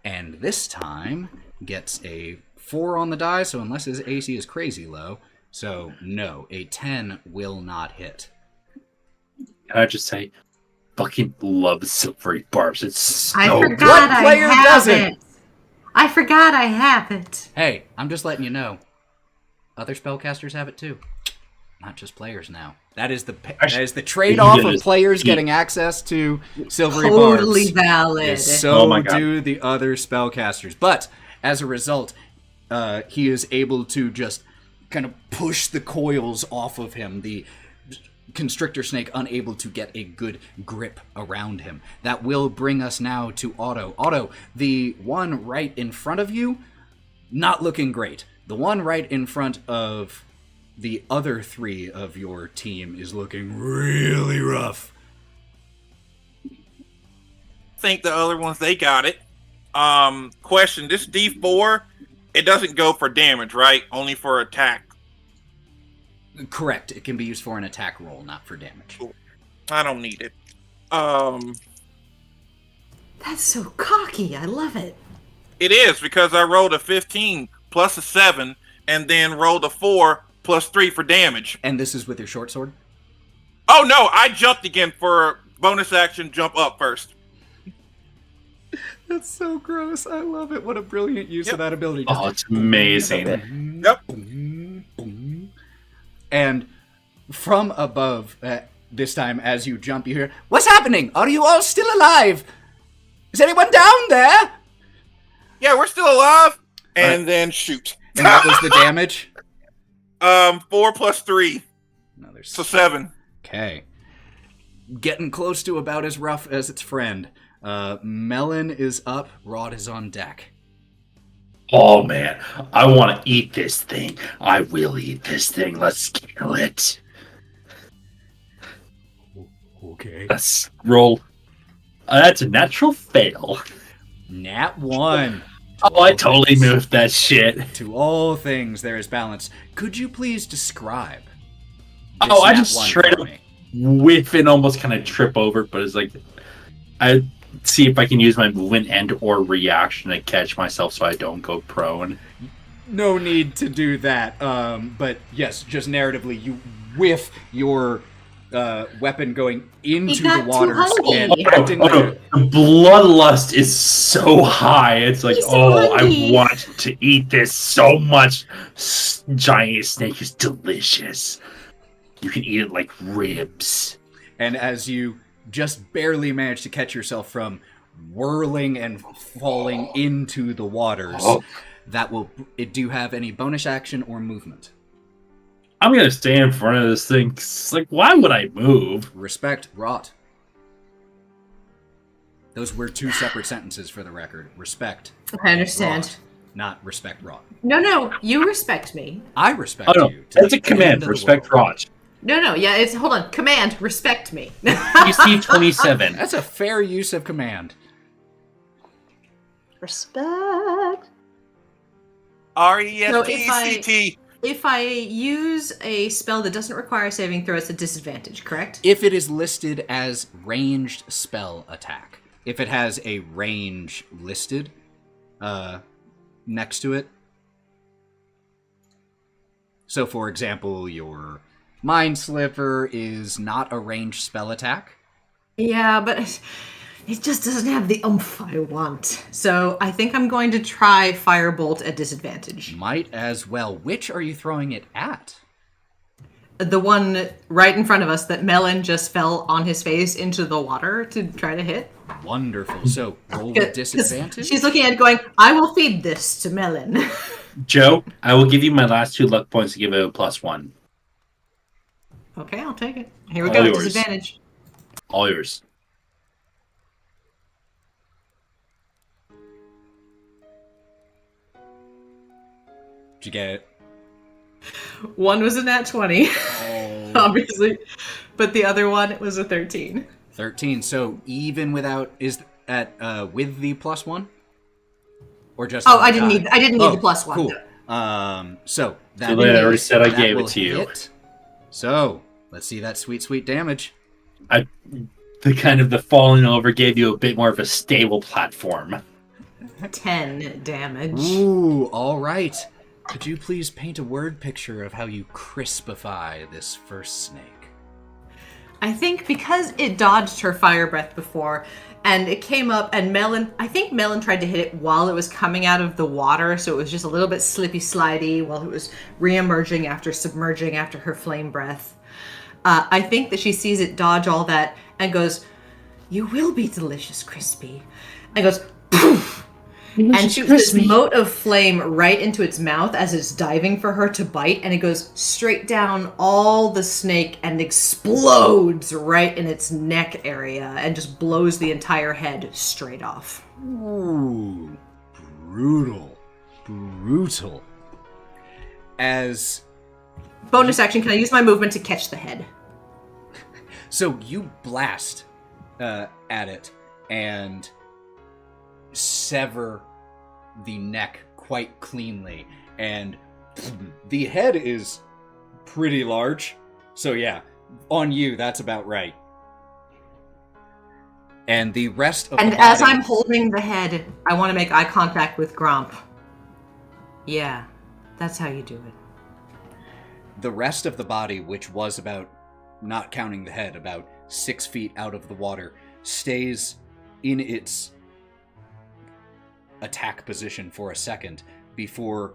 and this time gets a 4 on the die, so unless his AC is crazy low, so no, a 10 will not hit. Can I just say, fucking love silvery barbs. It's so I good. forgot What player I have doesn't? it. I forgot I have it. Hey, I'm just letting you know. Other spellcasters have it too. not just players now. That is the trade-off of players getting access to silvery Totally barbs. valid. Is so Oh my God. do the other spellcasters. But as a result, he is able to just kind of push the coils off of him. The constrictor snake unable to get a good grip around him. That will bring us now to Otto. Otto, the one right in front of you, not looking great. The one right in front of the other three of your team is looking really rough. Think the other ones, they got it. Question, this D4, it doesn't go for damage, right? Only for attack. Correct. It can be used for an attack roll, not for damage. I don't need it. That's so cocky. I love it. It is, because I rolled a 15 plus a 7, and then rolled a 4 plus 3 for damage. And this is with your short sword? Oh no, I jumped again for bonus action, jump up first. That's so gross. I love it. What a brilliant use Yep. of that ability. Oh, it's amazing. Yep. And from above, this time as you jump, you hear, "What's happening? Are you all still alive? Is anyone down there?" Yeah, we're still alive. And then shoot. And what was the damage? 4 plus 3, No, there's so 7. Okay. Getting close to about as rough as its friend. Melon is up. Wraught is on deck. Oh man, I want to eat this thing. I will eat this thing. Let's kill it. Okay. Let's roll. That's a natural fail. Nat 1. Oh, I totally moved that shit. To all things there is balance. Could you please describe this Oh, I nat just 1 straight for up me? whiff and almost kind of trip over, but it's like I see if I can use my movement and or reaction to catch myself so I don't go prone. No need to do that. But yes, just narratively, you whiff your weapon going into got the too waters hungry. and acting Oh, like no. The bloodlust is so high. It's like, He's so oh, hungry. I want to eat this so much. Giant snake is delicious. You can eat it like ribs. And as you just barely manage to catch yourself from whirling and falling into the waters, that will. Do you have any bonus action or movement? I'm gonna stay in front of this thing. 'Cause, like, why would I move? Respect, Wraught. Those were two separate sentences for the record. Respect. I understand. Wraught, not respect Wraught. No, you respect me. I respect Oh no, you. to that's the a command. end of the Respect world. Wraught. No, yeah, it's hold on. Command, respect me. PC 27. That's a fair use of command. Respect. RESPECT. If I use a spell that doesn't require saving throw, it's a disadvantage, correct? If it is listed as ranged spell attack, if it has a range listed next to it. So, for example, your Mind Slipper is not a ranged spell attack. Yeah, but it just doesn't have the oomph I want. So I think I'm going to try Firebolt at disadvantage. Might as well. Which are you throwing it at? The one right in front of us that Melon just fell on his face into the water to try to hit. Wonderful. So, roll with disadvantage. She's looking at it going, I will feed this to Melon. Joe, I will give you my last 2 luck points to give it a +1. Okay, I'll take it. Here we All go, yours. disadvantage. All yours. Did you get it? One was a nat 20, obviously. But the other one, it was a 13. 13. So, even without, is at with the +1? Or just Oh, on I the didn't die? need the +1. Cool. though. So that Too late, I already is- said I that gave it will to you. hit. So let's see that sweet damage. The falling over gave you a bit more of a stable platform. 10 damage. Ooh, all right. Could you please paint a word picture of how you crispify this first snake? I think because it dodged her fire breath before, and it came up, and I think Melon tried to hit it while it was coming out of the water, so it was just a little bit slippy slidey while it was re-emerging after submerging after her flame breath. I think that she sees it dodge all that and goes, "You will be delicious, crispy," and goes, poof, and shoots this mote of flame right into its mouth as it's diving for her to bite, and it goes straight down all the snake and explodes right in its neck area and just blows the entire head straight off. Ooh, brutal. As bonus action, can I use my movement to catch the head? So you blast at it and sever the neck quite cleanly, and the head is pretty large. So yeah, on you, that's about right. And the rest of the body... as I'm holding the head, I want to make eye contact with Gromp. Yeah, that's how you do it. The rest of the body, which was about, not counting the head, about 6 feet out of the water, stays in its attack position for a second before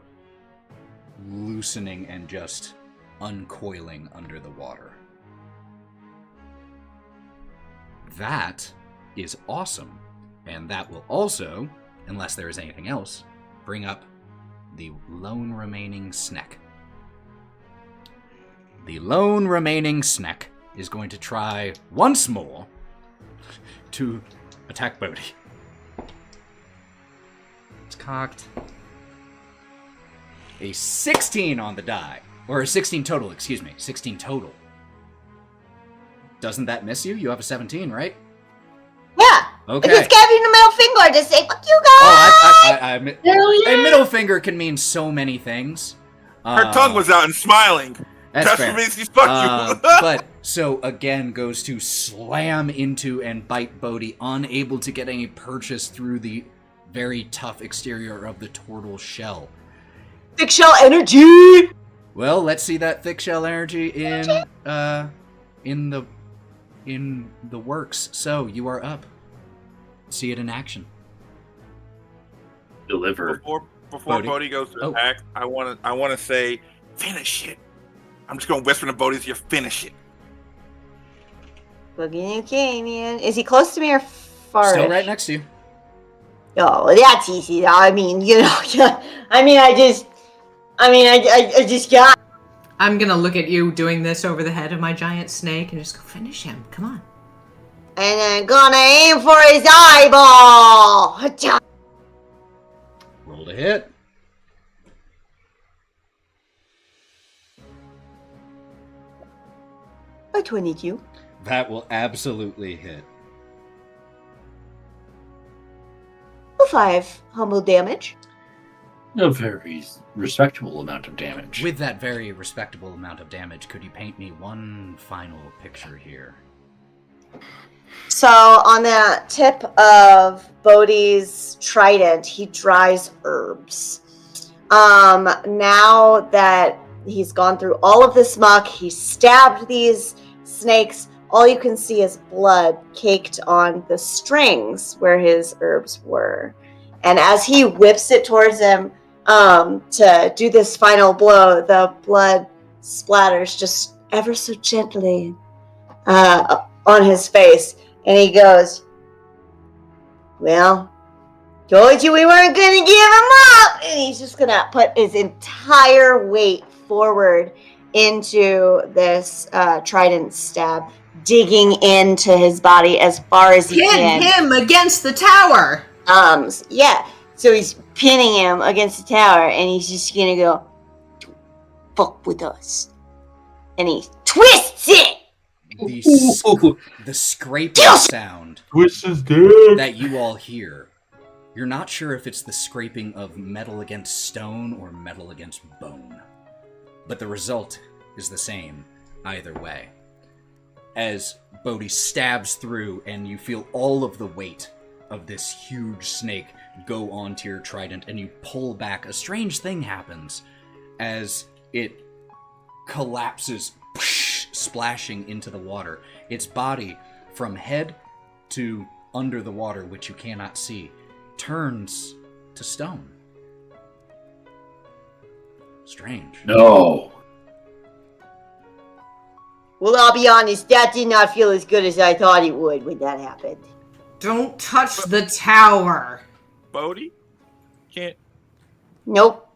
loosening and just uncoiling under the water. That is awesome. And that will also, unless there is anything else, bring up the lone remaining snack. The lone remaining snack is going to try once more to attack Bodie. It's cocked. A 16 on the die. Or a 16 total, excuse me. 16 total. Doesn't that miss you? You have a 17, right? Yeah. Okay. I just gave you the middle finger to say, fuck you guys! A middle finger can mean so many things. Her tongue was out and smiling. That's fair. what means she's fuck you. But, so again, goes to slam into and bite Bodie, unable to get any purchase through the very tough exterior of the turtle shell. Thick shell energy! Well, let's see that thick shell energy in the works. So, you are up. See it in action. Deliver. Before Bodie. Bodie goes to attack, I want to say, finish it. I'm just going to whisper to Bodie's ear, finish it. Boogie okay, man. Is he close to me or far? Still right next to you. Oh, that's easy. I mean, you know, I just got. I'm gonna look at you doing this over the head of my giant snake and just go, finish him. Come on. And I'm gonna aim for his eyeball. Roll to hit. A 22. That will absolutely hit. 5 humble damage. A very respectable amount of damage. With that very respectable amount of damage, could you paint me one final picture here? So on the tip of Bodie's trident, he dries herbs. Now that he's gone through all of this muck, he stabbed these snakes. All you can see is blood caked on the strings where his herbs were. And as he whips it towards him to do this final blow, the blood splatters just ever so gently on his face. And he goes, well, told you we weren't going to give him up. And he's just going to put his entire weight forward into this trident stab, digging into his body as far as he can. Pin him against the tower! Yeah. So he's pinning him against the tower, and he's just going to go, don't fuck with us. And he twists it! The scraping sound that you all hear, you're not sure if it's the scraping of metal against stone or metal against bone. But the result is the same either way. As Bodie stabs through and you feel all of the weight of this huge snake go onto your trident and you pull back, a strange thing happens as it collapses, splashing into the water. Its body, from head to under the water, which you cannot see, turns to stone. Strange. No. Well, I'll be honest, that did not feel as good as I thought it would when that happened. Don't touch the tower. Bodie? Can't. Nope.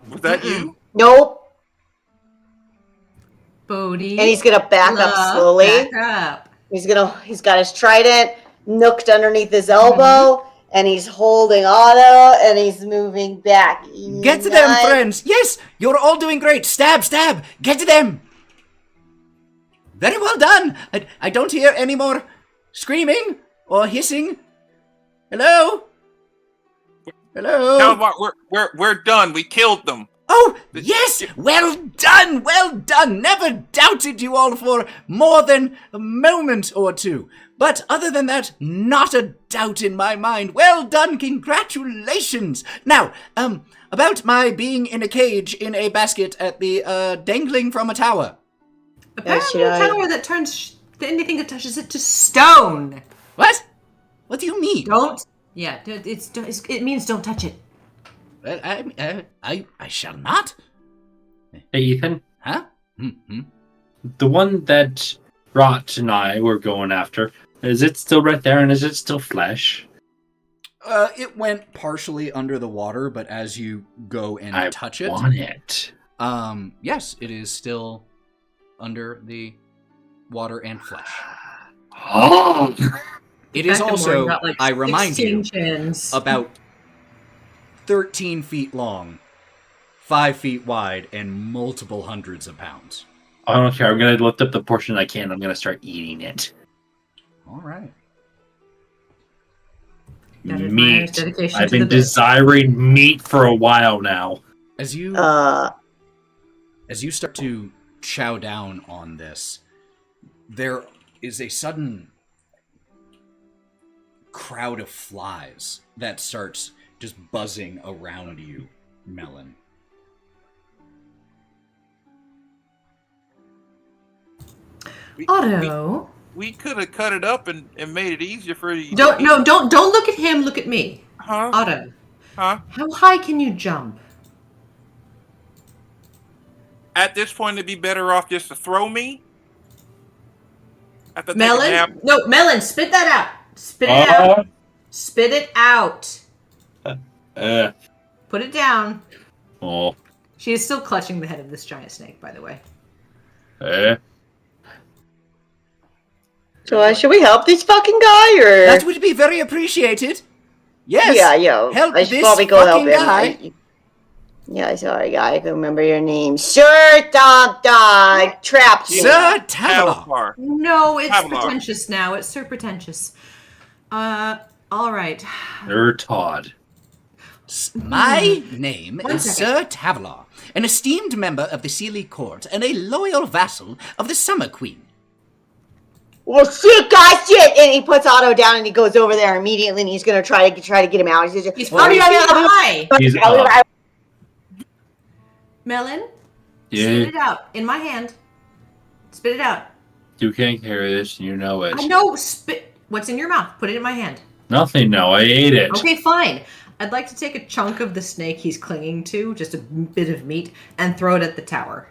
Was that you? Nope. Bodie. And he's gonna back up slowly. Back up. He's got his trident nooked underneath his elbow, and he's holding Otto, and he's moving back. Get to them, friends! Yes! You're all doing great! Stab, stab! Get to them! Very well done! I don't hear any more screaming or hissing. Hello? Hello? Tell them what, we're done. We killed them. Oh, yes! Well done! Well done! Never doubted you all for more than a moment or two. But other than that, not a doubt in my mind. Well done! Congratulations! Now, about my being in a cage in a basket at the, dangling from a tower. Apparently a tower that turns anything that touches it to stone. What? What do you mean? Don't. Yeah, it means don't touch it. I shall not. Hey, Ethan. Huh? Mm-hmm. The one that Wraught and I were going after, is it still right there, and is it still flesh? It went partially under the water, but as you go and touch it... I want it. Yes, it is still under the water and flesh. Oh! It is also, got, like, I remind you, chins. about 13 feet long, 5 feet wide, and multiple hundreds of pounds. I don't care. I'm going to lift up the portion I can. I'm going to start eating it. All right. Meat. I've been desiring meat for a while now. As you start to chow down on this, there is a sudden crowd of flies that starts just buzzing around you, Melon. Otto. We could have cut it up and made it easier for you. Don't look at him, look at me. Huh? Otto. Huh? How high can you jump? At this point, it'd be better off just to throw me. Melon? No, Melon, spit that out. Spit it out. Spit it out. Put it down. Oh. She is still clutching the head of this giant snake, by the way. So, should we help this fucking guy, or...? That would be very appreciated. Yes. Yeah, help I should this probably go help fucking him. guy. Yeah, sorry, guy. I can remember your name. Sir Trapped. Sir Tavelar. No, it's Tavelar. pretentious now. It's Sir Pretentious. All right. Sir Todd. My name One is second. Sir Tavelar, an esteemed member of the Sealy Court and a loyal vassal of the Summer Queen. Well, shit, guys, shit! And he puts Otto down and he goes over there immediately and he's gonna try to get him out. He's 40 feet high. He's up. Melon, Yeah, spit it out in my hand. Spit it out. you can't carry this, you know it. I know. Spit. What's in your mouth? Put it in my hand. Nothing, no, I ate it. Okay, fine. I'd like to take a chunk of the snake he's clinging to, just a bit of meat, and throw it at the tower.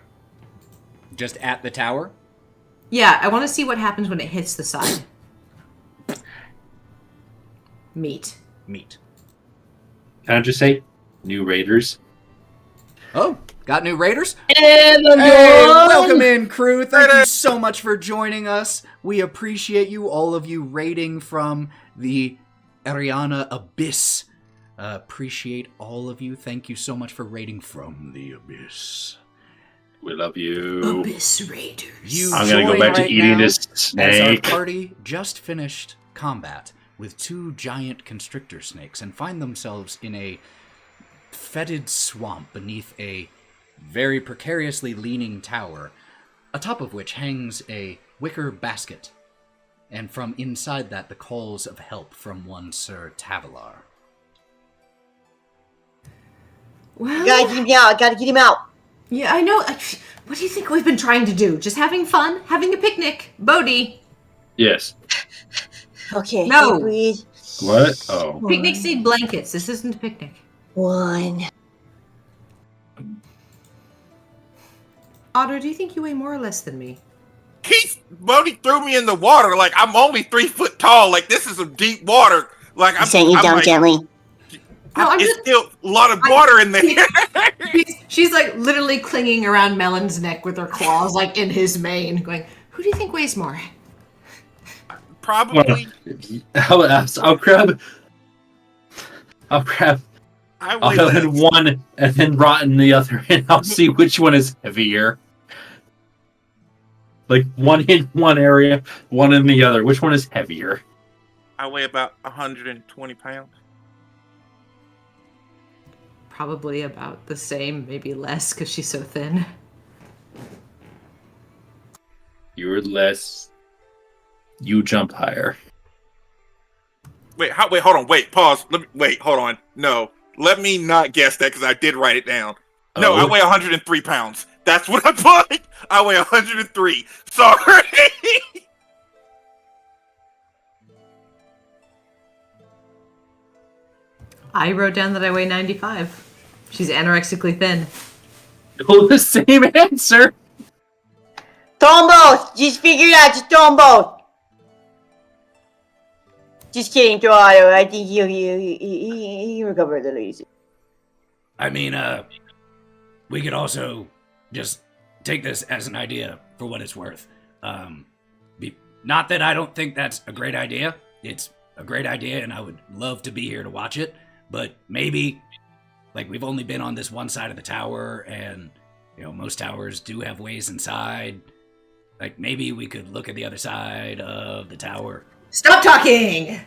Just at the tower? Yeah, I want to see what happens when it hits the side. Meat. Can I just say, new raiders? Oh, got new raiders? And Hey, welcome in, crew. Thank you so much for joining us. We appreciate you, all of you raiding from the Ariana Abyss. Appreciate all of you. Thank you so much for raiding from the Abyss. We love you. Abyss Raiders. You I'm gonna go join back to right eating now this as our snake. party just finished combat with 2 giant constrictor snakes and find themselves in a fetid swamp beneath a very precariously leaning tower, atop of which hangs a wicker basket, and from inside that the calls of help from one Sir Tavelar. Well, gotta get him out. Gotta get him out. Yeah, I know. What do you think we've been trying to do? Just having fun? Having a picnic? Bodie. Yes. Okay, No. breathe. What? Oh. Picnics need blankets. This isn't a picnic. 1. Otto, do you think you weigh more or less than me? Bodie threw me in the water like I'm only 3 foot tall. Like this is some deep water. Like I'm setting you down like, gently. No, I'm it's just- still a lot of water in there. She's like literally clinging around Melon's neck with her claws, like in his mane, going, "Who do you think weighs more?" Probably. I'll grab I weigh Otto less. in one and then Wraught in the other, and I'll see which one is heavier. Like one in one area, one in the other. Which one is heavier? I weigh about 120 pounds. Probably about the same, maybe less, because she's so thin. You're less. You jump higher. Wait, hold on. Wait, pause. Hold on. No, let me not guess that because I did write it down. No, I Oh. weigh 103 pounds. That's what I put. I weigh 103. Sorry. I wrote down that I weigh 95. She's anorexically thin. Oh, the same answer. Throw them both. Just figure it out. Just throw them both. Just kidding, throw Otto. I think he recover a little easy. I mean, we could also just take this as an idea for what it's worth. Not that I don't think that's a great idea. It's a great idea, and I would love to be here to watch it. But maybe, like, we've only been on this one side of the tower, and, you know, most towers do have ways inside. Like, maybe we could look at the other side of the tower. Stop talking!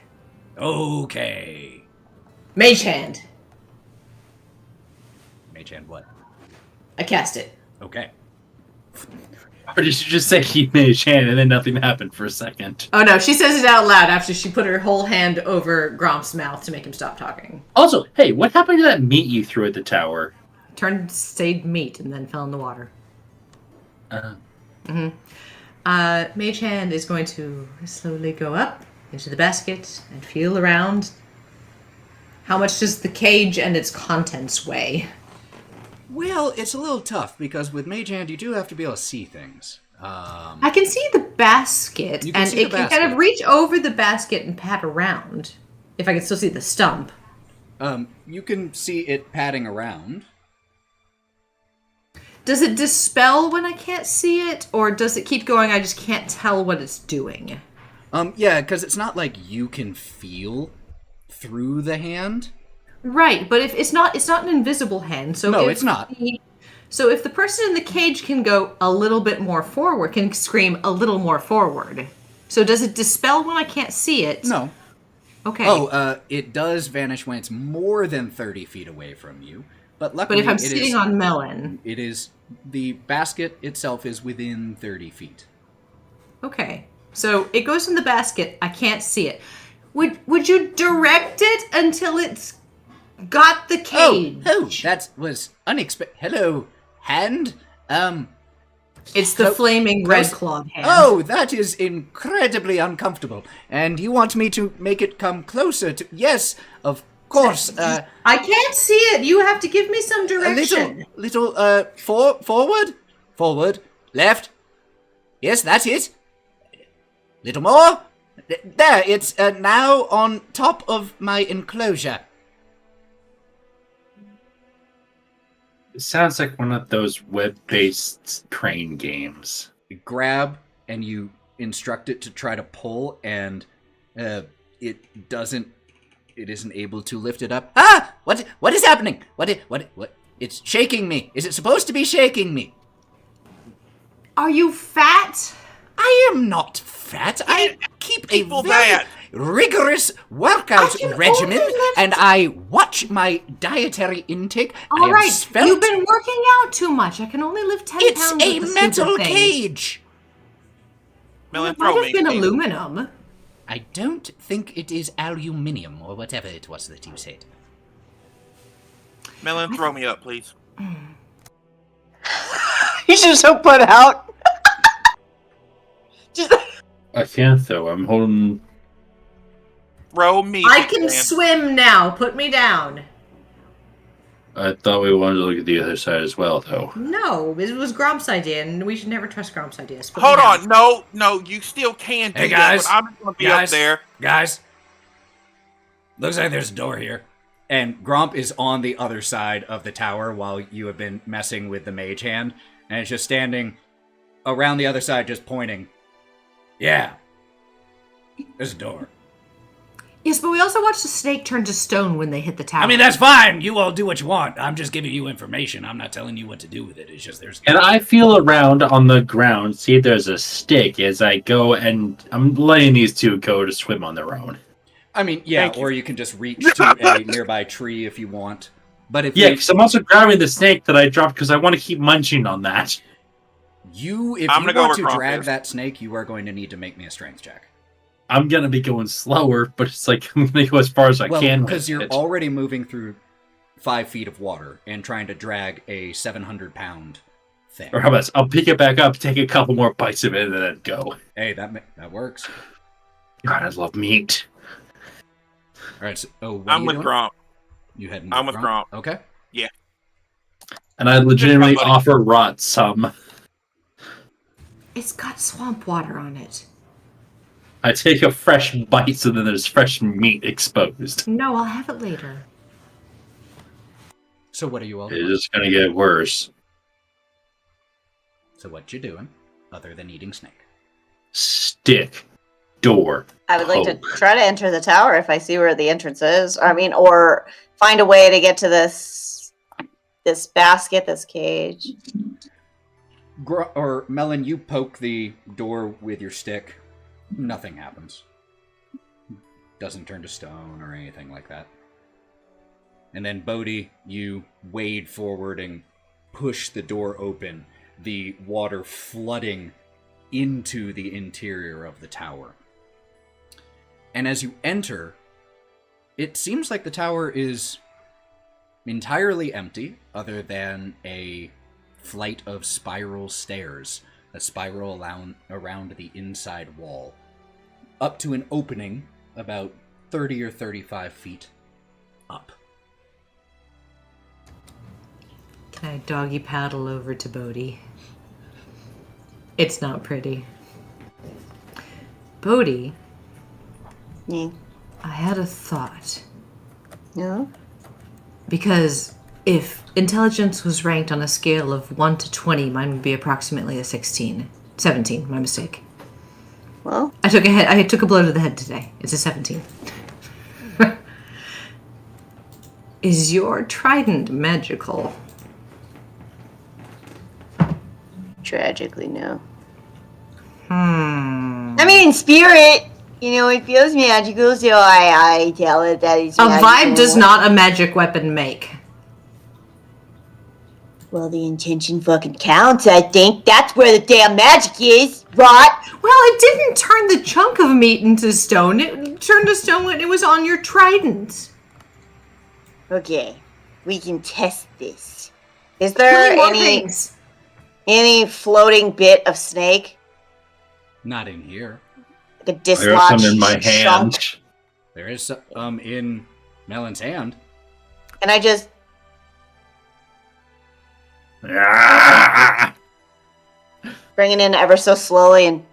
Okay. Mage hand. Mage hand what? I cast it. Okay. Or did you just say he made a hand and then nothing happened for a second? Oh no, she says it out loud after she put her whole hand over Gromp's mouth to make him stop talking. Also, hey, what happened to that meat you threw at the tower? Turned stayed meat and then fell in the water. Uh, Mage hand is going to slowly go up into the basket and feel around. How much does the cage and its contents weigh? Well, it's a little tough because with Mage Hand you do have to be able to see things. I can see the basket, You can and see it the can kind basket. of reach over the basket and pat around. If I can still see the stump. You can see it padding around. Does it dispel when I can't see it, or does it keep going? I just can't tell what it's doing. Yeah, because it's not like you can feel through the hand. Right, but if it's not an invisible hand. So No, if it's not. So if the person in the cage can go a little bit more forward, can scream a little more forward. So does it dispel when I can't see it? No. Okay. Oh, it does vanish when it's more than 30 feet away from you. But luckily, but if I'm it sitting is- on Melon. it is the basket itself is within 30 feet. Okay. So it goes in the basket. I can't see it. Would you direct it until it's got the cage? Oh, that was unexpected. Hello, hand. It's the Clo- flaming close- red clawed hand. Oh, that is incredibly uncomfortable. And you want me to make it come closer to? Yes, of course. I can't see it. You have to give me some A direction. little, forward, left. Yes, that's it. Little more. There, it's now on top of my enclosure. it sounds like one of those web-based train games. You grab and you instruct it to try to pull, and it isn't able to lift it up. Ah! What is happening? What? It's shaking me. Is it supposed to be shaking me? Are you fat? I am not fat. I keep a people very that. rigorous workout I can regimen, only lift- and I watch my dietary intake. I All am right. svelte. You've been working out too much. I can only lift 10 It's pounds. a with the metal stupid thing. cage. Melon, It might throw have me. been please. aluminum. I don't think it is aluminium or whatever it was that you said. Melon, throw me up, please. He's just so put out. Just I can't though. I'm holding. Roll me. I can swim now. Put me down. I thought we wanted to look at the other side as well, though. No, it was Gromp's idea, and we should never trust Gromp's ideas. Put me Hold down. on. No, you still can do Hey, guys. that, but I'm going to be up there. Guys, looks like there's a door here. And Gromp is on the other side of the tower while you have been messing with the mage hand, and it's just standing around the other side, just pointing. Yeah, there's a door. Yes, but we also watched the snake turn to stone when they hit the tower. I mean, that's fine. You all do what you want. I'm just giving you information. I'm not telling you what to do with it. It's just there's... And I feel around on the ground, see if there's a stick as I go, and I'm letting these two go to swim on their own. I mean, yeah, or you can just reach to a nearby tree if you want. But if Yeah, because I'm also grabbing the snake that I dropped because I want to keep munching on that. if you I'm gonna go want where to Gromp drag is. that snake, you are going to need to make me a strength check. I'm going to be going slower, but it's like I'm going to go as far as I Well, can. because you're it. already moving through 5 feet of water and trying to drag a 700-pound thing. Or how about this? I'll pick it back up, take a couple more bites of it, and then go. Hey, that works. God, I love meat. All right, so, what I'm are you with doing? Gromp. You heading I'm with Gromp. Okay. And I legitimately buddy. offer Wraught some. It's got swamp water on it. I take a fresh bite, so then there's fresh meat exposed. No, I'll have it later. So what are you all It's doing? just going to get worse. So what you doing other than eating snake? Stick. Door. I would like to Poke. try to enter the tower if I see where the entrance is. I mean, or find a way to get to this basket, this cage. Or Melon, you poke the door with your stick. Nothing happens. Doesn't turn to stone or anything like that. And then Bodie, you wade forward and push the door open, the water flooding into the interior of the tower. And as you enter, it seems like the tower is entirely empty, other than a flight of spiral stairs that spiral around the inside wall, up to an opening about 30 or 35 feet up. Can I doggy paddle over to Bodie? It's not pretty. Bodie, Yeah. I had a thought. No? Because if intelligence was ranked on a scale of 1 to 20, mine would be approximately a 16. 17, my mistake. Well, I took a blow to the head today. It's a 17. Is your trident magical? tragically, no. Hmm. I mean, in spirit, it feels magical, so I tell it that it's A magical. vibe does not a magic weapon make. Well, the intention fucking counts, I think. That's where the damn magic is, Wraught. Well, it didn't turn the chunk of meat into stone. It turned to stone when it was on your trident. Okay, we can test this. Is there Killing more things. any floating bit of snake? Not in here. Like a I got dislodged some in my chunk? hand. There is some in Melon's hand. And I just... Ah! bring it in ever so slowly and...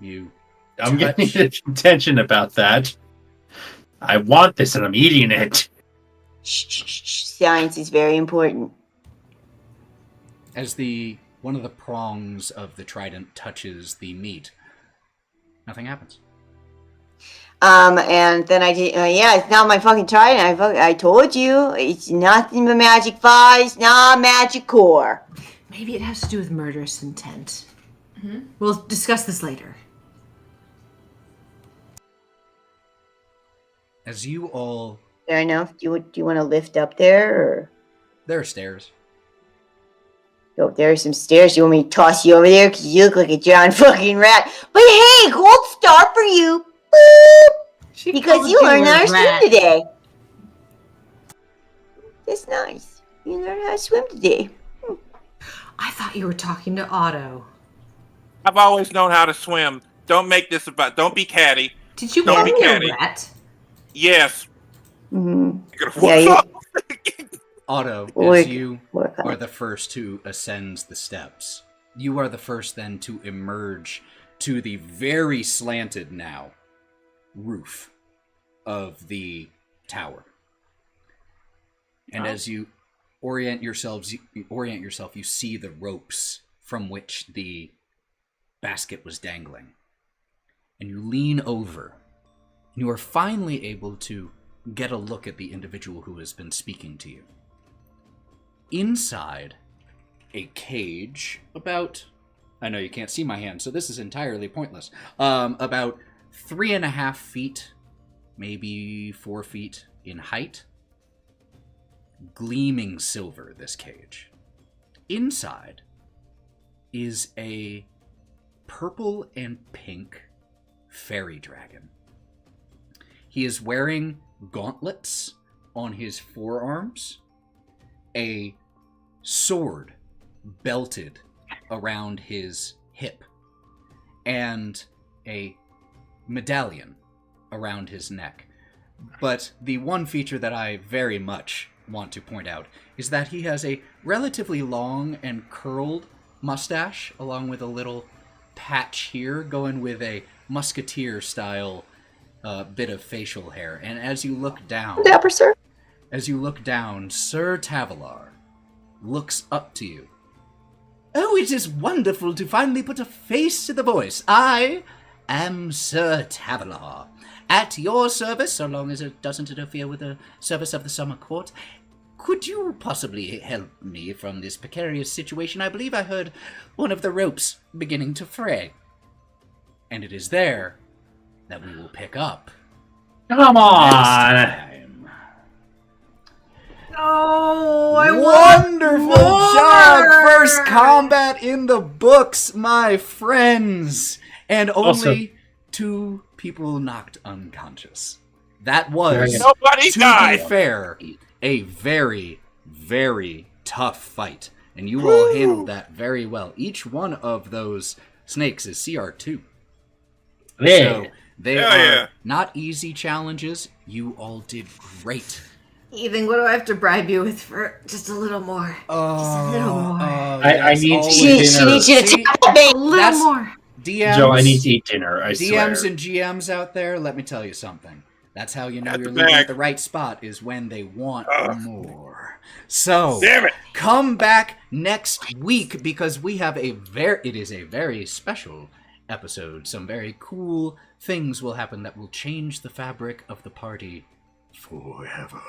You I'm touch- getting attention about that. I want this and I'm eating it. Shh. Science is very important. As one of the prongs of the trident touches the meat, nothing happens. And then I did, it's not my fucking trident. I told you, it's nothing but magic fire, it's not magic core. Maybe it has to do with murderous intent. We'll discuss this later. As you all... Fair enough. Do you want to lift up there, or... There are stairs. Yo, there's some stairs. You want me to toss you over there? Because you look like a giant fucking rat. But hey, gold star for you. Boop! Because you learned how to swim today. That's nice. You learned how to swim today. I thought you were talking to Otto. I've always known how to swim. Don't make this about. Don't be catty. Did you Don't call be me a catty. rat? Yes. Mm-hmm. Yeah, Otto, Like, as you what? are the first to ascend the steps, you are the first then to emerge to the very slanted now roof of the tower. And as you orient yourself, you see the ropes from which the basket was dangling. And you lean over, and you are finally able to get a look at the individual who has been speaking to you. Inside a cage about, I know you can't see my hand, so this is entirely pointless, about 3.5 feet, maybe 4 feet in height, gleaming silver, this cage. Inside is a purple and pink fairy dragon. He is wearing gauntlets on his forearms, a sword belted around his hip, and a medallion around his neck. But the one feature that I very much want to point out is that he has a relatively long and curled mustache, along with a little patch here, going with a musketeer style bit of facial hair. And as you look down, Dapper, sir. Sir Tavalar looks up to you. Oh, it is wonderful to finally put a face to the voice. I am Sir Tavalar, at your service, so long as it doesn't interfere with the service of the Summer Court. Could you possibly help me from this precarious situation? I believe I heard one of the ropes beginning to fray. And it is there that we will pick up. Come on! Next time. Oh, I Wonderful want more! job! First combat in the books, my friends! And only Also- 2 people knocked unconscious. That was, Nobody to died. be fair, a very, very tough fight. And you all handled that very well. Each one of those snakes is CR2. Yeah. So they Hell are yeah. not easy challenges. You all did great. Ethan, what do I have to bribe you with for just a little more? Just a little more. I need to She dinner. needs you to See? tap me. A little That's- more. DMs, Joe, I need to eat dinner, I DMs swear. and GMs out there, let me tell you something. That's how you know At you're the looking back. at the right spot, is when they want more. So, Damn it. come back next week, because we have it is a very special episode. Some very cool things will happen that will change the fabric of the party forever.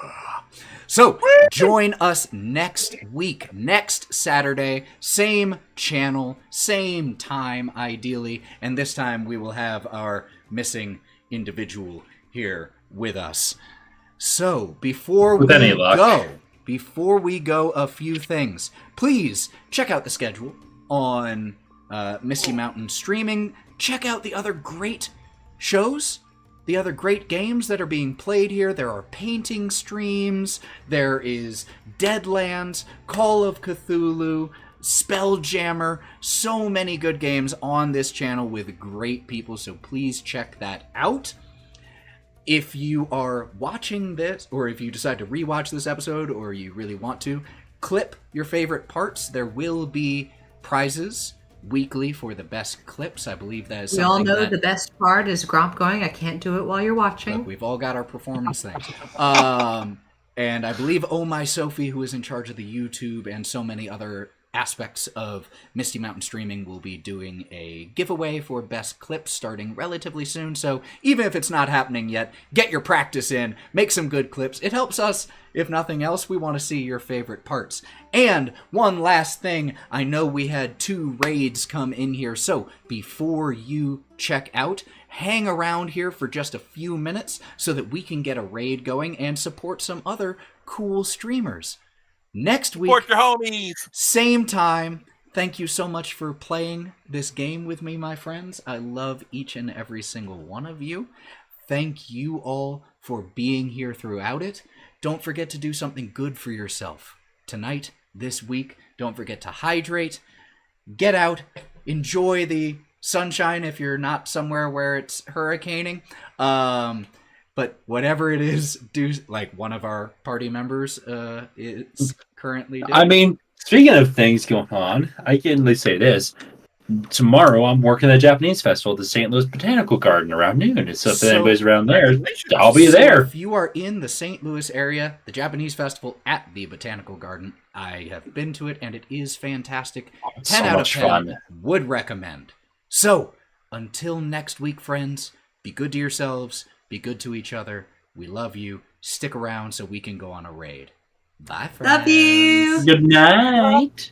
So, join us next week, next Saturday, same channel, same time, ideally, and this time we will have our missing individual here with us. So, before With any luck. we go, a few things. Please check out the schedule on Misty Mountain Streaming. Check out the other great shows, the other great games that are being played here. There are painting streams, there is Deadlands, Call of Cthulhu, Spelljammer, so many good games on this channel with great people, so please check that out. If you are watching this, or if you decide to rewatch this episode, or you really want to, clip your favorite parts. There will be prizes weekly for the best clips. I believe that is We something all know that... the best part is Gromp going, I can't do it while you're watching. Look, we've all got our performance things. And I believe Oh My Sophie, who is in charge of the YouTube and so many other aspects of Misty Mountain Streaming, will be doing a giveaway for best clips starting relatively soon. So even if it's not happening yet, get your practice in, make some good clips. It helps us. If nothing else, we want to see your favorite parts. And one last thing, I know we had 2 raids come in here, so before you check out, hang around here for just a few minutes so that we can get a raid going and support some other cool streamers. Next week, Support your homies. same time. Thank you so much for playing this game with me, my friends. I love each and every single one of you. Thank you all for being here throughout it. Don't forget to do something good for yourself. Tonight, this week, Don't forget to hydrate. Get out. Enjoy the sunshine if you're not somewhere where it's hurricaning. But whatever it is, do like one of our party members is currently doing. I mean, speaking of things going on, I can at least say this. Tomorrow, I'm working at the Japanese festival at the St. Louis Botanical Garden around noon. So if anybody's around there, I'll be there. If you are in the St. Louis area, the Japanese festival at the Botanical Garden, I have been to it, and it is fantastic. 10 out of 10 fun. would recommend. So, until next week, friends, be good to yourselves, be good to each other. We love you. Stick around so we can go on a raid. Bye, friends. Love you. Good night.